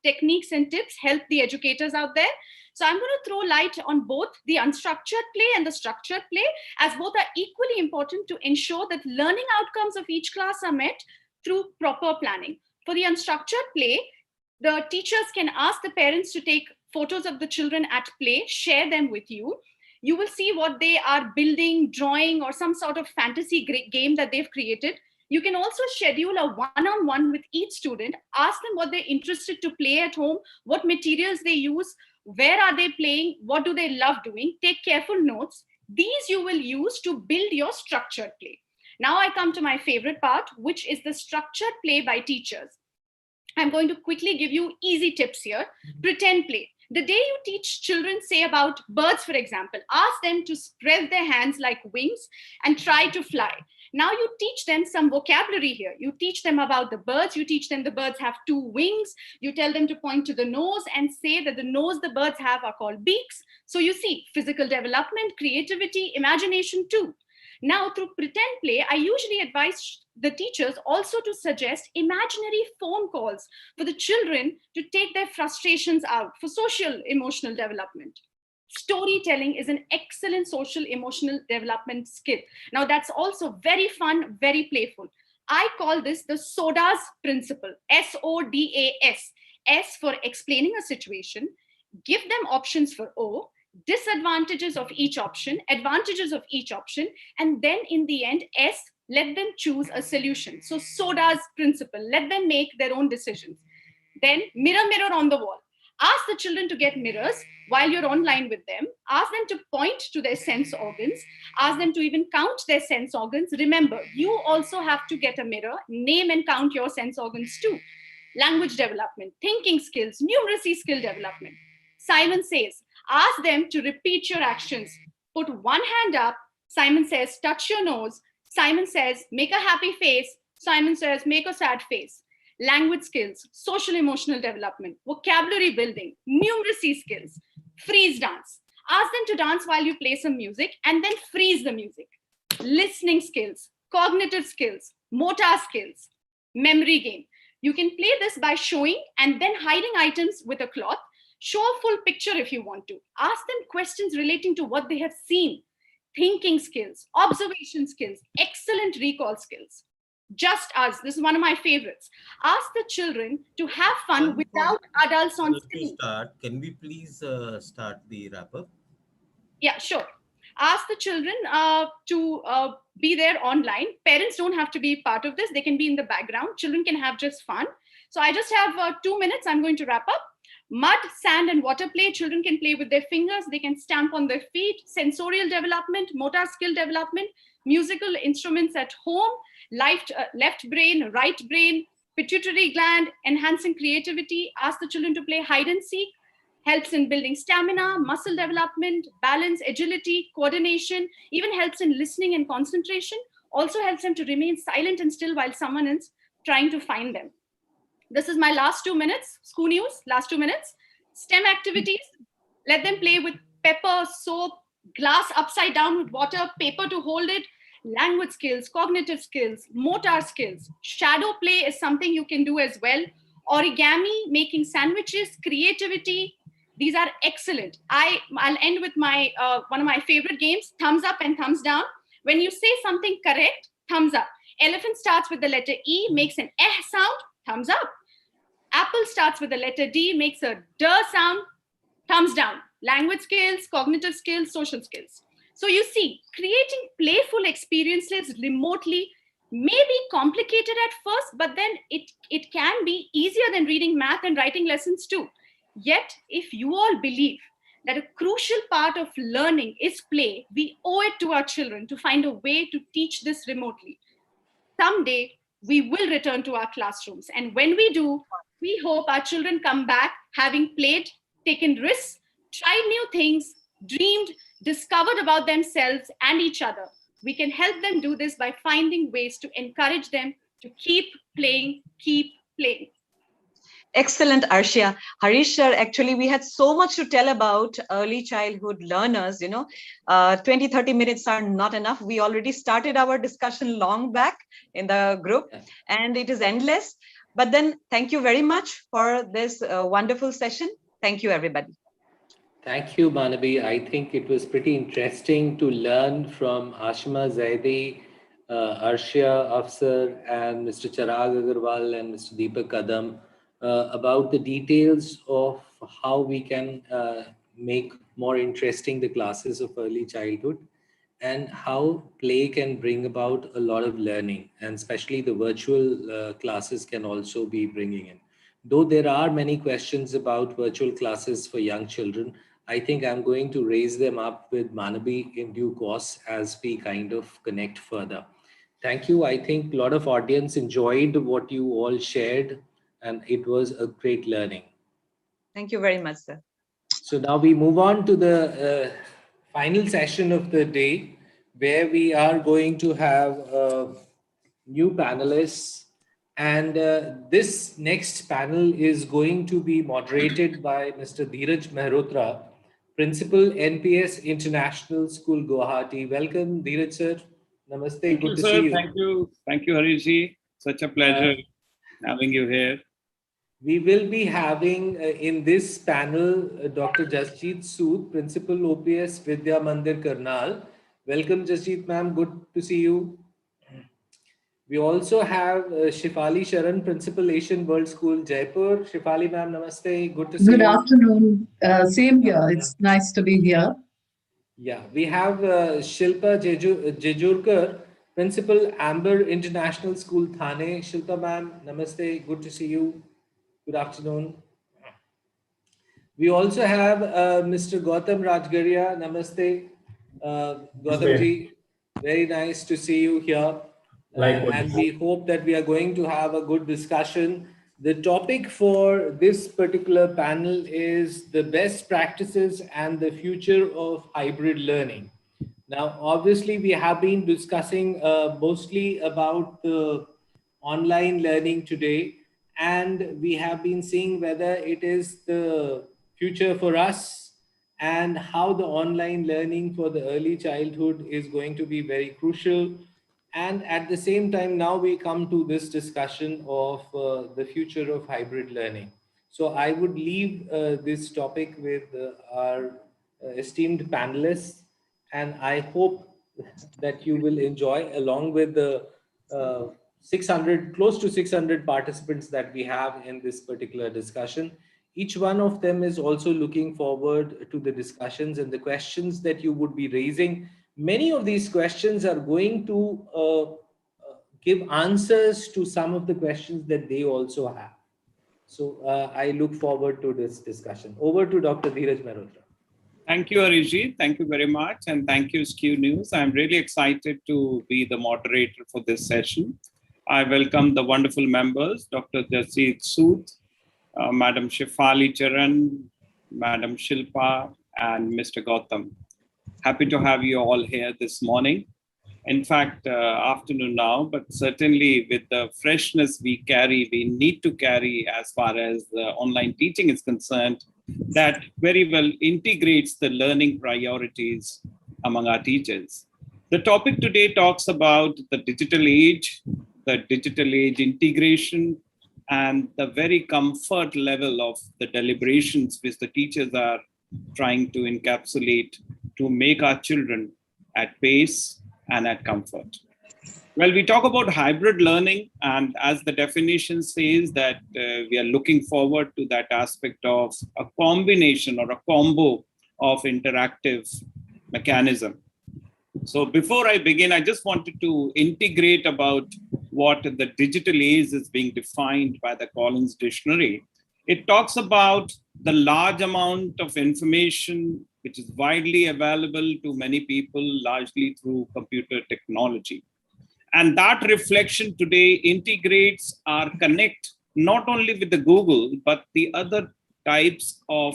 techniques and tips help the educators out there. So I'm going to throw light on both the unstructured play and the structured play, as both are equally important to ensure that learning outcomes of each class are met through proper planning. For the unstructured play, the teachers can ask the parents to take photos of the children at play, share them with you. You will see what they are building, drawing, or some sort of fantasy game that they've created. You can also schedule a one-on-one with each student, ask them what they're interested to play at home, what materials they use, where are they playing, what do they love doing, take careful notes. These you will use to build your structured play. Now I come to my favorite part, which is the structured play by teachers. I'm going to quickly give you easy tips here. Pretend play. The day you teach children, say about birds, for example, ask them to spread their hands like wings and try to fly. Now you teach them some vocabulary here. You teach them about the birds. You teach them the birds have 2 wings. You tell them to point to the nose and say that the nose the birds have are called beaks. So you see physical development, creativity, imagination too. Now, through pretend play, I usually advise the teachers also to suggest imaginary phone calls for the children to take their frustrations out for social emotional development. Storytelling is an excellent social emotional development skill. Now, that's also very fun, very playful. I call this the SODAS principle, SODAS. S for explaining a situation, give them options for O, disadvantages of each option, advantages of each option, and then in the end, S, let them choose a solution. So SODA's principle, let them make their own decisions. Then mirror, mirror on the wall. Ask the children to get mirrors while you're online with them. Ask them to point to their sense organs. Ask them to even count their sense organs. Remember, you also have to get a mirror, name and count your sense organs too. Language development, thinking skills, numeracy skill development. Simon says, ask them to repeat your actions. Put one hand up. Simon says, touch your nose. Simon says, make a happy face. Simon says, make a sad face. Language skills, social emotional development, vocabulary building, numeracy skills, freeze dance. Ask them to dance while you play some music and then freeze the music. Listening skills, cognitive skills, motor skills, memory game. You can play this by showing and then hiding items with a cloth. Show a full picture if you want to. Ask them questions relating to what they have seen. Thinking skills, observation skills, excellent recall skills. Just us. This is one of my favorites. Ask the children to have fun without adults on screen. Can we please start the wrap up? Yeah, sure. Ask the children to be there online. Parents don't have to be part of this. They can be in the background. Children can have just fun. So I just have 2 minutes. I'm going to wrap up. Mud, sand, and water play. Children can play with their fingers. They can stamp on their feet. Sensorial development, motor skill development, musical instruments at home, left brain, right brain, pituitary gland, enhancing creativity. Ask the children to play hide and seek. Helps in building stamina, muscle development, balance, agility, coordination, even helps in listening and concentration. Also helps them to remain silent and still while someone is trying to find them. This is my last 2 minutes. ScooNews, last 2 minutes. STEM activities. Let them play with pepper, soap, glass upside down with water, paper to hold it. Language skills, cognitive skills, motor skills. Shadow play is something you can do as well. Origami, making sandwiches, creativity. These are excellent. I'll end with my one of my favorite games, thumbs up and thumbs down. When you say something correct, thumbs up. Elephant starts with the letter E, makes an eh sound, thumbs up. Apple starts with the letter D, makes a D sound, thumbs down. Language skills, cognitive skills, social skills. So you see, creating playful experiences remotely may be complicated at first, but then it can be easier than reading math and writing lessons too. Yet, if you all believe that a crucial part of learning is play, we owe it to our children to find a way to teach this remotely. Someday, we will return to our classrooms. And when we do, we hope our children come back having played, taken risks, tried new things, dreamed, discovered about themselves and each other. We can help them do this by finding ways to encourage them to keep playing, keep playing. Excellent, Arshia. Harish, sir, actually, we had so much to tell about early childhood learners, 20, 30 minutes are not enough. We already started our discussion long back in the group and it is endless. But then thank you very much for this wonderful session. Thank you, everybody. Thank you, Manabi. I think it was pretty interesting to learn from Ashima Zaidi, Arshia Afsar, and Mr. Chirag Agarwal and Mr. Deepak Kadam about the details of how we can make more interesting the classes of early childhood and how play can bring about a lot of learning, and especially the virtual classes can also be bringing in. Though there are many questions about virtual classes for young children, I think I'm going to raise them up with Manabi in due course as we kind of connect further. Thank you. I think a lot of audience enjoyed what you all shared, and it was a great learning. Thank you very much, sir. So now we move on to the final session of the day, where we are going to have new panelists. And this next panel is going to be moderated by Mr. Dheeraj Mehrotra, Principal, NPS International School, Guwahati. Welcome, Dheeraj sir. Namaste. Thank Good you, to sir. see you. Thank you. Thank you, Harishji. Such a pleasure having you here. We will be having in this panel Dr. Jasjeet Sood, Principal, OPS Vidya Mandir, Karnal. Welcome, Jasjeet ma'am. Good to see you. We also have Shifali Sharan, Principal, Asian World School, Jaipur. Shifali ma'am, namaste. Good to see you. Good afternoon. Same here. It's nice to be here. Yeah, we have Shilpa Jejurkar, Principal, Amber International School, Thane. Shilpa ma'am, namaste. Good to see you. Good afternoon. We also have Mr. Gautam Rajgaria. Namaste, Gautam ji. Very nice to see you here. And we hope that we are going to have a good discussion. The topic for this particular panel is the best practices and the future of hybrid learning. Now, obviously, we have been discussing mostly about the online learning today, and we have been seeing whether it is the future for us and how the online learning for the early childhood is going to be very crucial. And at the same time, now we come to this discussion of the future of hybrid learning. So I would leave this topic with our esteemed panelists, and I hope that you will enjoy, along with the 600, close to 600 participants that we have in this particular discussion. Each one of them is also looking forward to the discussions and the questions that you would be raising. Many of these questions are going to give answers to some of the questions that they also have. So I look forward to this discussion. Over to Dr. Dheeraj Mehrotra. Thank you, Arijit. Thank you very much. And thank you, ScooNews. I'm really excited to be the moderator for this session. I welcome the wonderful members, Dr. Jasit Sood, Madam Shefali Charan, Madam Shilpa, and Mr. Gautam. Happy to have you all here this morning. In fact, afternoon now, but certainly with the freshness we carry, we need to carry as far as online teaching is concerned, that very well integrates the learning priorities among our teachers. The topic today talks about the digital age integration, and the very comfort level of the deliberations which the teachers are trying to encapsulate to make our children at pace and at comfort. Well, we talk about hybrid learning, and as the definition says that we are looking forward to that aspect of a combination or a combo of interactive mechanism. So before I begin, I just wanted to integrate about what the digital age is being defined by the Collins Dictionary. It talks about the large amount of information which is widely available to many people, largely through computer technology. And that reflection today integrates our connect, not only with the Google, but the other types of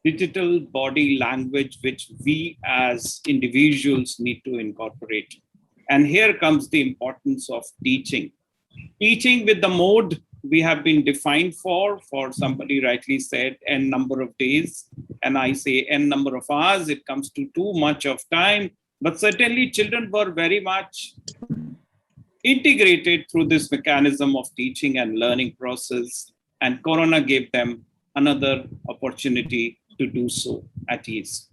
digital body language, which we as individuals need to incorporate. And here comes the importance of teaching. Teaching with the mode we have been defined for somebody rightly said, n number of days. And I say n number of hours, it comes to too much of time. But certainly children were very much integrated through this mechanism of teaching and learning process. And Corona gave them another opportunity to do so at ease.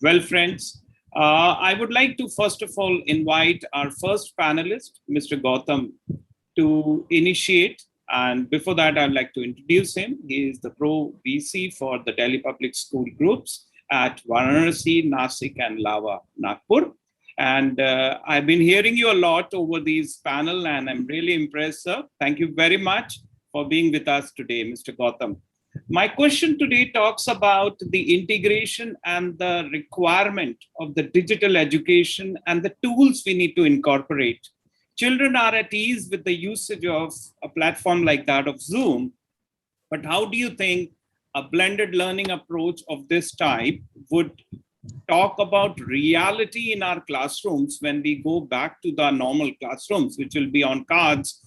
Well, friends, I would like to first of all invite our first panelist, Mr. Gautam, to initiate. And before that, I'd like to introduce him. He is the Pro VC for the Delhi Public School groups at Varanasi, Nasik, and Lava, Nagpur. And I've been hearing you a lot over these panel, and I'm really impressed, sir. Thank you very much for being with us today, Mr. Gautam. My question today talks about the integration and the requirement of the digital education and the tools we need to incorporate. Children are at ease with the usage of a platform like that of Zoom, but how do you think a blended learning approach of this type would talk about reality in our classrooms when we go back to the normal classrooms, which will be on cards?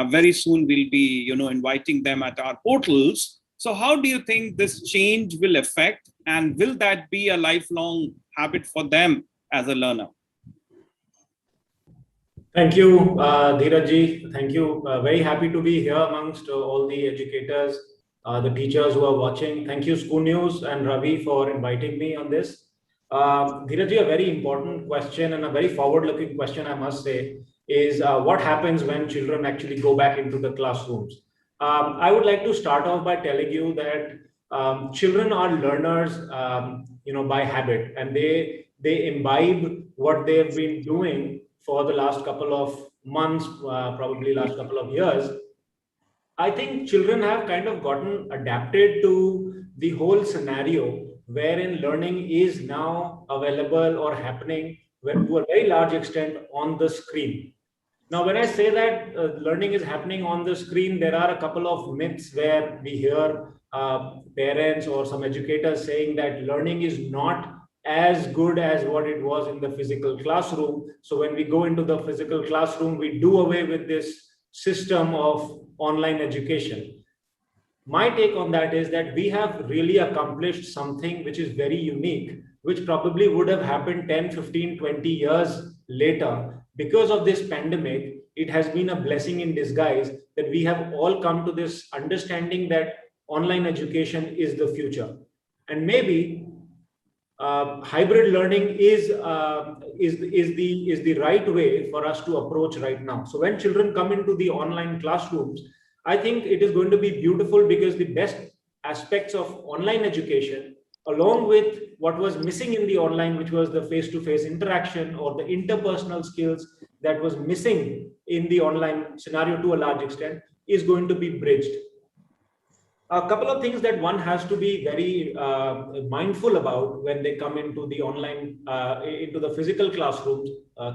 Very soon we'll be, inviting them at our portals. So how do you think this change will affect, and will that be a lifelong habit for them as a learner? Thank you, Dheeraj. Thank you. Very happy to be here amongst all the educators, the teachers who are watching. Thank you, ScooNews and Ravi, for inviting me on this. Dheeraj, a very important question and a very forward-looking question, I must say, is what happens when children actually go back into the classrooms? I would like to start off by telling you that children are learners, by habit, and they imbibe what they have been doing for the last couple of months, probably last couple of years. I think children have kind of gotten adapted to the whole scenario wherein learning is now available or happening to a very large extent on the screen. Now, when I say that learning is happening on the screen, there are a couple of myths where we hear parents or some educators saying that learning is not as good as what it was in the physical classroom. So when we go into the physical classroom, we do away with this system of online education. My take on that is that we have really accomplished something which is very unique, which probably would have happened 10, 15, 20 years later. Because of this pandemic, it has been a blessing in disguise that we have all come to this understanding that online education is the future. And maybe hybrid learning is the right way for us to approach right now. So when children come into the online classrooms, I think it is going to be beautiful, because the best aspects of online education, along with what was missing in the online, which was the face-to-face interaction or the interpersonal skills that was missing in the online scenario to a large extent, is going to be bridged. A couple of things that one has to be very mindful about when they come into the online, into the physical classrooms,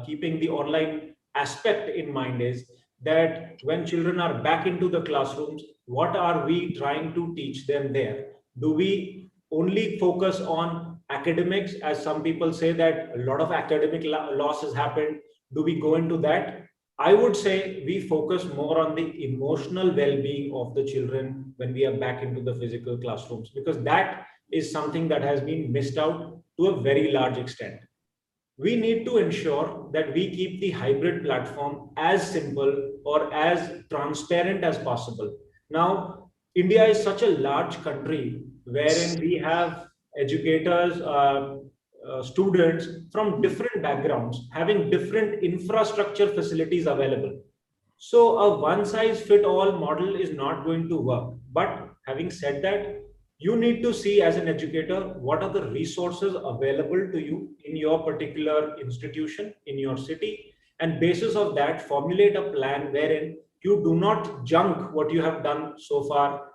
keeping the online aspect in mind, is that when children are back into the classrooms, what are we trying to teach them there? Do we only focus on academics, as some people say that a lot of academic loss has happened? Do we go into that? I would say we focus more on the emotional well-being of the children when we are back into the physical classrooms, because that is something that has been missed out to a very large extent. We need to ensure that we keep the hybrid platform as simple or as transparent as possible. Now, India is such a large country wherein we have educators, students from different backgrounds having different infrastructure facilities available. So a one-size-fit-all model is not going to work. But having said that, you need to see as an educator what are the resources available to you in your particular institution, in your city, and basis of that formulate a plan wherein you do not junk what you have done so far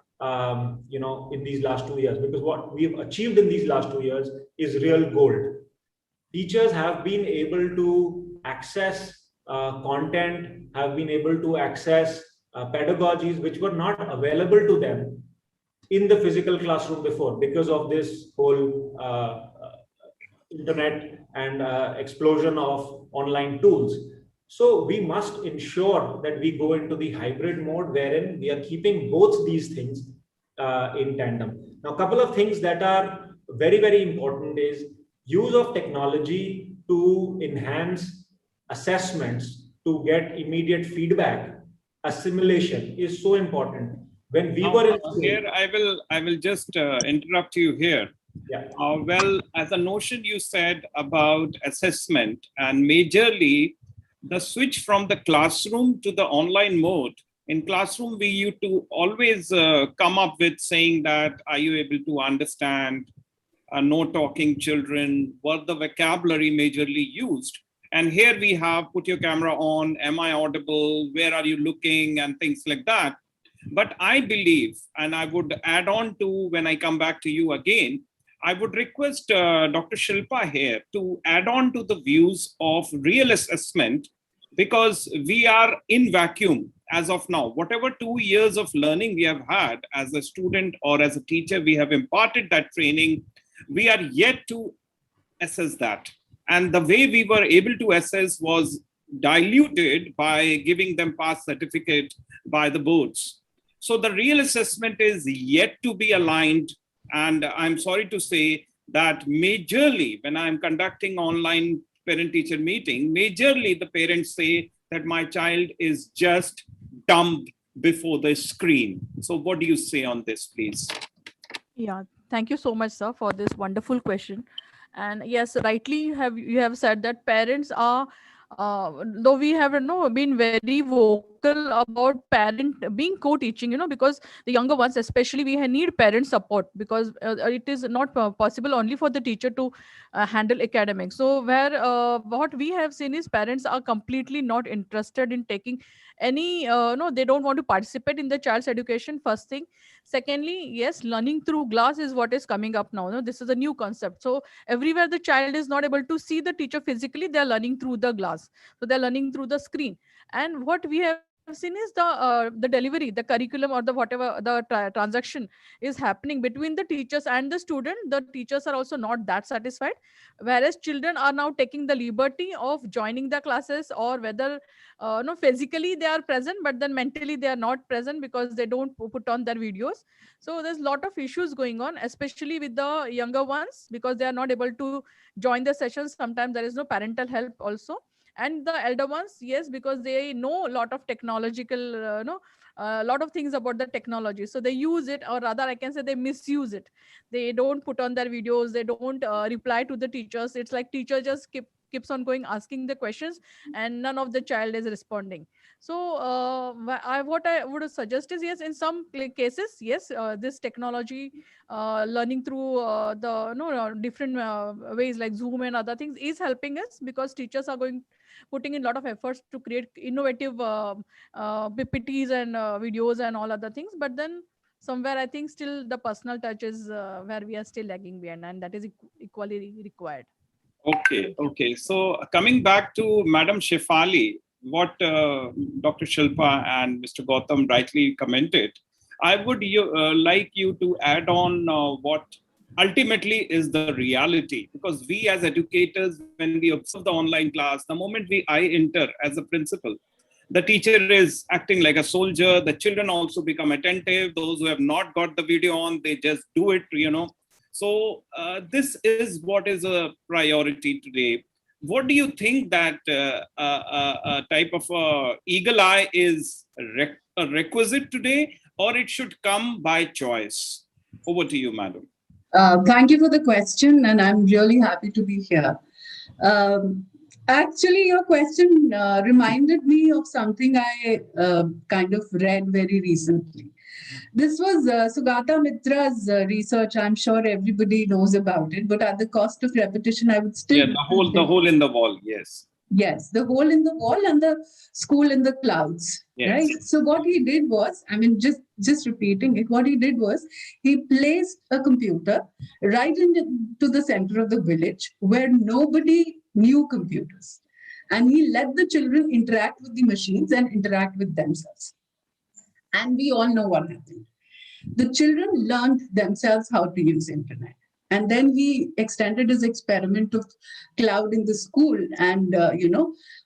in these last 2 years, because what we've achieved in these last 2 years is real gold. Teachers have been able to access content, have been able to access pedagogies which were not available to them in the physical classroom before, because of this whole internet and explosion of online tools. So we must ensure that we go into the hybrid mode wherein we are keeping both these things in tandem. Now, a couple of things that are very, very important is use of technology to enhance assessments, to get immediate feedback. Assimilation is so important. When we were in school, here, I will just interrupt you here. Yeah. Well, as a notion you said about assessment, and majorly the switch from the classroom to the online mode. In classroom, we used to always come up with saying that, are you able to understand? No talking children, were the vocabulary majorly used? And here we have put your camera on, am I audible? Where are you looking? And things like that. But I believe, and I would add on to when I come back to you again, I would request Dr. Shilpa here to add on to the views of real assessment, because we are in vacuum as of now. Whatever 2 years of learning we have had as a student or as a teacher, we have imparted that training. We are yet to assess that. And the way we were able to assess was diluted by giving them pass certificate by the boards. So the real assessment is yet to be aligned. And I'm sorry to say that majorly when I'm conducting online parent-teacher meeting, majorly the parents say that my child is just dumb before the screen. So what do you say on this, please? Yeah, thank you so much, sir, for this wonderful question. And yes, rightly you have said that parents are, though we have been very vocal tackle about parent being co-teaching, because the younger ones, especially, we need parent support, because it is not possible only for the teacher to handle academics. So where what we have seen is parents are completely not interested in taking any, no, they don't want to participate in the child's education, first thing. Secondly, yes, learning through glass is what is coming up now. No, this is a new concept. So everywhere the child is not able to see the teacher physically, they are learning through the glass. So they're learning through the screen. And what we have seen is the delivery, the curriculum, or the whatever the transaction is happening between the teachers and the student. The teachers are also not that satisfied, whereas children are now taking the liberty of joining the classes, or whether no, physically they are present, but then mentally they are not present because they don't put on their videos. So there's a lot of issues going on, especially with the younger ones, because they are not able to join the sessions. Sometimes there is no parental help also. And the elder ones, yes, because they know a lot of technological, a lot of things about the technology, so they use it, or rather I can say they misuse it. They don't put on their videos, they don't reply to the teachers. It's like teacher just keeps on going asking the questions, and none of the child is responding. So what I would suggest is, yes, in some cases, yes, this technology, learning through the different ways like Zoom and other things is helping us, because teachers are putting in a lot of efforts to create innovative PPTs and videos and all other things. But then somewhere I think still the personal touch is where we are still lagging behind, and that is equally required. Okay, okay. So coming back to Madam Shefali, what Dr. Shilpa and Mr. Gautam rightly commented, I would like you to add on what ultimately is the reality. Because we as educators, when we observe the online class, the moment I enter as a principal, the teacher is acting like a soldier. The children also become attentive. Those who have not got the video on, they just do it, So this is what is a priority today. What do you think that type of eagle eye is a requisite today, or it should come by choice? Over to you, madam. Thank you for the question, and I'm really happy to be here. Actually, your question reminded me of something I kind of read very recently. This was Sugata Mitra's research. I'm sure everybody knows about it, but at the cost of repetition, I would still... Yeah, the hole in the wall, yes. Yes, the hole in the wall and the school in the clouds, yes. Right? So what he did was, I mean, just repeating it, what he did was, he placed a computer right into the center of the village where nobody knew computers. And he let the children interact with the machines and interact with themselves. And we all know what happened. The children learned themselves how to use internet. And then he extended his experiment of cloud in the school. And,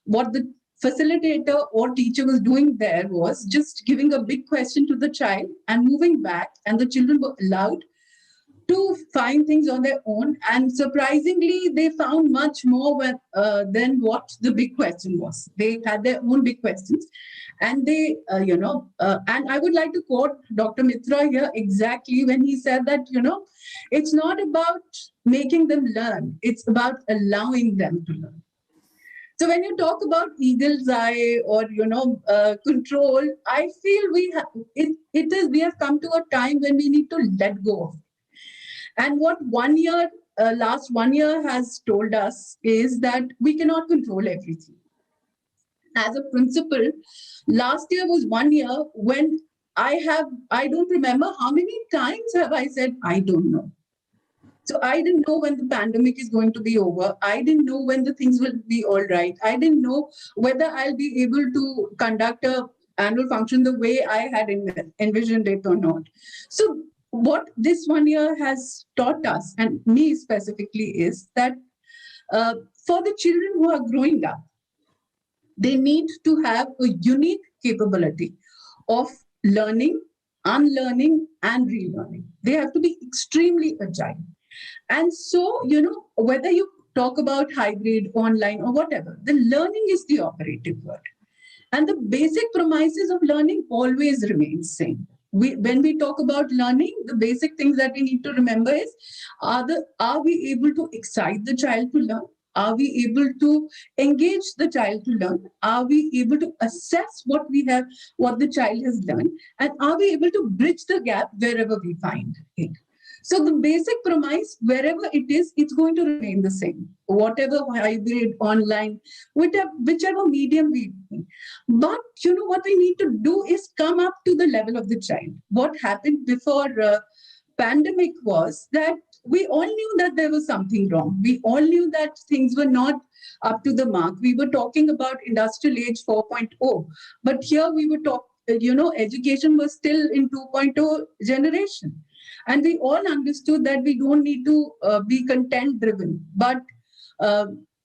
what the facilitator or teacher was doing there was just giving a big question to the child and moving back. And the children were allowed to find things on their own. And surprisingly, they found much more than what the big question was. They had their own big questions. And they, and I would like to quote Dr. Mitra here exactly when he said that, it's not about making them learn. It's about allowing them to learn. So when you talk about eagle's eye or, control, I feel we have come to a time when we need to let go of it. And what last 1 year has told us is that we cannot control everything. As a principal, last year was 1 year when I don't remember how many times have I said, I don't know. So I didn't know when the pandemic is going to be over. I didn't know when the things will be all right. I didn't know whether I'll be able to conduct an annual function the way I had envisioned it or not. So what this 1 year has taught us, and me specifically, is that for the children who are growing up, they need to have a unique capability of learning, unlearning, and relearning. They have to be extremely agile. And so, whether you talk about hybrid, online, or whatever, the learning is the operative word. And the basic premises of learning always remain same. When we talk about learning, the basic things that we need to remember is, are we able to excite the child to learn? Are we able to engage the child to learn? Are we able to assess what the child has learned? And are we able to bridge the gap wherever we find it? So the basic premise, wherever it is, it's going to remain the same. Whatever hybrid, online, whichever medium we need. But what we need to do is come up to the level of the child. What happened before pandemic was that we all knew that there was something wrong. We all knew that things were not up to the mark. We were talking about industrial age 4.0, but here we were education was still in 2.0 generation. And we all understood that we don't need to be content driven, but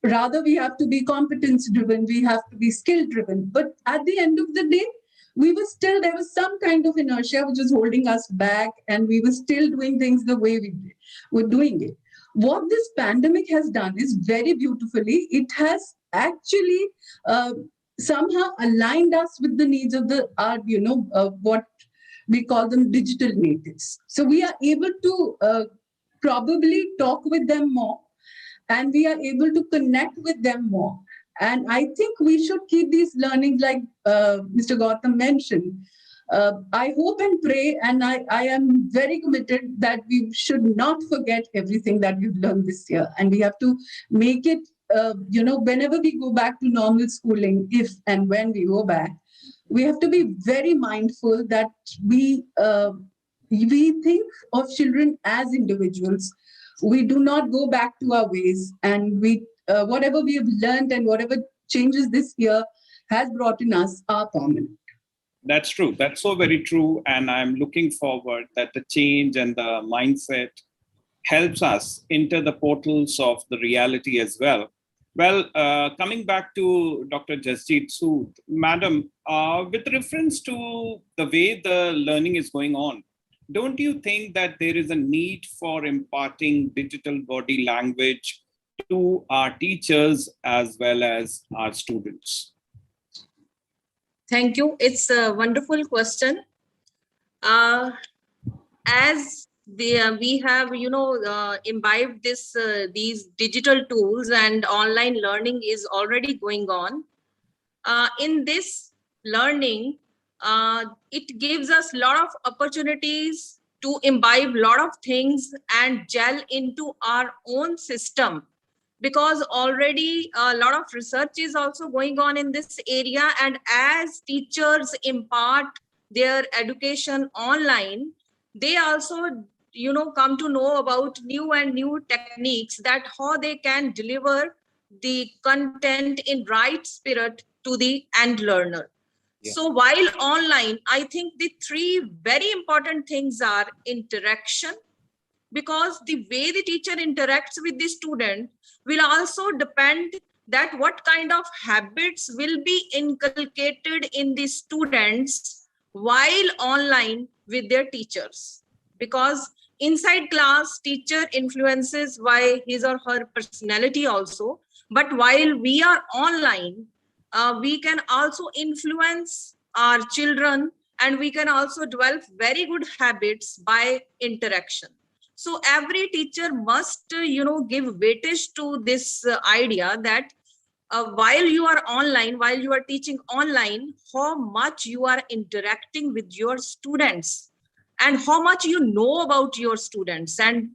rather we have to be competence driven, we have to be skill driven. But at the end of the day, there was some kind of inertia which was holding us back, and we were still doing things the way we were doing it. What this pandemic has done is very beautifully, it has actually somehow aligned us with the needs of what we call them digital natives. So we are able to probably talk with them more, and we are able to connect with them more. And I think we should keep these learnings like Mr. Gautam mentioned. I hope and pray, and I am very committed that we should not forget everything that we've learned this year. And we have to make it, whenever we go back to normal schooling, if and when we go back, we have to be very mindful that we think of children as individuals. We do not go back to our ways, and whatever we have learned and whatever changes this year has brought in us are permanent. That's true. That's so very true. And I'm looking forward that the change and the mindset helps us enter the portals of the reality as well. Well, coming back to Dr. Jasjeet Sood, Madam, with reference to the way the learning is going on, don't you think that there is a need for imparting digital body language to our teachers as well as our students? Thank you. It's a wonderful question. As we have, imbibed these digital tools, and online learning is already going on. In this learning, it gives us a lot of opportunities to imbibe a lot of things and gel into our own system, because already a lot of research is also going on in this area. And as teachers impart their education online, they also come to know about new techniques, that how they can deliver the content in right spirit to the end learner. Yeah. So while online, I think the three very important things are interaction, because the way the teacher interacts with the student will also depend that what kind of habits will be inculcated in the students while online with their teachers. Because inside class, teacher influences by his or her personality also. But while we are online, we can also influence our children, and we can also develop very good habits by interaction. So every teacher must, give weightage to this idea that while you are online, while you are teaching online, how much you are interacting with your students and how much you know about your students. And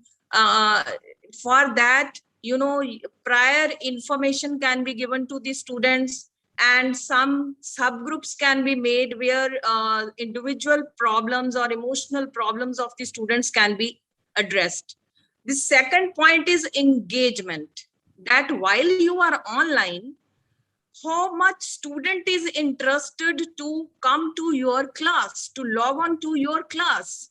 for that, prior information can be given to the students, and some subgroups can be made where individual problems or emotional problems of the students can be addressed. The second point is engagement, that while you are online, how much student is interested to come to your class, to log on to your class,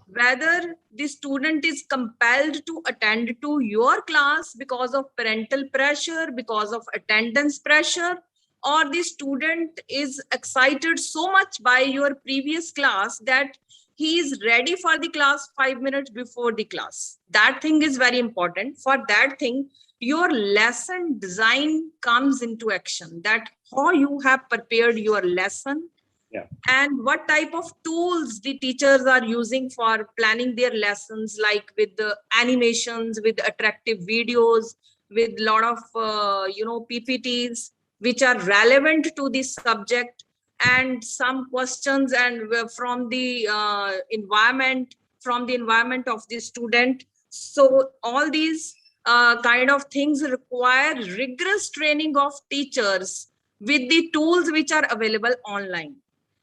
whether the student is compelled to attend to your class because of parental pressure, because of attendance pressure, or the student is excited so much by your previous class that he is ready for the class 5 minutes before the class. That thing is very important. For that thing, your lesson design comes into action, that how you have prepared your lesson, and what type of tools the teachers are using for planning their lessons, like with the animations, with attractive videos, with a lot of, PPTs, which are relevant to the subject, and some questions and from the environment of the student. So all these kind of things require rigorous training of teachers with the tools which are available online.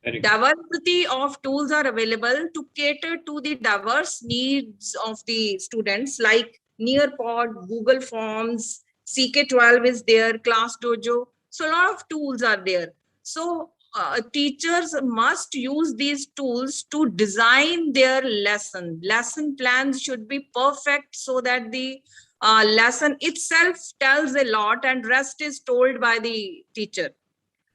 Diversity of tools are available to cater to the diverse needs of the students, like Nearpod, Google Forms, CK12 is there, Class Dojo. So a lot of tools are there. So teachers must use these tools to design their lesson. Lesson plans should be perfect so that the lesson itself tells a lot and rest is told by the teacher.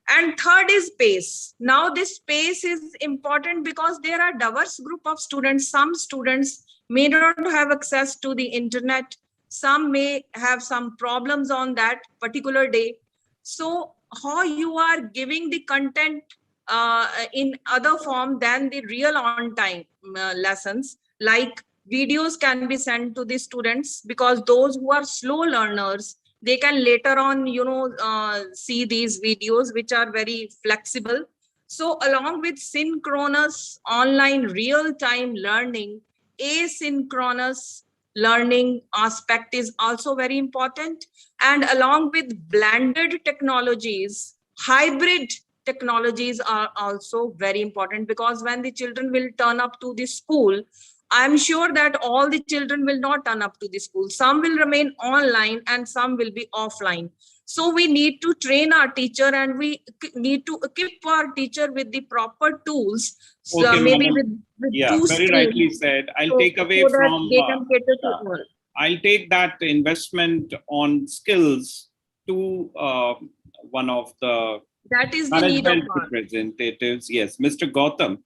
And third is pace. Now this pace is important because there are diverse group of students. Some students may not have access to the internet. Some may have some problems on that particular day. So how you are giving the content in other form than the real on-time lessons, like videos can be sent to the students, because those who are slow learners, they can later on, see these videos, which are very flexible. So along with synchronous online real-time learning, asynchronous learning aspect is also very important. And along with blended technologies, hybrid technologies are also very important, because when the children will turn up to the school, I'm sure that all the children will not turn up to the school. Some will remain online and some will be offline. So we need to train our teacher, and we need to equip our teacher with the proper tools. So Okay, maybe madam. with Yeah, two very screens, rightly said. I'll take away so that from, they can cater to all. I'll take that investment on skills to one of the That is the need of management our. representatives. Yes, Mr. Gautam.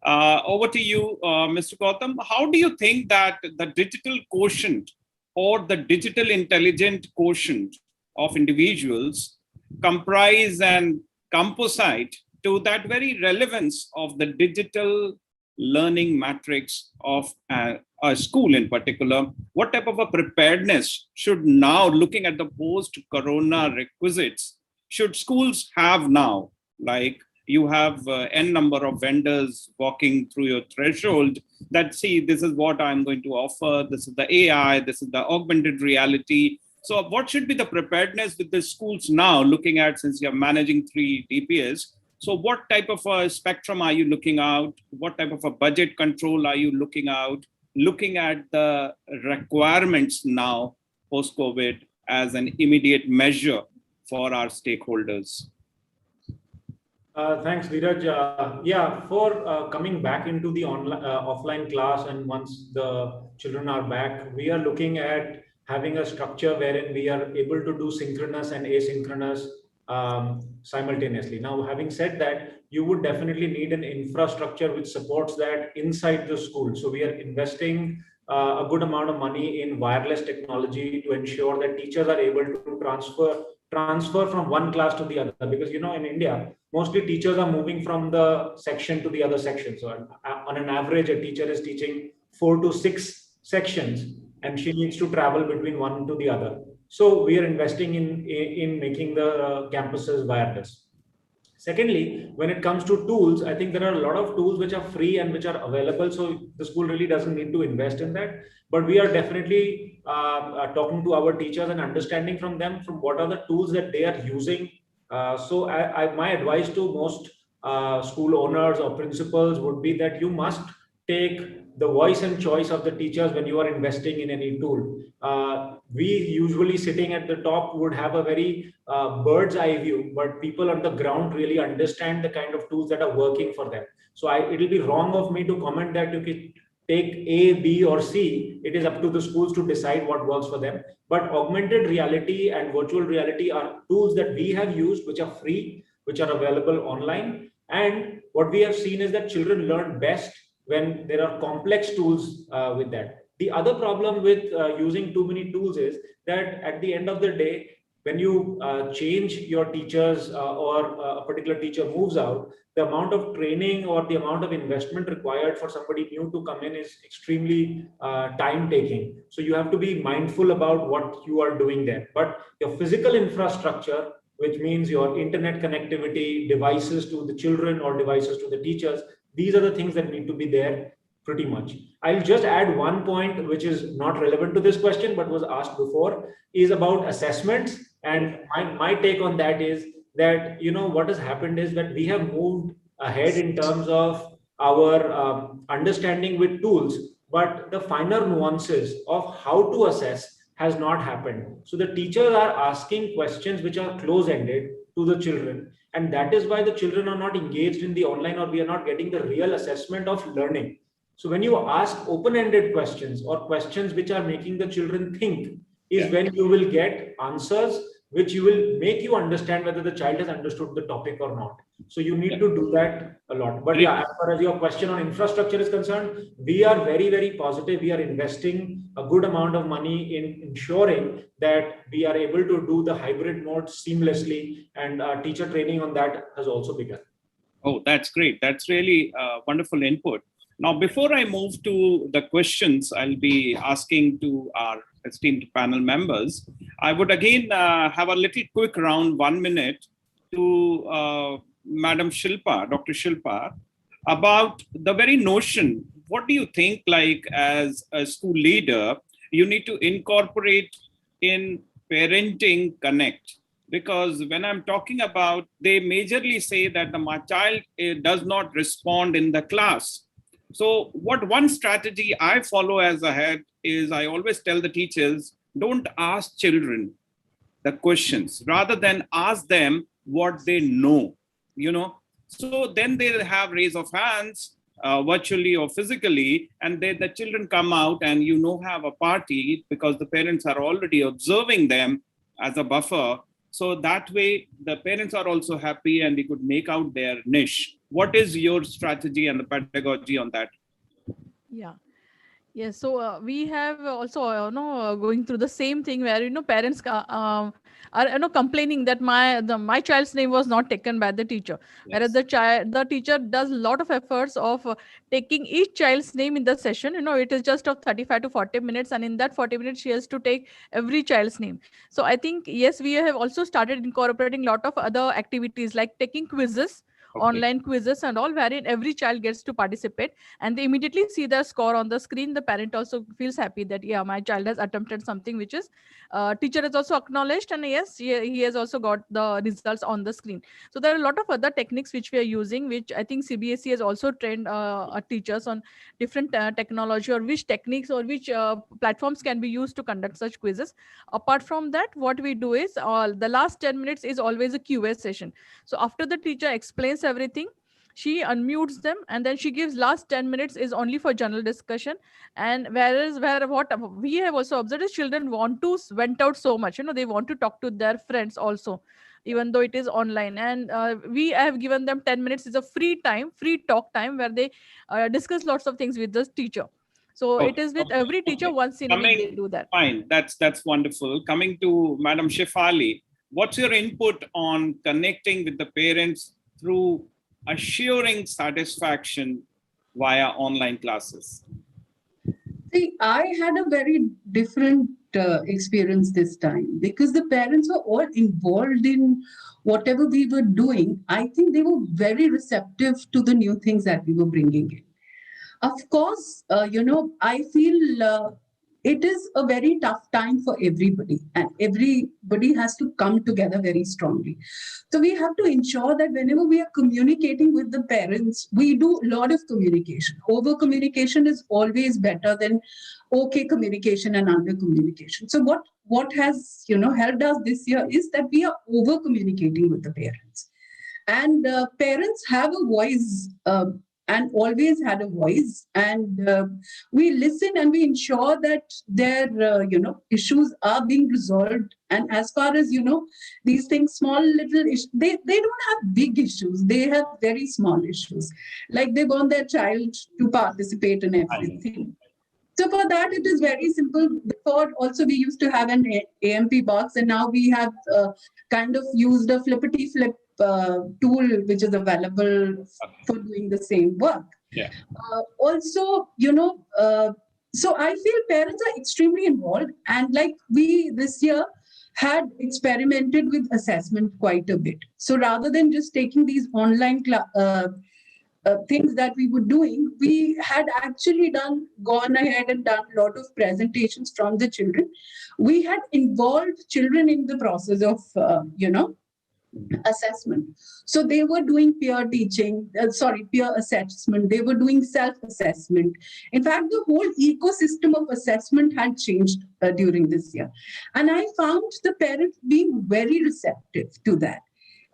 Over to you, Mr. Gautam. How do you think that the digital quotient or the digital intelligent quotient of individuals comprise and composite to that very relevance of the digital learning matrix of a school in particular? What type of a preparedness should now, looking at the post-corona requisites, should schools have now? Like, you have n number of vendors walking through your threshold that, see, this is what I'm going to offer, this is the AI, this is the augmented reality. So what should be the preparedness with the schools now, looking at, since you're managing 3 DPS? So what type of a spectrum are you looking out? What type of a budget control are you looking out? Looking at the requirements now, post-COVID, as an immediate measure for our stakeholders? Thanks, Dheeraj. Yeah, for coming back into the online, offline class, and once the children are back, we are looking at having a structure wherein we are able to do synchronous and asynchronous simultaneously. Now, having said that, you would definitely need an infrastructure which supports that inside the school. So we are investing a good amount of money in wireless technology to ensure that teachers are able to transfer from one class to the other, because in India mostly teachers are moving from the section to the other section. So on an average, a teacher is teaching 4 to 6 sections, and she needs to travel between one to the other. So we are investing in making the campuses wireless. Secondly, when it comes to tools, I think there are a lot of tools which are free and which are available. So the school really doesn't need to invest in that. But we are definitely talking to our teachers and understanding from them from what are the tools that they are using. So my advice to most school owners or principals would be that you must take the voice and choice of the teachers when you are investing in any tool. We usually, sitting at the top, would have a very bird's eye view, but people on the ground really understand the kind of tools that are working for them. So it'll be wrong of me to comment that you can take A, B, or C. It is up to the schools to decide what works for them. But augmented reality and virtual reality are tools that we have used, which are free, which are available online. And what we have seen is that children learn best when there are complex tools with that. The other problem with using too many tools is that at the end of the day, when you change your teachers or a particular teacher moves out, the amount of training or the amount of investment required for somebody new to come in is extremely time taking. So you have to be mindful about what you are doing there. But your physical infrastructure, which means your internet connectivity, devices to the children or devices to the teachers, these are the things that need to be there pretty much. I'll just add one point, which is not relevant to this question, but was asked before, is about assessments. And my take on that is that, what has happened is that we have moved ahead in terms of our understanding with tools, but the finer nuances of how to assess has not happened. So the teachers are asking questions which are close-ended to the children. And that is why the children are not engaged in the online, or we are not getting the real assessment of learning. So when you ask open-ended questions or questions which are making the children think, is when you will get answers which you will make you understand whether the child has understood the topic or not. So you need to do that a lot. But yeah, as far as your question on infrastructure is concerned, we are very, very positive. We are investing a good amount of money in ensuring that we are able to do the hybrid mode seamlessly, and teacher training on that has also begun. Oh, that's great. That's really wonderful input. Now, before I move to the questions I'll be asking to our esteemed panel members, I would again have a little quick round, 1 minute, to Madam Shilpa, Dr. Shilpa, about the very notion. What do you think, like as a school leader, you need to incorporate in parenting connect? Because when I'm talking about, they majorly say that my child does not respond in the class. So what one strategy I follow as a head is, I always tell the teachers, don't ask children the questions, rather than ask them what they know, So then they have raise of hands, virtually or physically, and the children come out and have a party because the parents are already observing them as a buffer. So that way the parents are also happy and they could make out their niche. What is your strategy and the pedagogy on that? Yeah. Yes, so we have also, going through the same thing where, parents are, complaining that my child's name was not taken by the teacher. Whereas the teacher does a lot of efforts of taking each child's name in the session. It is just of 35 to 40 minutes. And in that 40 minutes, she has to take every child's name. So I think, yes, we have also started incorporating a lot of other activities like taking quizzes. Online quizzes and all, wherein every child gets to participate and they immediately see their score on the screen. The parent also feels happy that, yeah, my child has attempted something which is teacher has also acknowledged, and yes, he has also got the results on the screen. So there are a lot of other techniques which we are using, which I think CBSE has also trained teachers on different technology, or which techniques or which platforms can be used to conduct such quizzes. Apart from that, what we do is the last 10 minutes is always a QA session. So after the teacher explains everything, she unmutes them and then she gives last 10 minutes is only for general discussion. And what we have also observed is children went out so much, they want to talk to their friends also, even though it is online. And we have given them 10 minutes is a free talk time where they discuss lots of things with the teacher. So it is with every teacher once in a week they do that. Fine, that's wonderful. Coming to Madam Shefali, what's your input on connecting with the parents through assuring satisfaction via online classes? See, I had a very different experience this time, because the parents were all involved in whatever we were doing. I think they were very receptive to the new things that we were bringing in. Of course, I feel it is a very tough time for everybody, and everybody has to come together very strongly. So we have to ensure that whenever we are communicating with the parents, we do a lot of communication. Over communication is always better than okay communication and under communication. So what has helped us this year is that we are over communicating with the parents, and parents have a voice. And always had a voice, and we listen and we ensure that their issues are being resolved. And as far as these things, small little issues, they don't have big issues, they have very small issues, like they want their child to participate in everything. So for that, it is very simple. Before also we used to have an AMP box, and now we have kind of used a flippity flip tool which is available for doing the same work. Yeah. Also, so I feel parents are extremely involved, and like we this year had experimented with assessment quite a bit. So rather than just taking these online things that we were doing, we had actually gone ahead and done a lot of presentations from the children. We had involved children in the process of, assessment. So they were doing peer teaching, peer assessment. They were doing self-assessment. In fact, the whole ecosystem of assessment had changed during this year. And I found the parents being very receptive to that.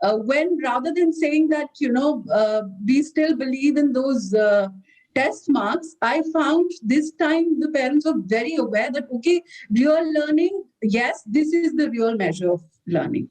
When rather than saying that, we still believe in those test marks, I found this time the parents were very aware that, okay, real learning, yes, this is the real measure of learning.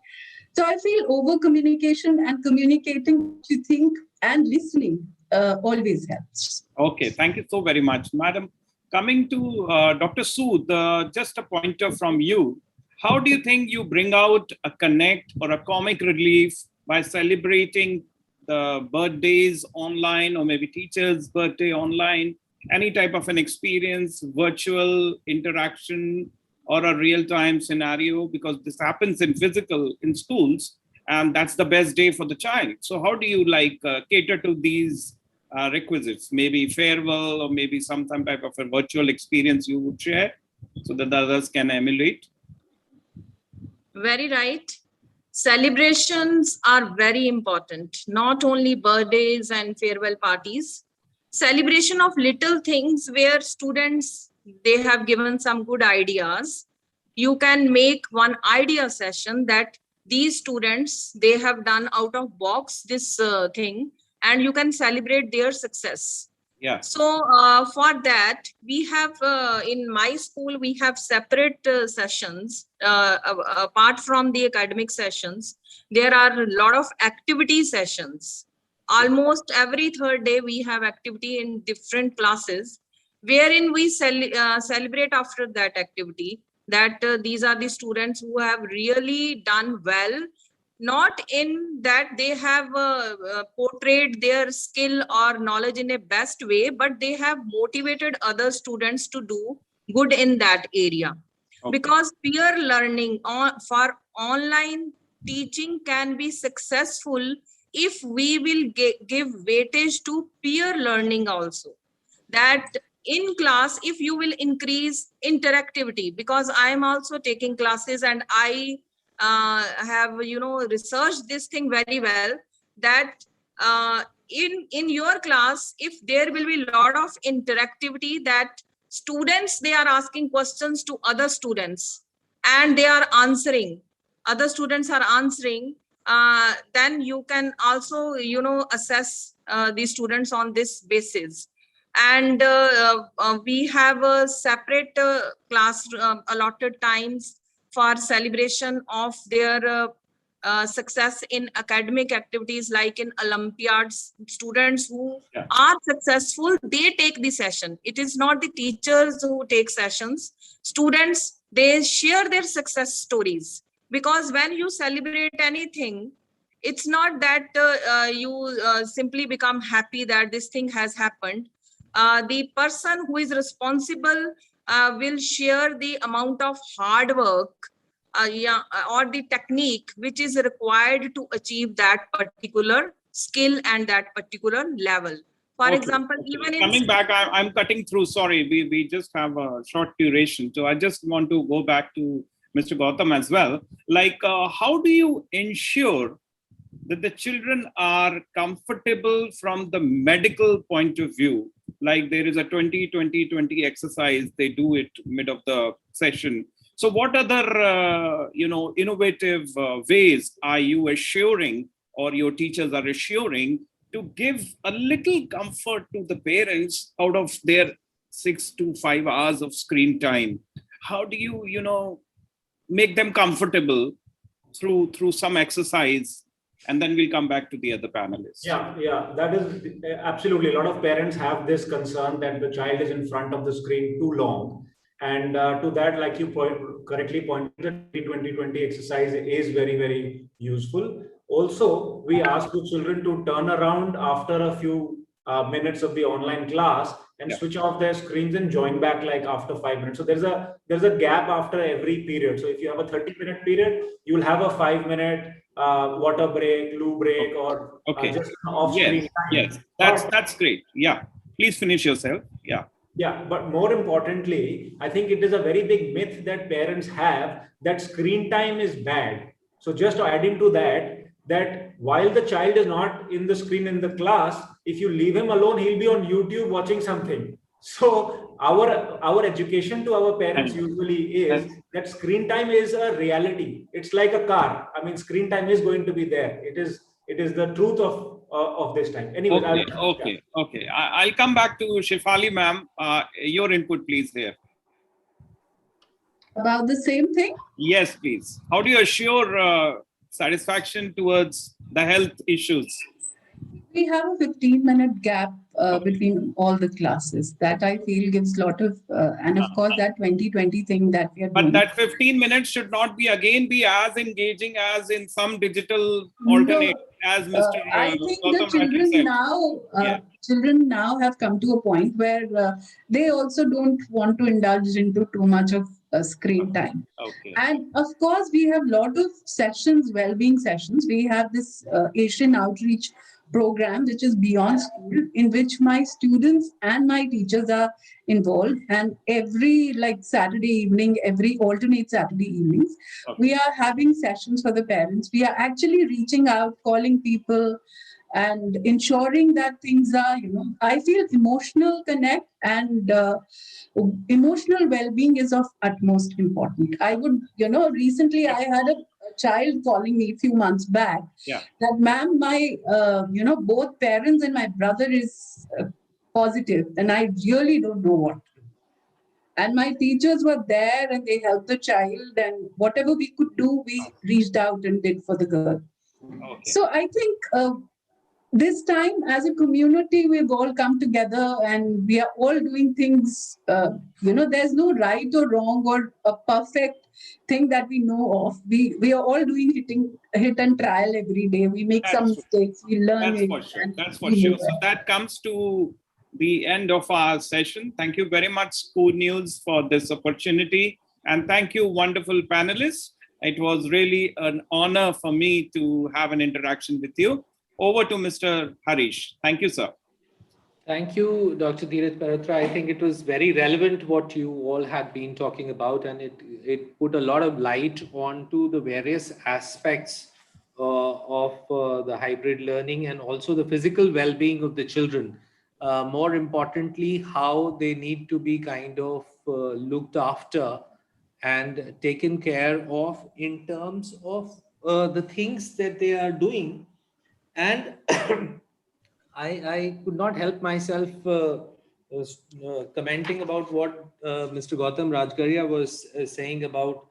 So I feel over communication and communicating what you think and listening always helps. Okay, thank you so very much, Madam. Coming to Dr. Sood, just a pointer from you. How do you think you bring out a connect or a comic relief by celebrating the birthdays online, or maybe teacher's birthday online, any type of an experience, virtual interaction, or a real-time scenario? Because this happens in schools, and that's the best day for the child. So how do you cater to these requisites? Maybe farewell, or maybe some type of a virtual experience you would share so that the others can emulate? Very right. Celebrations are very important, not only birthdays and farewell parties. Celebration of little things where students, they have given some good ideas. You can make one idea session that these students, they have done out of box this thing, and you can celebrate their success. Yeah. So for that, we have in my school, we have separate sessions. Apart from the academic sessions, there are a lot of activity sessions. Almost every third day, we have activity in different classes, wherein we celebrate after that activity that these are the students who have really done well. Not in that they have portrayed their skill or knowledge in a best way, but they have motivated other students to do good in that area. Okay. Because peer learning for online teaching can be successful if we will give weightage to peer learning also. That in class, if you will increase interactivity, because I am also taking classes and I have researched this thing very well, that in your class, if there will be a lot of interactivity, that students, they are asking questions to other students and they are answering, other students are answering, then you can also assess the students on this basis. And we have a separate class allotted times for celebration of their success in academic activities, like in Olympiads. Students who are successful, they take the session. It is not the teachers who take sessions. Students, they share their success stories. Because when you celebrate anything, it's not that you simply become happy that this thing has happened. The person who is responsible will share the amount of hard work or the technique which is required to achieve that particular skill and that particular level. For example, even in coming back, I'm cutting through. Sorry, we just have a short duration. So I just want to go back to Mr. Gautam as well. How do you ensure that the children are comfortable from the medical point of view? Like there is a 20-20-20 exercise, they do it mid of the session. So what other, innovative ways are you assuring, or your teachers are assuring, to give a little comfort to the parents out of their 6 to 5 hours of screen time? How do you, make them comfortable through some exercise? And then we'll come back to the other panelists. Yeah, that is absolutely. A lot of parents have this concern that the child is in front of the screen too long. And to that, like you correctly pointed, the 20-20 exercise is very, very useful. Also, we ask the children to turn around after a few minutes of the online class and switch off their screens and join back like after 5 minutes. So there's a gap after every period. So if you have a 30-minute period, you'll have a 5-minute water break, loo break, or just an off-screen time. Yes, that's great. Yeah, please finish yourself. Yeah. Yeah, but more importantly, I think it is a very big myth that parents have that screen time is bad. So just adding to that, that while the child is not in the screen in the class, if you leave him alone, he'll be on YouTube watching something. So our education to our parents usually is that screen time is a reality. It's like a car. I mean, screen time is going to be there. It is the truth of this time. Anyway, Okay. I'll come back to Shefali ma'am. Your input, please, here. About the same thing? Yes, please. How do you assure satisfaction towards the health issues? We have a 15-minute gap between all the classes that I feel gives a lot of, and of course that 20-20 thing that we are doing. But that 15 minutes should not be as engaging as in some digital alternate, as Mr. I think the children now have come to a point where they also don't want to indulge into too much of screen time. Okay. And of course, we have a lot of sessions, well-being sessions. We have this Asian outreach program, which is beyond school, in which my students and my teachers are involved. And every Saturday evening, every alternate Saturday evenings, we are having sessions for the parents. We are actually reaching out, calling people, and ensuring that things are, I feel emotional connect and emotional well-being is of utmost importance. I would, recently I had a child calling me a few months back that, ma'am, my, both parents and my brother is positive and I really don't know what. And my teachers were there and they helped the child, and whatever we could do, we reached out and did for the girl. Okay. So I think this time as a community, we've all come together and we are all doing things, there's no right or wrong or a perfect thing that we know of. We are all doing hit and trial every day. We make some mistakes, we learn it. That's for sure. So that comes to the end of our session. Thank you very much, ScooNews, for this opportunity. And thank you, wonderful panelists. It was really an honor for me to have an interaction with you. Over to Mr. Harish. Thank you, sir. Thank you, Dr. Dheeraj Paratra. I think it was very relevant what you all had been talking about, and it put a lot of light onto the various aspects of the hybrid learning and also the physical well-being of the children. More importantly, how they need to be kind of looked after and taken care of in terms of the things that they are doing. And I could not help myself commenting about what Mr. Gautam Rajgaria was saying about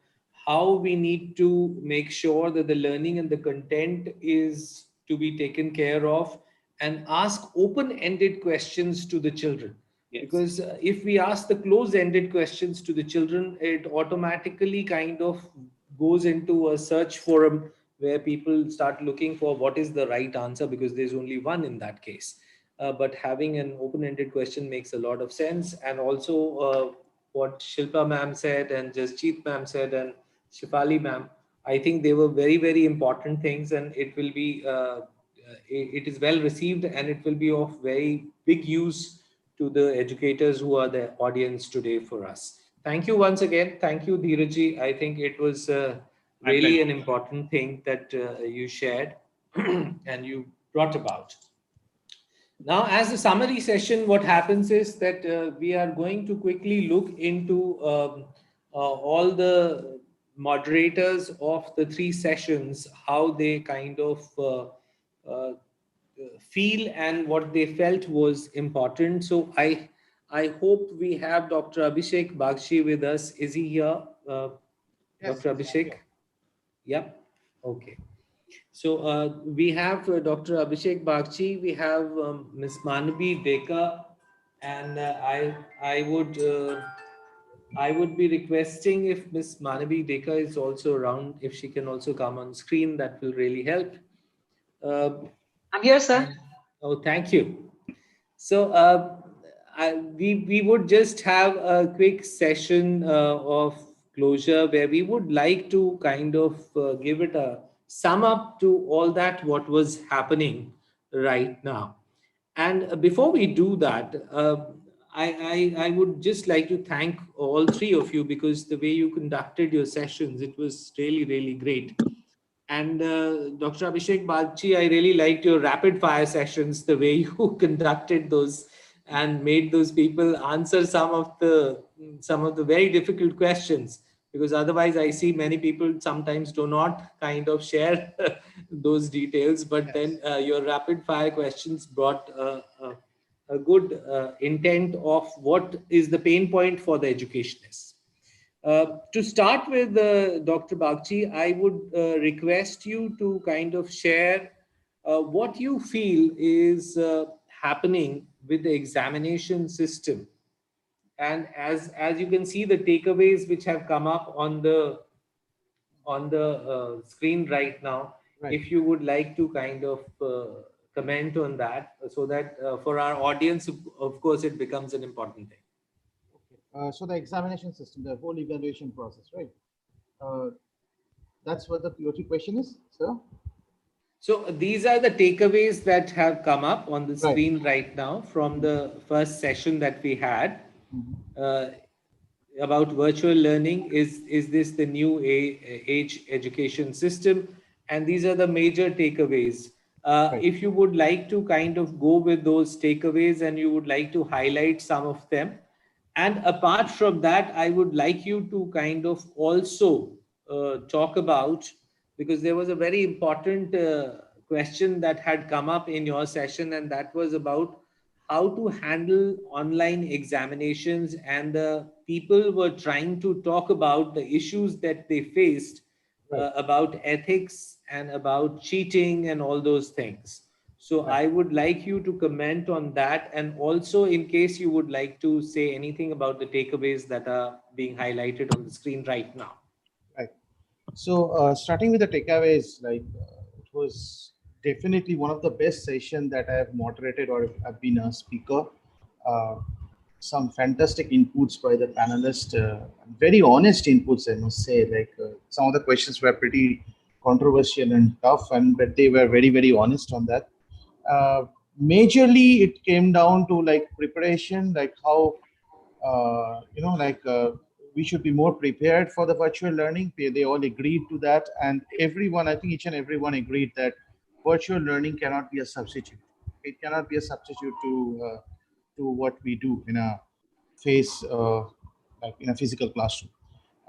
how we need to make sure that the learning and the content is to be taken care of and ask open-ended questions to the children. Yes. Because if we ask the closed-ended questions to the children, it automatically kind of goes into a search forum where people start looking for what is the right answer, because there's only one in that case. But having an open-ended question makes a lot of sense. And also what Shilpa ma'am said and Jasjeet ma'am said and Shefali ma'am, I think they were very, very important things, and it will be, it is well received and it will be of very big use to the educators who are the audience today for us. Thank you once again. Thank you, Dheerajji. I think it was really an important thing that you shared and you brought about. Now, as a summary session, what happens is that we are going to quickly look into all the moderators of the 3 sessions, how they kind of feel and what they felt was important. So I hope we have Dr. Abhishek Bagchi with us. Is he here? Yes, Dr. Abhishek? Yep. Okay. So we have Dr. Abhishek Bagchi, we have Ms. Manabi Deka, and I would I would be requesting if Miss Manavi Deka is also around, if she can also come on screen, that will really help. I'm here, sir. Oh, thank you. So we would just have a quick session of closure where we would like to kind of give it a sum up to all that what was happening right now. And before we do that, I would just like to thank all three of you, because the way you conducted your sessions, it was really, really great. And Dr. Abhishek Bagchi, I really liked your rapid fire sessions, the way you conducted those and made those people answer some of the very difficult questions. Because otherwise, I see many people sometimes do not kind of share those details. But then your rapid fire questions brought a good intent of what is the pain point for the educationists. To start with, Dr. Bagchi, I would request you to kind of share what you feel is happening with the examination system. And as you can see, the takeaways which have come up on the screen right now, Right. if you would like to kind of comment on that, so that for our audience, of course, it becomes an important thing. So the examination system, the whole evaluation process, right? That's what the your question is, sir? So these are the takeaways that have come up on the screen right now from the first session that we had about virtual learning. Is this the new age education system? And these are the major takeaways. If you would like to kind of go with those takeaways and you would like to highlight some of them. And apart from that, I would like you to kind of also talk about, because there was a very important question that had come up in your session, and that was about how to handle online examinations. And the people were trying to talk about the issues that they faced about ethics and about cheating and all those things. So I would like you to comment on that, and also in case you would like to say anything about the takeaways that are being highlighted on the screen right now. Right. So starting with the takeaways, like it was definitely one of the best sessions that I have moderated or have been a speaker. Some fantastic inputs by the panelists, very honest inputs, I must say. Like some of the questions were pretty controversial and tough, but they were very, very honest on that. Majorly, it came down to like preparation, like how we should be more prepared for the virtual learning. They all agreed to that, and everyone, I think each and everyone agreed that virtual learning cannot be a substitute. It cannot be a substitute to what we do in a like in a physical classroom.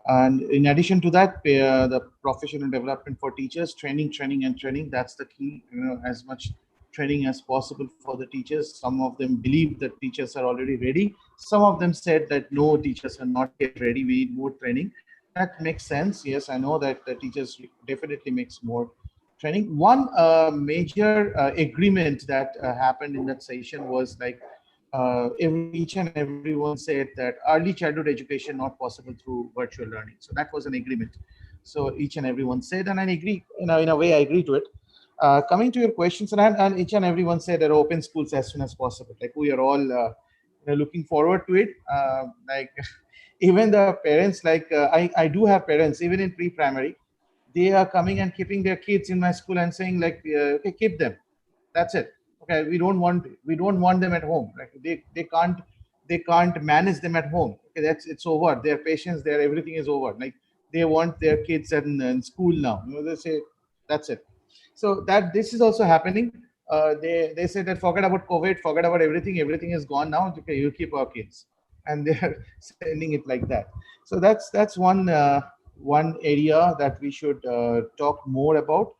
And in addition to that, the professional development for teachers, training, and training. That's the key. As much training as possible for the teachers. Some of them believe that teachers are already ready. Some of them said that no, teachers are not yet ready. We need more training. That makes sense. Yes, I know that the teachers definitely makes more training. One major agreement that happened in that session was like each and everyone said that early childhood education not possible through virtual learning. So that was an agreement. So each and everyone said, and I agree, in a way I agree to it. Coming to your questions, and each and everyone said that open schools as soon as possible. Like we are all looking forward to it. Like even the parents, like I do have parents, even in pre-primary, they are coming and keeping their kids in my school and saying like, okay, keep them. That's it. Okay, we don't want them at home. Like they can't manage them at home. Okay, it's over. Their patience, their everything is over. Like they want their kids in school now. They say that's it. So that this is also happening. They say that forget about COVID, forget about everything. Everything is gone now. Okay, you keep our kids, and they're sending it like that. So that's one area that we should talk more about.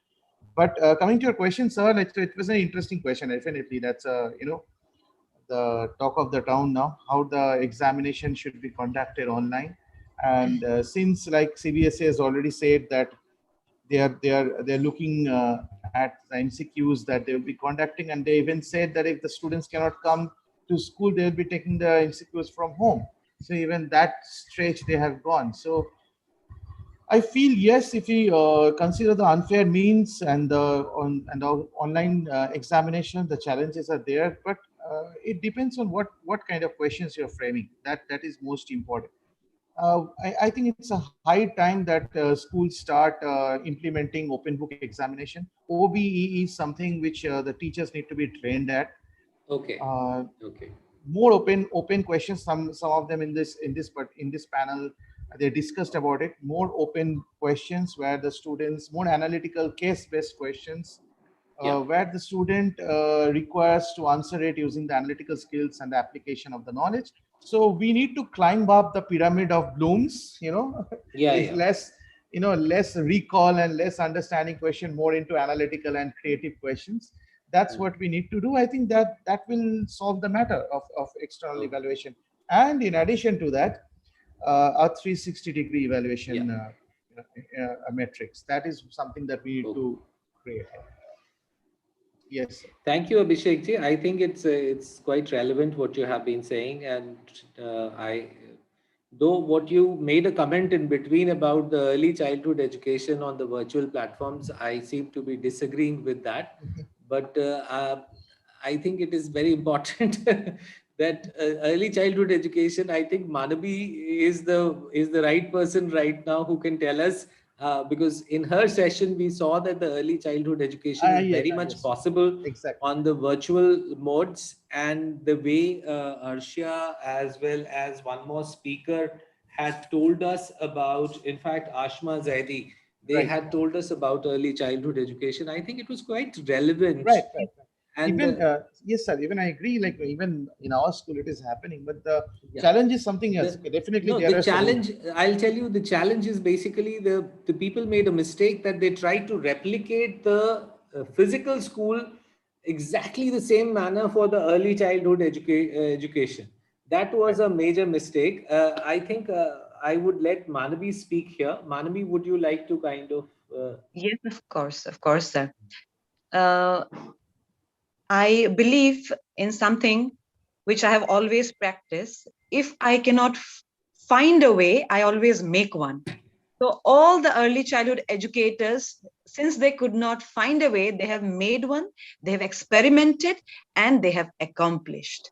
But coming to your question, sir, it was an interesting question. Definitely, that's the talk of the town now. How the examination should be conducted online, and since like CBSE has already said that they're looking at the MCQs that they will be conducting, and they even said that if the students cannot come to school, they will be taking the MCQs from home. So even that stretch they have gone. So I feel yes, if we consider the unfair means and the online examination, the challenges are there, but it depends on what kind of questions you're framing. That is most important. I think it's a high time that schools start implementing open book examination. OBE is something which the teachers need to be trained at. Okay. Uh, Okay. More open questions. Some of them in this panel they discussed about it. More open questions where the students, more analytical case-based questions, where the student requires to answer it using the analytical skills and the application of the knowledge. So we need to climb up the pyramid of Bloom's, Yeah. less, less recall and less understanding question, more into analytical and creative questions. That's what we need to do. I think that will solve the matter of external evaluation. And in addition to that, a 360-degree evaluation metrics. That is something that we need to create. Yes, sir. Thank you, Abhishek ji. I think it's quite relevant what you have been saying, and though what you made a comment in between about the early childhood education on the virtual platforms, I seem to be disagreeing with that. But I think it is very important that early childhood education. I think Manabi is the right person right now who can tell us. Because in her session, we saw that the early childhood education is very much possible on the virtual modes, and the way Arshia as well as one more speaker had told us about, in fact, Ashma Zaidi, they had told us about early childhood education. I think it was quite relevant. Right. And even yes, sir. Even I agree. Like even in our school, it is happening. But the challenge is something else. Definitely, no. The challenge. I'll tell you. The challenge is basically the people made a mistake that they tried to replicate the physical school exactly the same manner for the early childhood education. That was a major mistake. I think I would let Manabi speak here. Manabi, would you like to kind of? Yes, of course, sir. I believe in something which I have always practiced. If I cannot find a way, I always make one. So all the early childhood educators, since they could not find a way, they have made one, they have experimented, and they have accomplished.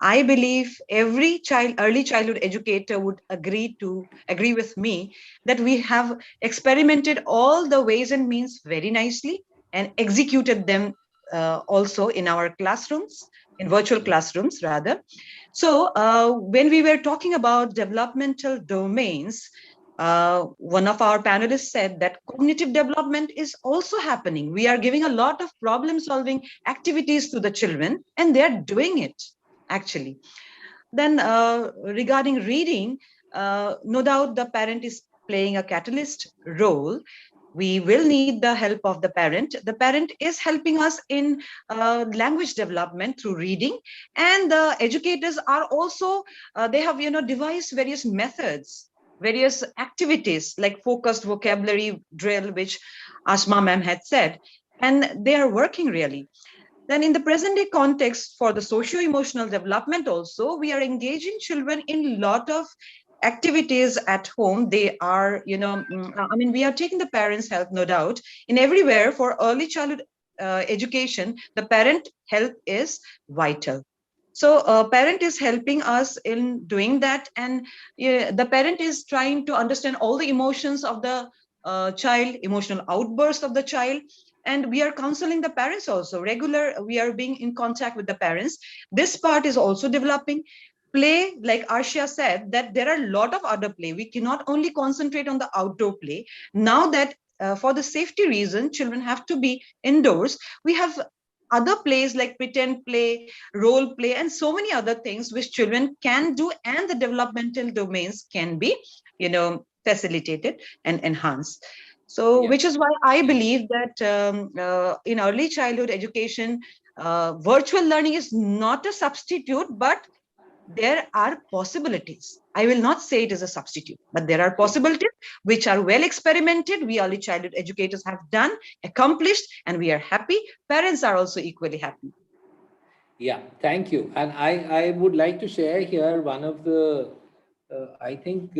I believe every early childhood educator would agree with me that we have experimented all the ways and means very nicely and executed them also in our classrooms, in virtual classrooms rather. So when we were talking about developmental domains, one of our panelists said that cognitive development is also happening. We are giving a lot of problem solving activities to the children, and they're doing it actually. Then regarding reading, no doubt the parent is playing a catalyst role. We will need the help of the parent. The parent is helping us in language development through reading, and the educators are also, they have, devised various methods, various activities like focused vocabulary drill, which Asma ma'am had said, and they are working really. Then in the present day context for the socio-emotional development also, we are engaging children in a lot of activities at home. They are, we are taking the parents' help, no doubt. In everywhere for early childhood education, the parent help is vital. So parent is helping us in doing that. And the parent is trying to understand all the emotions of the child, emotional outbursts of the child. And we are counseling the parents also. We are being in contact with the parents. This part is also developing. Play, like Arshia said, that there are a lot of other play. We cannot only concentrate on the outdoor play. Now that for the safety reason, children have to be indoors, we have other plays like pretend play, role play, and so many other things which children can do, and the developmental domains can be, facilitated and enhanced. So, which is why I believe that in early childhood education, virtual learning is not a substitute, but there are possibilities. I will not say it is a substitute, but there are possibilities which are well experimented. We early childhood educators have done, accomplished, and we are happy. Parents are also equally happy. Yeah, thank you. And I would like to share here one of the I think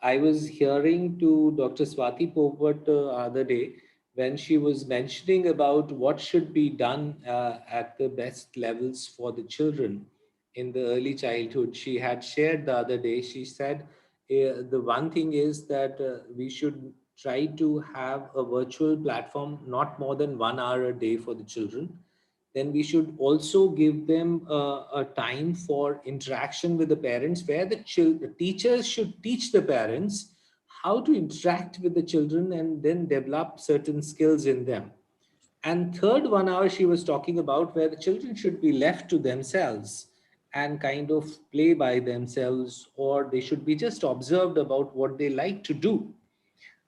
I was hearing to Dr. Swati Popat other day when she was mentioning about what should be done at the best levels for the children in the early childhood. She had shared the other day, she said the one thing is that we should try to have a virtual platform not more than 1 hour a day for the children. Then we should also give them a time for interaction with the parents where the teachers should teach the parents how to interact with the children and then develop certain skills in them. And third 1 hour she was talking about where the children should be left to themselves and kind of play by themselves, or they should be just observed about what they like to do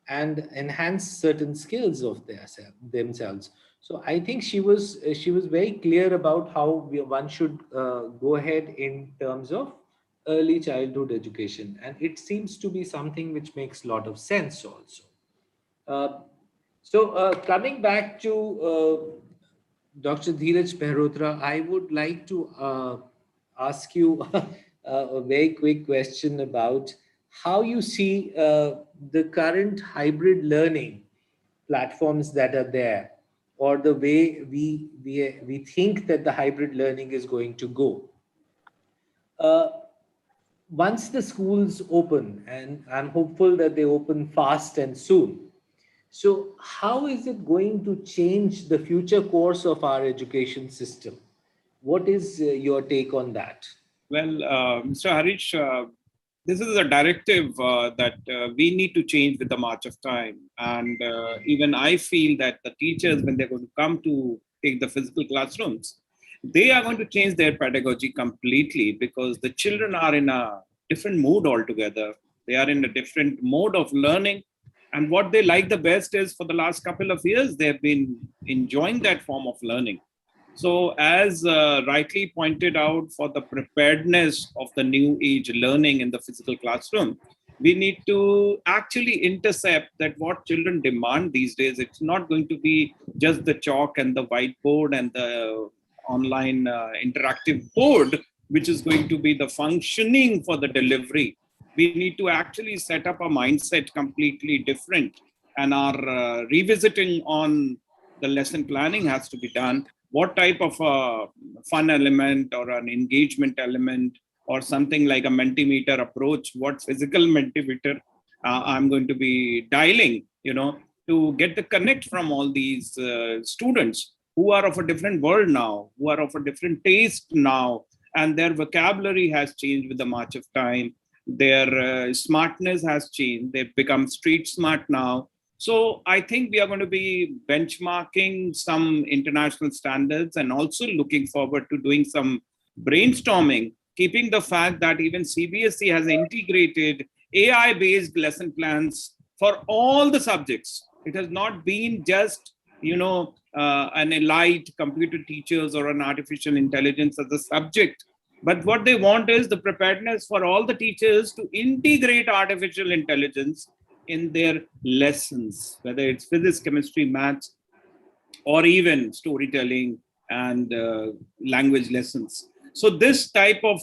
and enhance certain skills of themselves. So I think she was very clear about how one should go ahead in terms of early childhood education, and it seems to be something which makes a lot of sense also. Uh, Coming back to Dr. Dheeraj Mehrotra, I would like to ask you a very quick question about how you see the current hybrid learning platforms that are there, or the way we think that the hybrid learning is going to go. Uh, Once the schools open, and I'm hopeful that they open fast and soon, so how is it going to change the future course of our education system? What is your take on that? Well, Mr. Harish, this is a directive that we need to change with the march of time. And even I feel that the teachers, when they're going to come to take the physical classrooms, they are going to change their pedagogy completely, because the children are in a different mood altogether. They are in a different mode of learning. And what they like the best is, for the last couple of years, they've been enjoying that form of learning. So, as rightly pointed out, for the preparedness of the new age learning in the physical classroom, we need to actually intercept that what children demand these days. It's not going to be just the chalk and the whiteboard and the online interactive board, which is going to be the functioning for the delivery. We need to actually set up a mindset completely different, and our revisiting on the lesson planning has to be done. What type of a fun element or an engagement element or something like a Mentimeter approach, what physical Mentimeter I'm going to be dialing, to get the connect from all these students who are of a different world now, who are of a different taste now, and their vocabulary has changed with the march of time. Their smartness has changed. They've become street smart now. So I think we are going to be benchmarking some international standards and also looking forward to doing some brainstorming, keeping the fact that even CBSE has integrated AI-based lesson plans for all the subjects. It has not been just, an elite computer teachers or an artificial intelligence as a subject. But what they want is the preparedness for all the teachers to integrate artificial intelligence in their lessons, whether it's physics, chemistry, maths, or even storytelling and language lessons. So this type of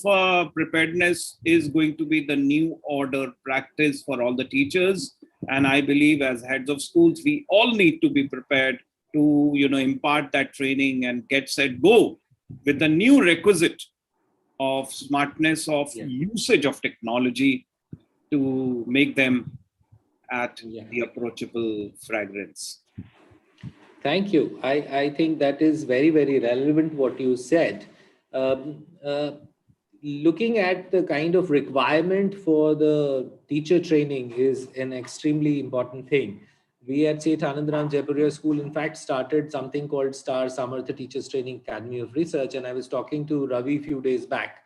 preparedness is going to be the new order practice for all the teachers. And I believe as heads of schools, we all need to be prepared to, impart that training and get set, go with the new requisite of smartness, of usage of technology to make them at the approachable fragrance. Thank you. I think that is very, very relevant what you said. Looking at the kind of requirement for the teacher training is an extremely important thing. We at St. Anandram Jaipuriya School, in fact, started something called Saamarthya Teachers Training Academy of Research. And I was talking to Ravi a few days back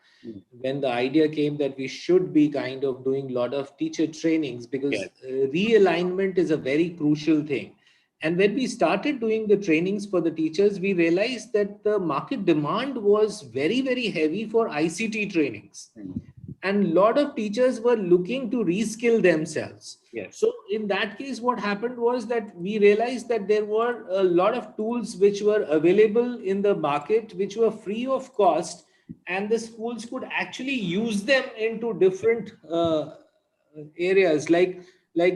when the idea came that we should be kind of doing a lot of teacher trainings, because realignment is a very crucial thing. And when we started doing the trainings for the teachers, we realized that the market demand was very, very heavy for ICT trainings. And a lot of teachers were looking to reskill themselves. So in that case, what happened was that we realized that there were a lot of tools which were available in the market, which were free of cost, and the schools could actually use them into different areas, like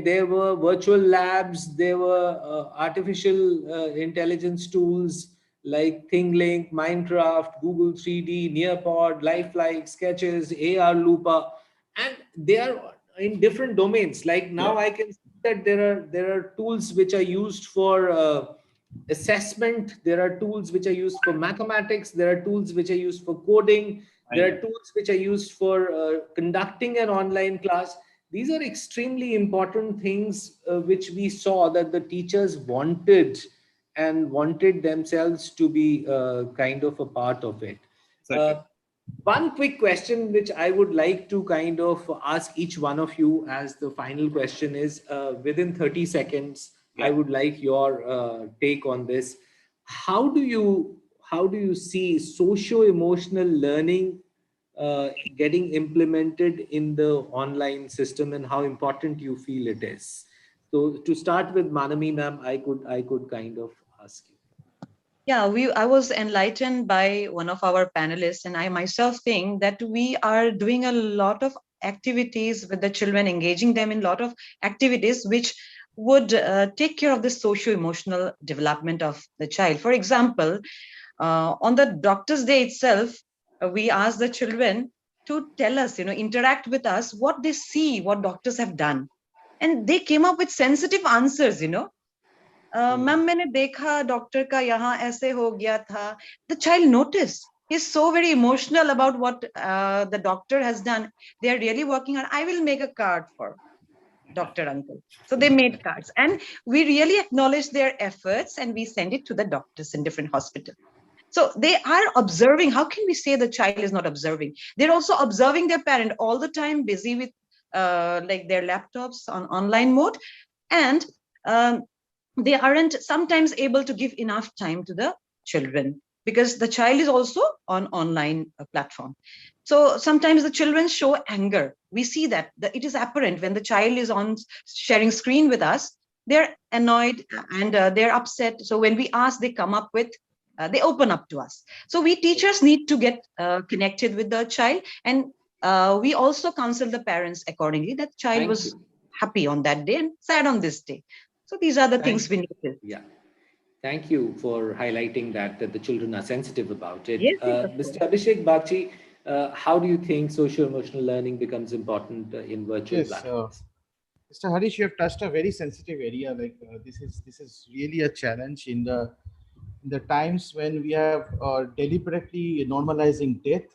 there were virtual labs, there were artificial intelligence tools like ThingLink, Minecraft, Google 3D, Nearpod, Lifelike, Sketches, AR Looper, and they are in different domains. Like now I can see that there are tools which are used for assessment, there are tools which are used for mathematics, there are tools which are used for coding, there are tools which are used for conducting an online class. These are extremely important things which we saw that the teachers wanted and wanted themselves to be kind of a part of it. One quick question which I would like to kind of ask each one of you as the final question is, within 30 seconds, I would like your take on this. How do you see socio-emotional learning getting implemented in the online system, and how important you feel it is? So to start with, Manami ma'am, I could kind of ask you. Yeah, I was enlightened by one of our panelists, and I myself think that we are doing a lot of activities with the children, engaging them in a lot of activities which would take care of the socio-emotional development of the child. For example, on the Doctor's Day itself, we asked the children to tell us, interact with us, what they see, what doctors have done. And they came up with sensitive answers, ma'am मैंने देखा doctor का यहाँ ऐसे हो गया था. The child noticed. He's so very emotional about what the doctor has done. They are really working on, I will make a card for Dr. Uncle. So they made cards, and we really acknowledge their efforts, and we send it to the doctors in different hospitals. So they are observing. How can we say the child is not observing? They're also observing their parent all the time, busy with like their laptops on online mode, and they aren't sometimes able to give enough time to the children because the child is also on online platform. So sometimes the children show anger. We see that it is apparent when the child is on sharing screen with us, they're annoyed and they're upset. So when we ask, they come up with, they open up to us. So we teachers need to get connected with the child, and we also counsel the parents accordingly that child was happy on that day and sad on this day. So these are the things we need to. Yeah. Thank you for highlighting that the children are sensitive about it. Yes, Mr. Abhishek Bagchi, how do you think socio-emotional learning becomes important in virtual platforms? Mr. Harish, you have touched a very sensitive area. Like this is really a challenge in the times when we have deliberately normalizing death.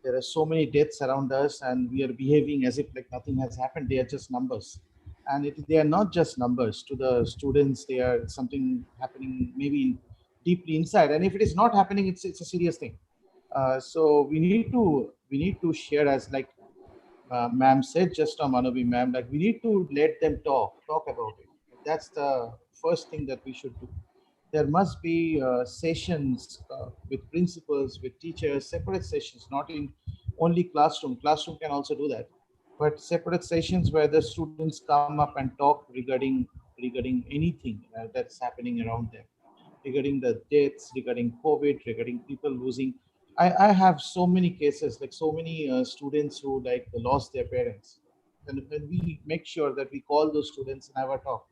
There are so many deaths around us, and we are behaving as if like nothing has happened. They are just numbers. And they are not just numbers to the students. They are something happening maybe deeply inside. And if it is not happening, it's a serious thing. So we need to share, as like ma'am said just on Manavi ma'am, like we need to let them talk about it. That's the first thing that we should do. There must be sessions with principals, with teachers, separate sessions, not in only classroom. Classroom can also do that, but separate sessions where the students come up and talk regarding anything that's happening around them, regarding the deaths, regarding COVID, regarding people losing. I have so many cases, like so many students who like lost their parents, and we make sure that we call those students and have a talk.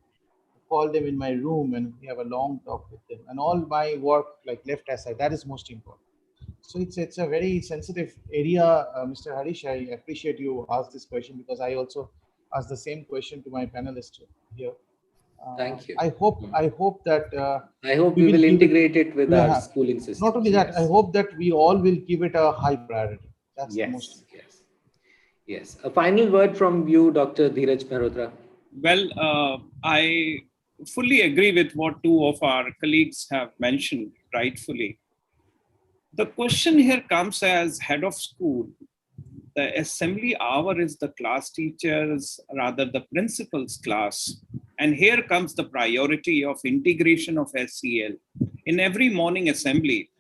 Call them in my room and we have a long talk with them, and all my work like left aside. That is most important. So it's a very sensitive area, Mr. Harish. I appreciate you asked this question because I also asked the same question to my panelists here. Thank you. I hope that I hope we will integrate it with our schooling system. Not only that, I hope that we all will give it a high priority. That's the most important. Yes. A final word from you, Dr. Dheeraj Mehrotra. Well, I fully agree with what two of our colleagues have mentioned rightfully. The question here comes as head of school. The assembly hour is the class teacher's, rather the principal's class. And here comes the priority of integration of SEL. In every morning assembly,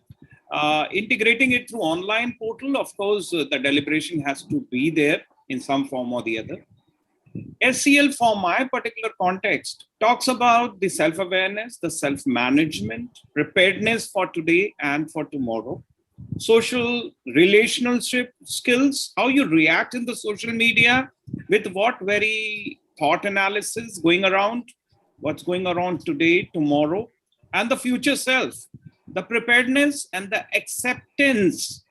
integrating it through online portal, of course, the deliberation has to be there in some form or the other. SEL, for my particular context, talks about the self-awareness, the self-management, preparedness for today and for tomorrow. social relationship skills, how you react in the social media, with what very thought analysis going around, what's going around today, tomorrow, and the future self, the preparedness and the acceptance,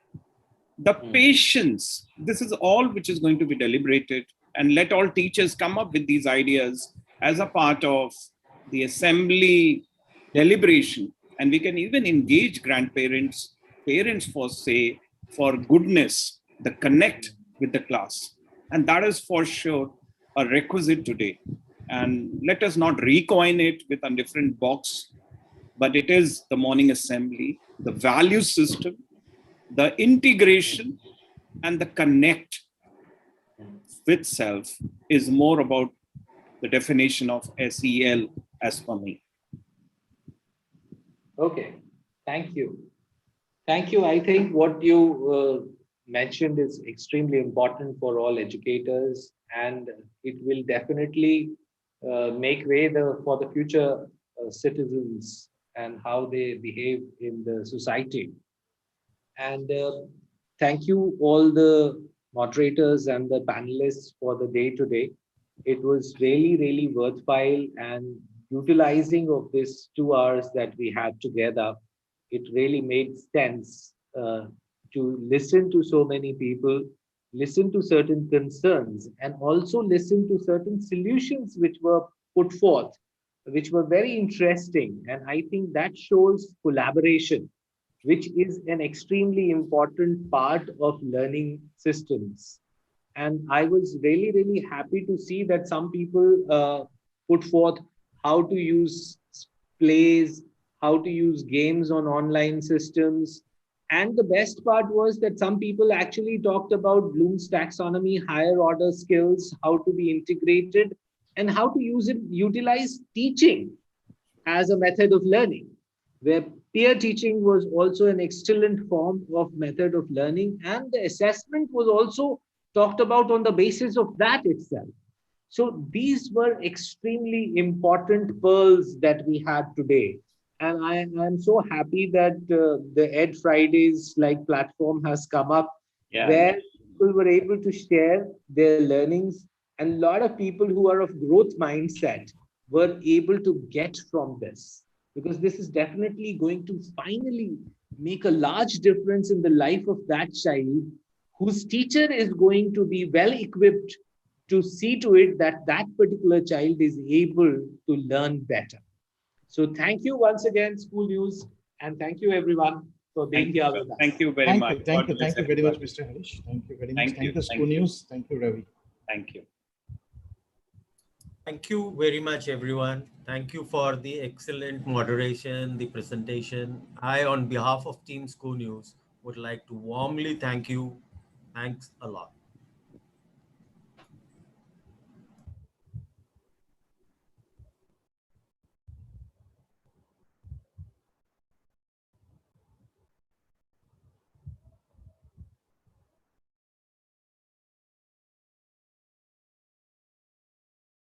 the patience. This is all which is going to be deliberated, and let all teachers come up with these ideas as a part of the assembly deliberation. And we can even engage grandparents, parents for say, for goodness, the connect with the class. And that is for sure a requisite today. And let us not recoin it with a different box, but it is the morning assembly, the value system, the integration, and the connect with self is more about the definition of SEL as for me. Okay, thank you. Thank you. I think what you mentioned is extremely important for all educators, and it will definitely make way for the future citizens and how they behave in the society. And thank you all the moderators and the panelists for the day today. It was really, really worthwhile, and utilizing of this 2 hours that we had together, it really made sense to listen to so many people, listen to certain concerns, and also listen to certain solutions which were put forth, which were very interesting. And I think that shows collaboration, which is an extremely important part of learning systems. And I was really, really happy to see that some people put forth how to use plays, how to use games on online systems. And the best part was that some people actually talked about Bloom's taxonomy, higher order skills, how to be integrated, and how to utilize teaching as a method of learning, where peer teaching was also an excellent form of method of learning, and the assessment was also talked about on the basis of that itself. So these were extremely important pearls that we had today. And I'm so happy that the EdFridays like platform has come up, where people were able to share their learnings, and a lot of people who are of growth mindset were able to get from this, because this is definitely going to finally make a large difference in the life of that child, whose teacher is going to be well equipped to see to it that that particular child is able to learn better. So thank you once again, ScooNews, and thank you everyone for being here with us. Thank you very much. Thank you very much, Mr. Harish. Thank you very much. Thank you, ScooNews. Thank you, Ravi. Thank you. Thank you very much, everyone. Thank you for the excellent moderation, the presentation. I, on behalf of Team ScooNews, would like to warmly thank you. Thanks a lot.